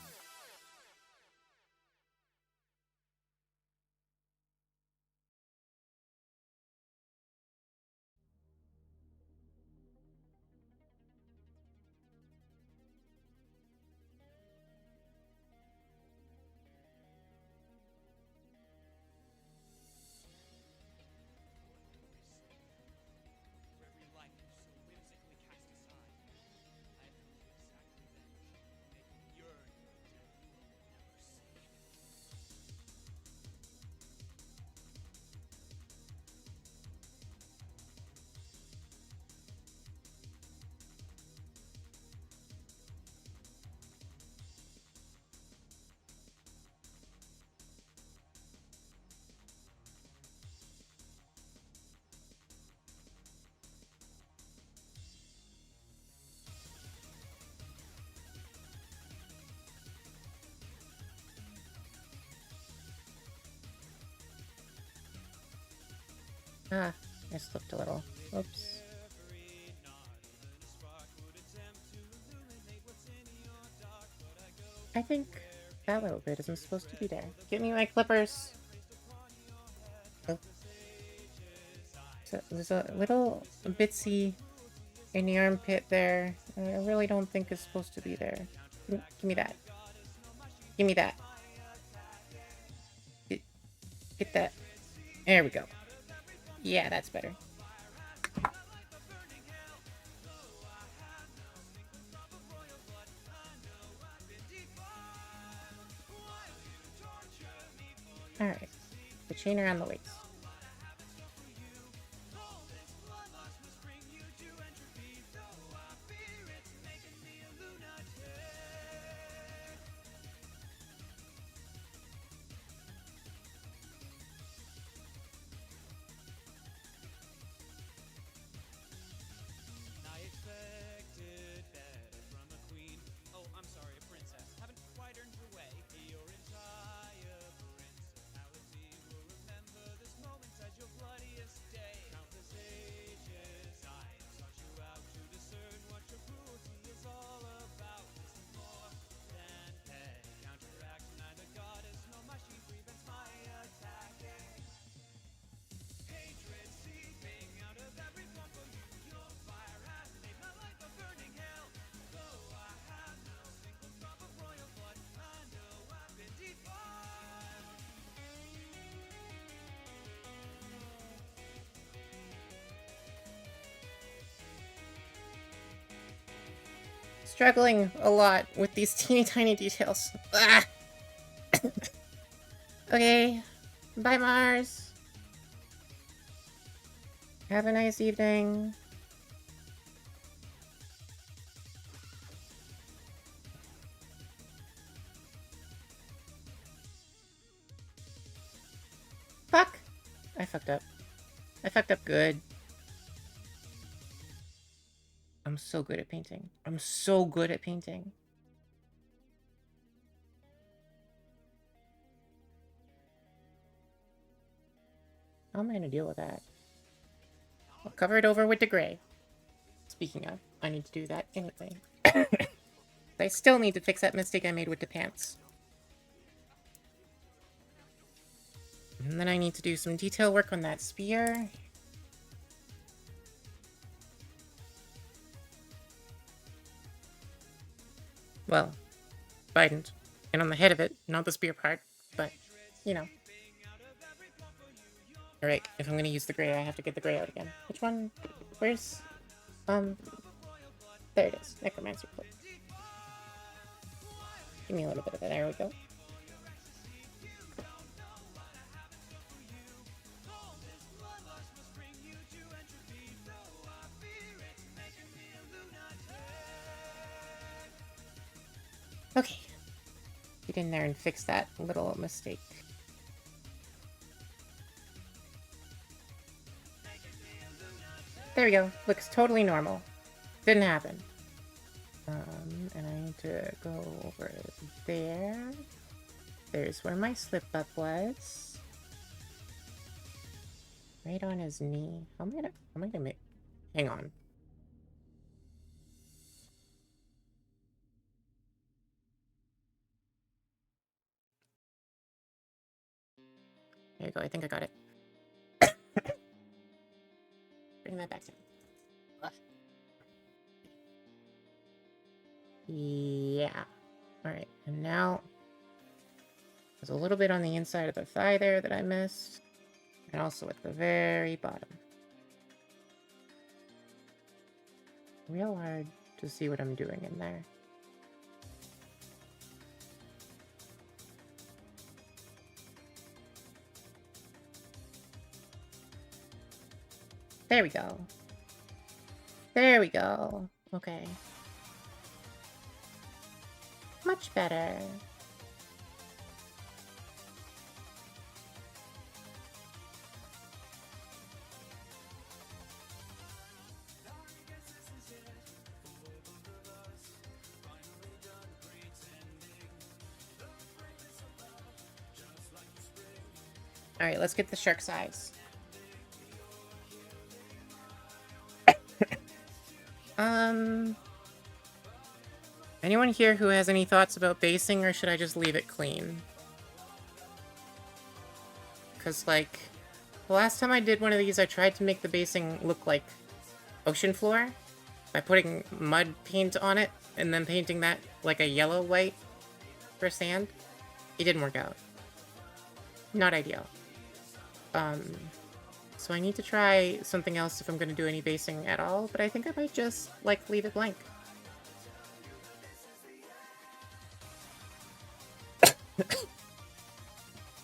Speaker 2: Ah, I slipped a little. Oops. I think that little bit isn't supposed to be there. Give me my clippers! Oh. So there's a little bitsy in the armpit there. I really don't think it's supposed to be there. Give me that. Give me that. Get that. There we go. Yeah, that's better. Alright. The chain around the waist. struggling a lot with these teeny tiny details. Ah! Okay. Bye, Mars. Have a nice evening. Fuck! I fucked up. I fucked up good. I'm so good at painting. I'm so good at painting. How am I gonna deal with that? I'll cover it over with the gray. Speaking of, I need to do that anyway. I still need to fix that mistake I made with the pants. And then I need to do some detail work on that spear. Well, Bident. And on the head of it, not the spear part, but, you know. Alright, if I'm gonna use the gray, I have to get the gray out again. Which one? Where's... There it is. Necromancer Cloak. Give me a little bit of it. There we go. Okay. Get in there and fix that little mistake. There we go. Looks totally normal. Didn't happen. And I need to go over there. There's where my slip-up was. Right on his knee. How am I gonna make... Hang on. There you go. I think I got it. Bring that back down. Yeah. Alright, and now there's a little bit on the inside of the thigh there that I missed. And also at the very bottom. Real hard to see what I'm doing in there. There we go. There we go. Okay. Much better. Alright, let's get the shark's eyes. Anyone here who has any thoughts about basing, or should I just leave it clean? Because, like, the last time I did one of these, I tried to make the basing look like ocean floor by putting mud paint on it and then painting that like a yellow-white for sand. It didn't work out. Not ideal. So I need to try something else if I'm going to do any basing at all, but I think I might just, like, leave it blank.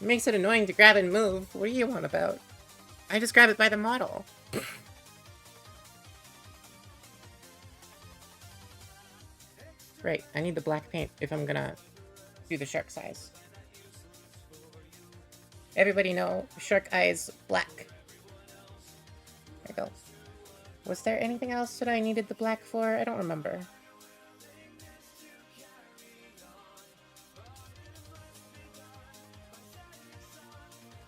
Speaker 2: It makes it annoying to grab and move. What are you on about? I just grab it by the model. Right, I need the black paint if I'm gonna do the shark size. Everybody know shark eyes black. There we go. Was there anything else that I needed the black for? I don't remember.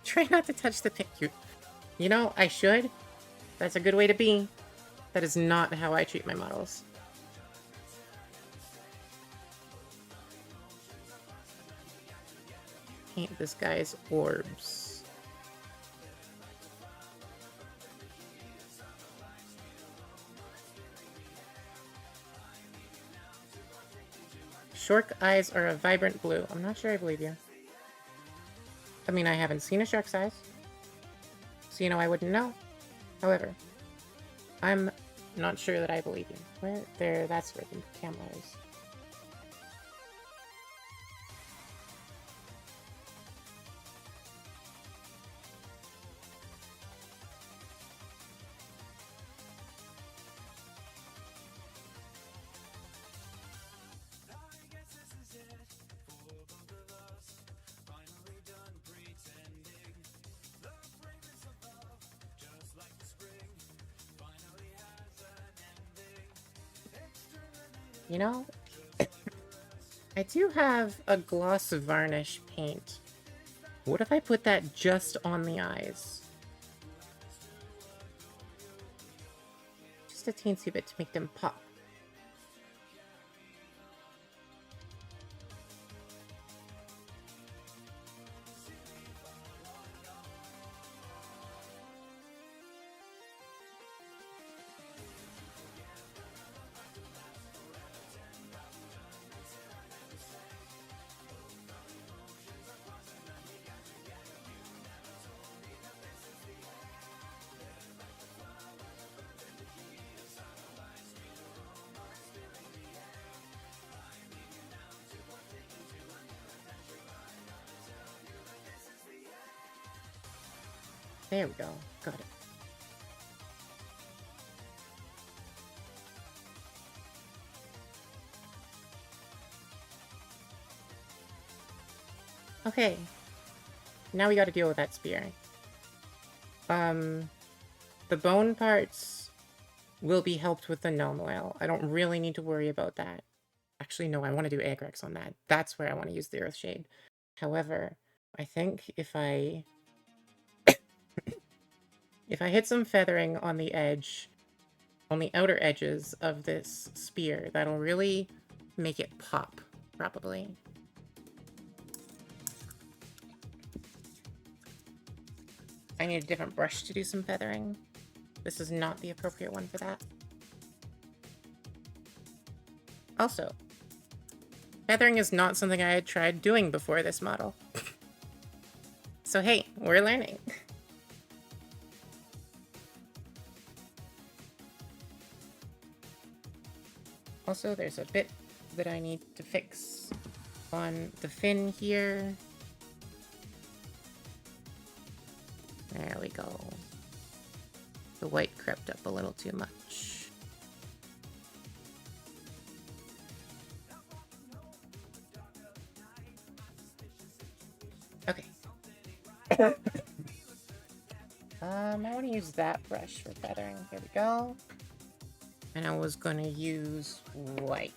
Speaker 2: Try not to touch the paint. You know, I should. That's a good way to be. That is not how I treat my models. Paint this guy's orbs. Shark eyes are a vibrant blue. I'm not sure I believe you. I mean, I haven't seen a shark's eyes, so you know I wouldn't know. However, I'm not sure that I believe you. Where? There, that's where the camera is. You know, I do have a gloss varnish paint. What if I put that just on the eyes? Just a teensy bit to make them pop. There we go. Got it. Okay. Now we gotta deal with that spear. The bone parts will be helped with the gnome oil. I don't really need to worry about that. Actually, no, I want to do Agrex on that. That's where I want to use the Earth Shade. However, I think if I hit some feathering on the edge, on the outer edges of this spear, that'll really make it pop, probably. I need a different brush to do some feathering. This is not the appropriate one for that. Also, feathering is not something I had tried doing before this model. So hey, we're learning. Also, there's a bit that I need to fix on the fin here. There we go. The white crept up a little too much. Okay. I want to use that brush for feathering. Here we go. And I was going to use white.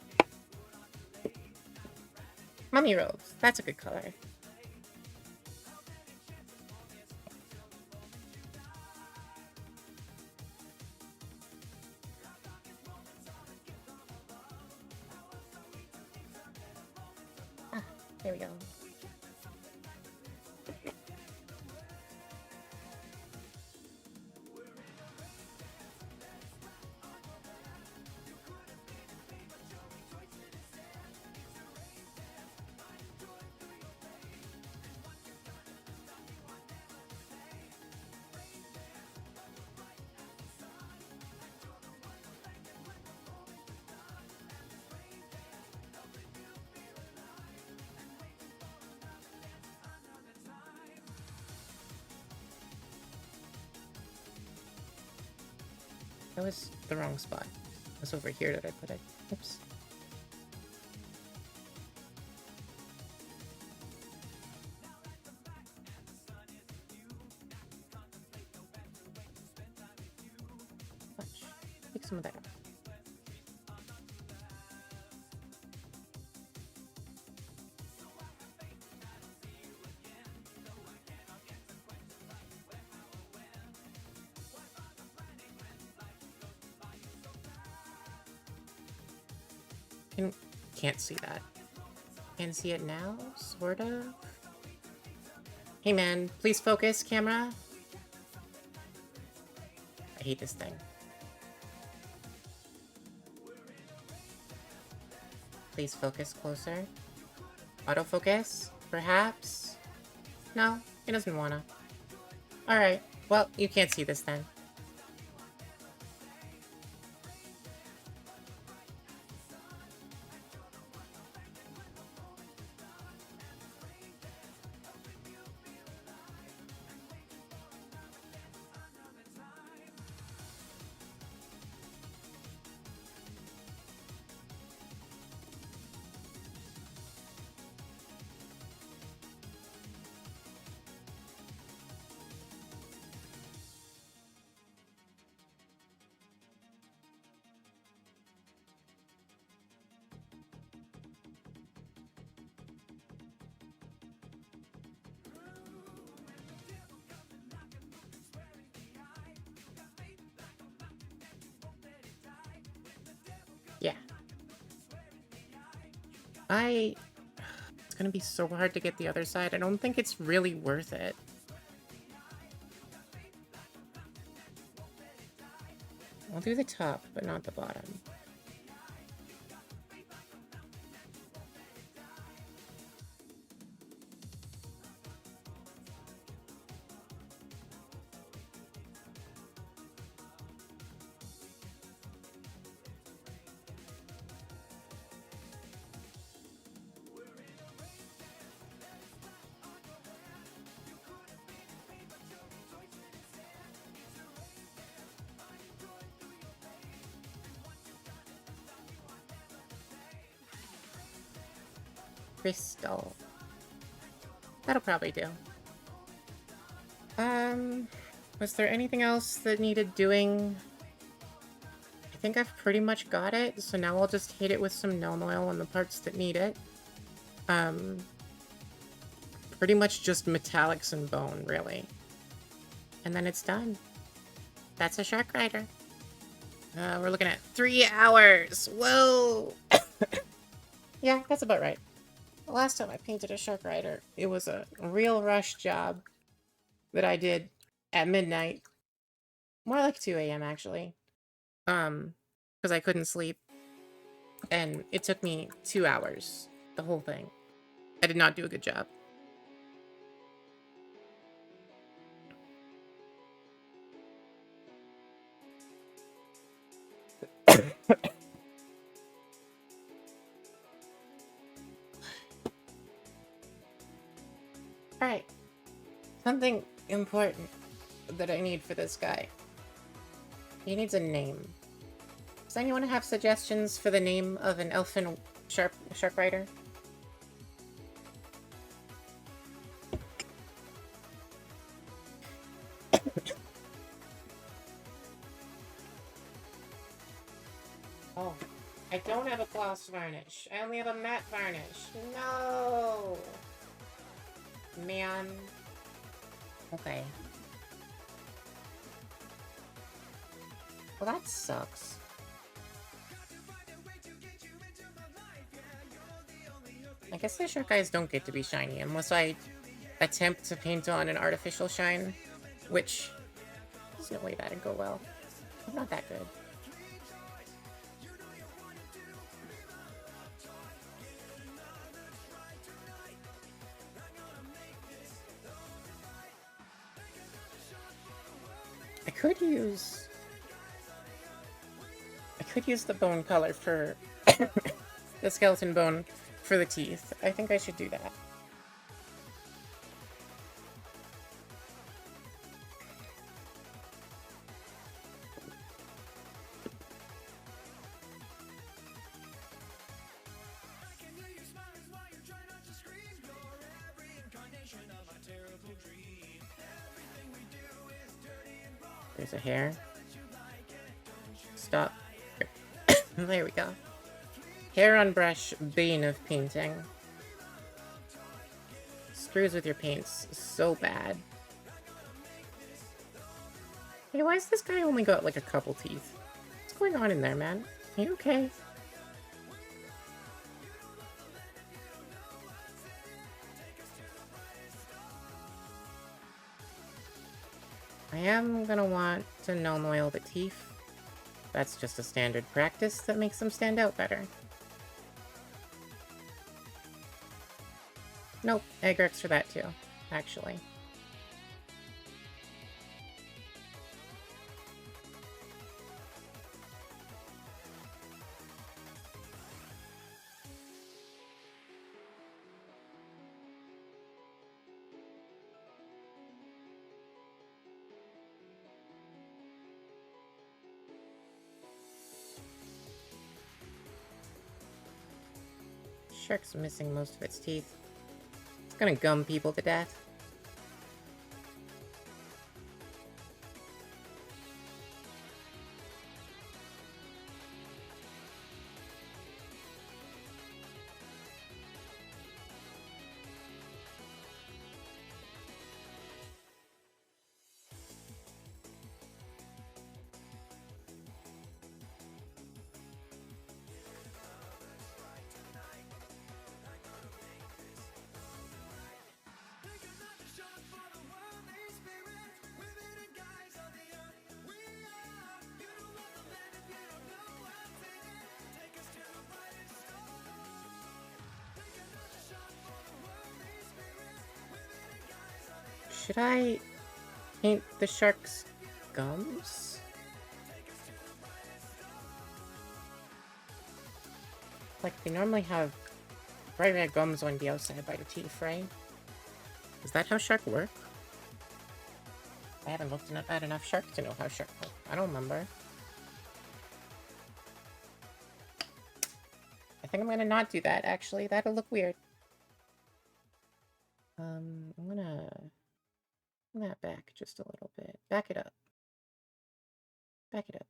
Speaker 2: Mummy robes. That's a good color. Ah, there we go. That was the wrong spot. It was over here that I put it. Oops. Watch. Pick some of that up. Can't see that. Can see it now, sort of. Hey man, please focus, camera. I hate this thing. Please focus closer. Autofocus, perhaps? No, it doesn't wanna. Alright, well, you can't see this then. It's gonna be so hard to get the other side. I don't think it's really worth it. I'll do the top, but not the bottom. Crystal. That'll probably do. Was there anything else that needed doing? I think I've pretty much got it, so now I'll just hit it with some gnome oil on the parts that need it. Pretty much just metallics and bone, really. And then it's done. That's a sharkrider. We're looking at 3 hours! Whoa! Yeah, that's about right. The last time I painted a sharkrider, it was a real rush job that I did at midnight. More like 2 a.m. actually. Because I couldn't sleep. And it took me 2 hours. The whole thing. I did not do a good job. Alright. Something important that I need for this guy. He needs a name. Does anyone have suggestions for the name of an elfin sharkrider? Oh, I don't have a gloss varnish. I only have a matte varnish. No! Man. Okay. Well, that sucks. I guess the shark eyes don't get to be shiny unless I attempt to paint on an artificial shine, which there's no way that'd go well. I'm not that good. I could use the bone color for the skeleton bone for the teeth. I think I should do that. There's a hair. Stop. There we go. Hair on brush, bane of painting. Screws with your paints so bad. Hey, why does this guy only got like a couple teeth? What's going on in there, man? Are you okay? I am gonna want to gnome oil the teeth. That's just a standard practice that makes them stand out better. Nope, Egrex for that too, actually. Shark's missing most of its teeth. It's gonna gum people to death. Should I paint the shark's gums? Like, they normally have bright red gums on the outside by the teeth, right? Is that how shark work? I haven't looked at enough shark to know how shark work. I don't remember. I think I'm gonna not do that, actually. That'll look weird. I'm gonna bring that back just a little bit. Back it up. Back it up.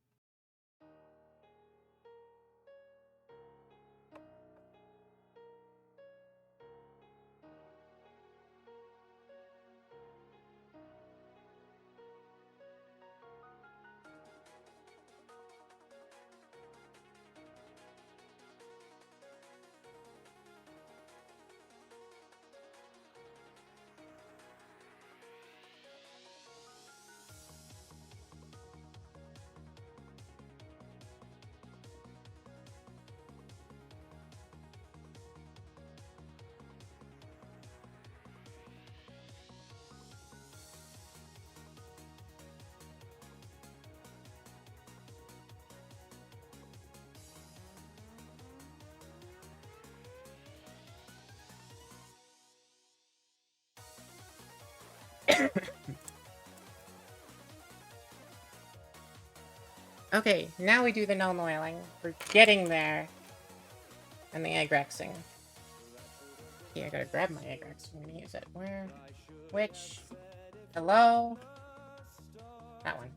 Speaker 2: Okay, now we do the null oiling. We're getting there. And the egg rexing. Yeah, I gotta grab my egg rex. I'm gonna use it. Where? Which? Hello? That one.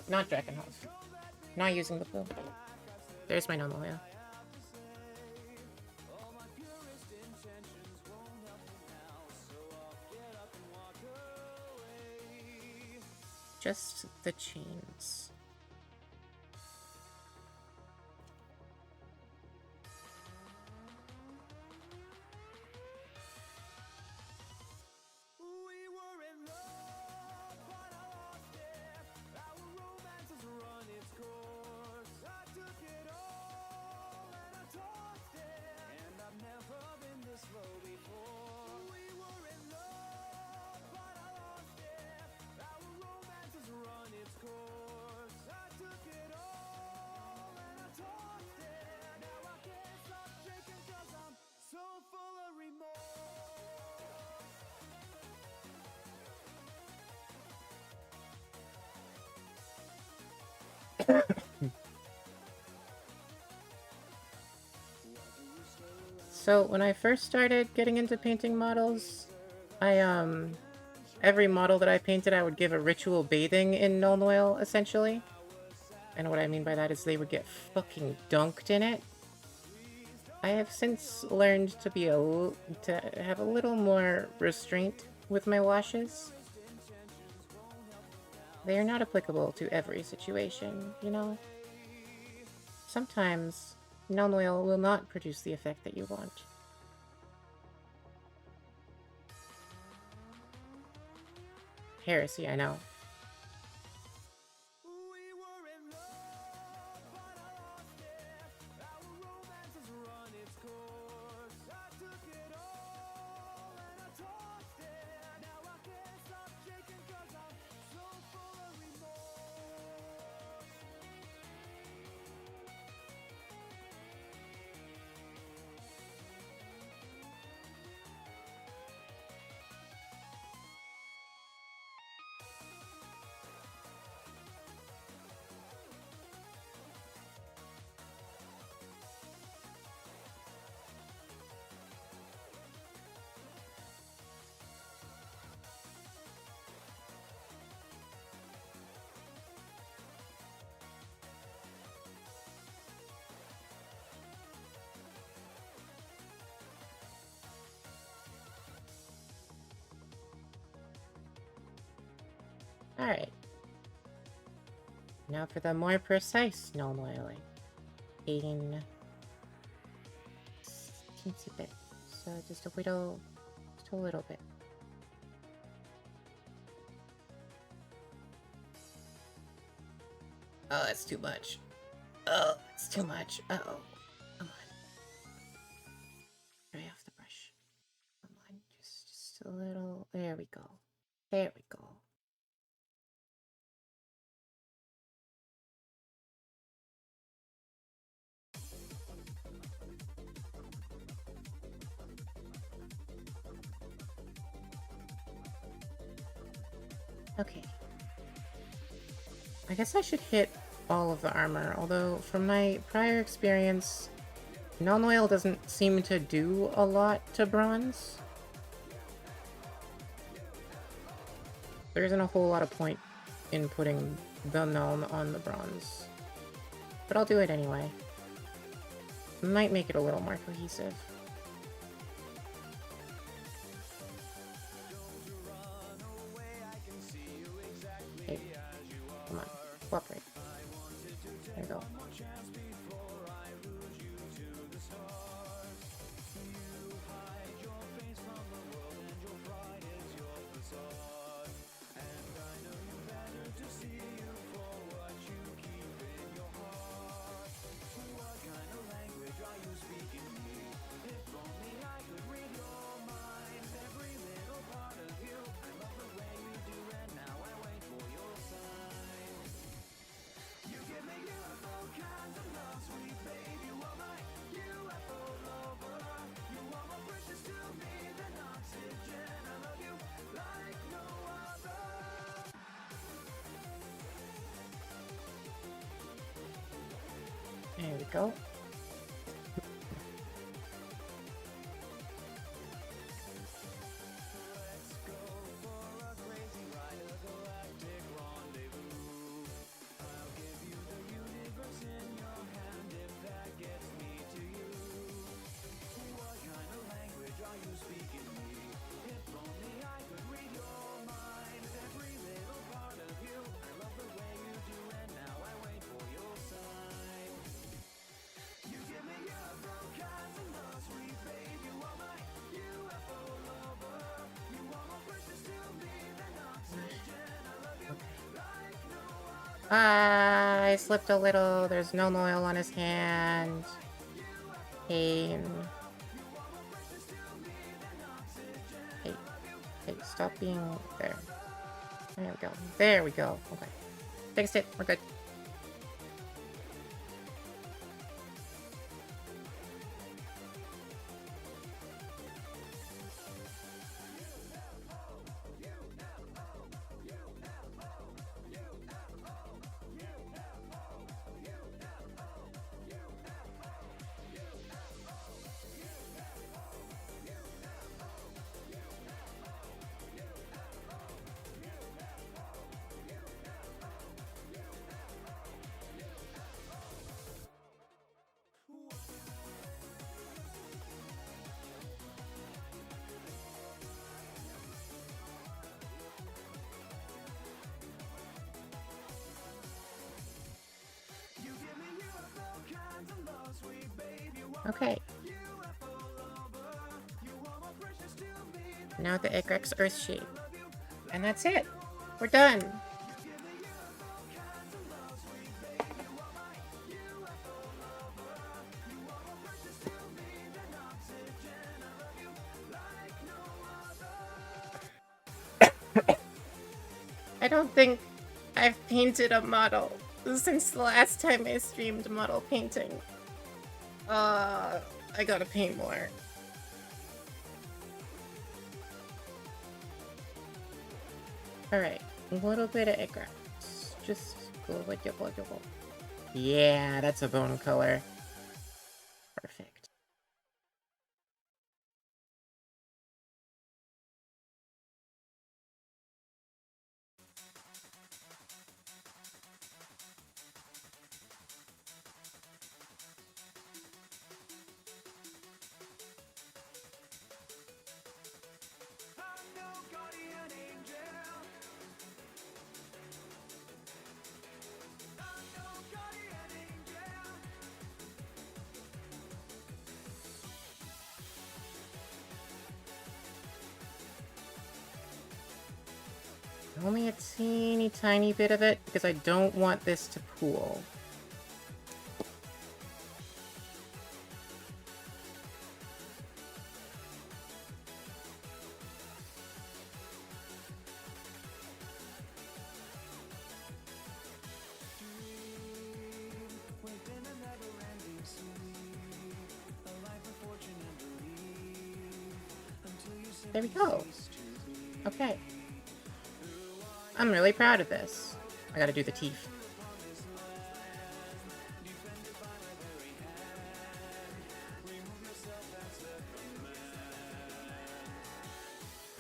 Speaker 2: Not Drakenhof. Not using the blue. There's my null oil. Just the chains. So when I first started getting into painting models, every model that I painted I would give a ritual bathing in null oil, essentially. And what I mean by that is they would get fucking dunked in it. I have since learned to be to have a little more restraint with my washes. They are not applicable to every situation, you know? Sometimes null oil will not produce the effect that you want. Heresy, I know. Alright. Now for the more precise null oiling. In teensy bit. So just a little bit. Oh, that's too much. Oh, it's too much. Uh-oh. Come on. There we go. Okay. I guess I should hit all of the armor, although from my prior experience, null oil doesn't seem to do a lot to bronze. There isn't a whole lot of point in putting the null on the bronze. But I'll do it anyway. Might make it a little more cohesive. Hey, come on, cooperate. There you go. There we go. I slipped a little. There's no oil on his hand. Pain. Hey, stop being there. There we go. There we go. Okay. Fixed it. We're good. Okay. Now the Icarus Earth shape. And that's it. We're done. I don't think I've painted a model since the last time I streamed model painting. I gotta paint more. Alright, a little bit of Icarus. Just go like it. Yeah, that's a bone color. Perfect. Only a teeny tiny bit of it, because I don't want this to pool. There we go. Okay. I'm really proud of this. I gotta do the teeth.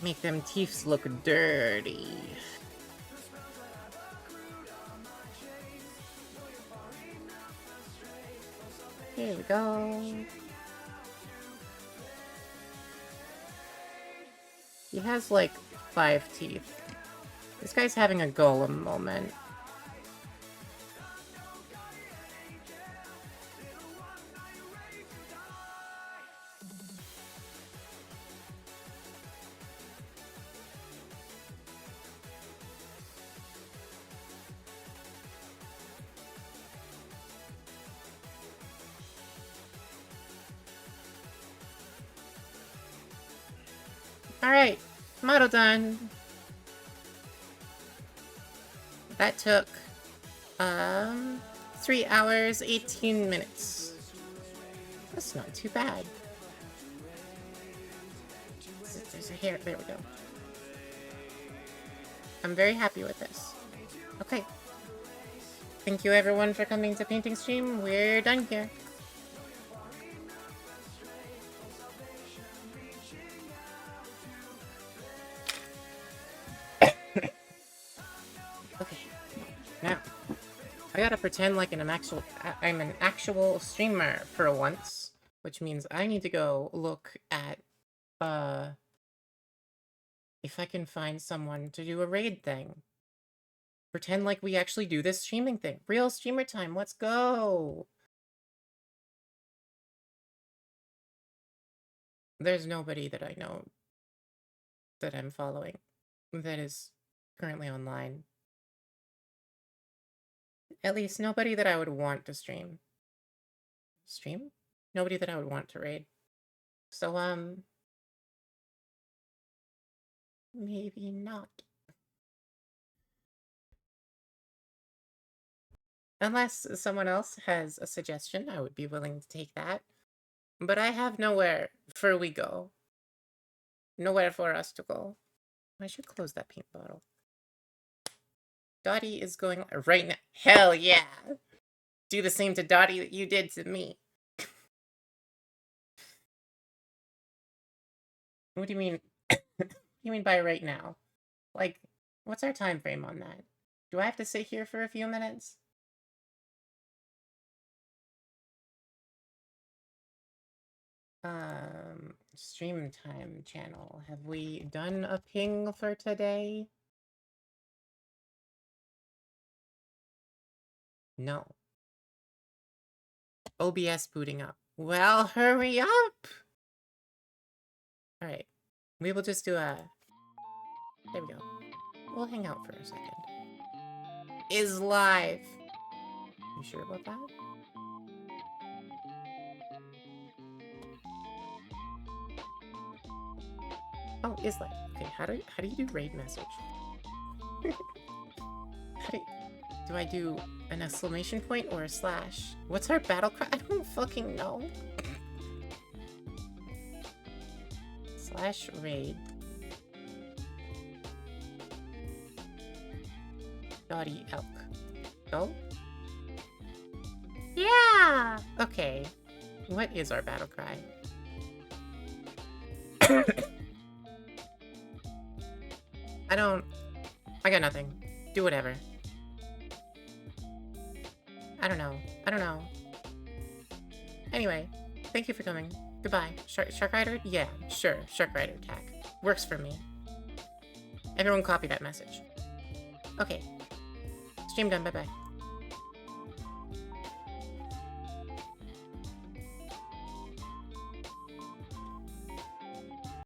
Speaker 2: Make them teeth look dirty. Here we go. He has like 5 teeth. This guy's having a golem moment. Alright, model done. That took 3 hours, 18 minutes. That's not too bad. There's a hair, there we go. I'm very happy with this. Okay. Thank you everyone for coming to Painting Stream. We're done here. Okay. Now, I gotta pretend like I'm an actual streamer for once, which means I need to go look at, if I can find someone to do a raid thing. Pretend like we actually do this streaming thing. Real streamer time, let's go! There's nobody that I know that I'm following that is currently online. At least nobody that I would want to stream. Stream? Nobody that I would want to raid. So, maybe not. Unless someone else has a suggestion, I would be willing to take that. But I have nowhere for we go. Nowhere for us to go. I should close that paint bottle. Dottie is going right now. Hell yeah! Do the same to Dottie that you did to me. What do you mean? What do you mean by right now? Like, what's our time frame on that? Do I have to sit here for a few minutes? Stream time channel. Have we done a ping for today? No. OBS booting up. Well, hurry up! Alright. We will just do a... There we go. We'll hang out for a second. Is live. You sure about that? Oh, is live. Okay, how do you do raid message? Do I do an exclamation point or a slash? What's our battle cry? I don't fucking know. Slash raid. Dottie elk. Go? Yeah! Okay. What is our battle cry? I got nothing. Do whatever. I don't know. Anyway, thank you for coming. Goodbye. Sharkrider? Yeah, sure. Sharkrider tag. Works for me. Everyone copy that message. Okay. Stream done. Bye-bye.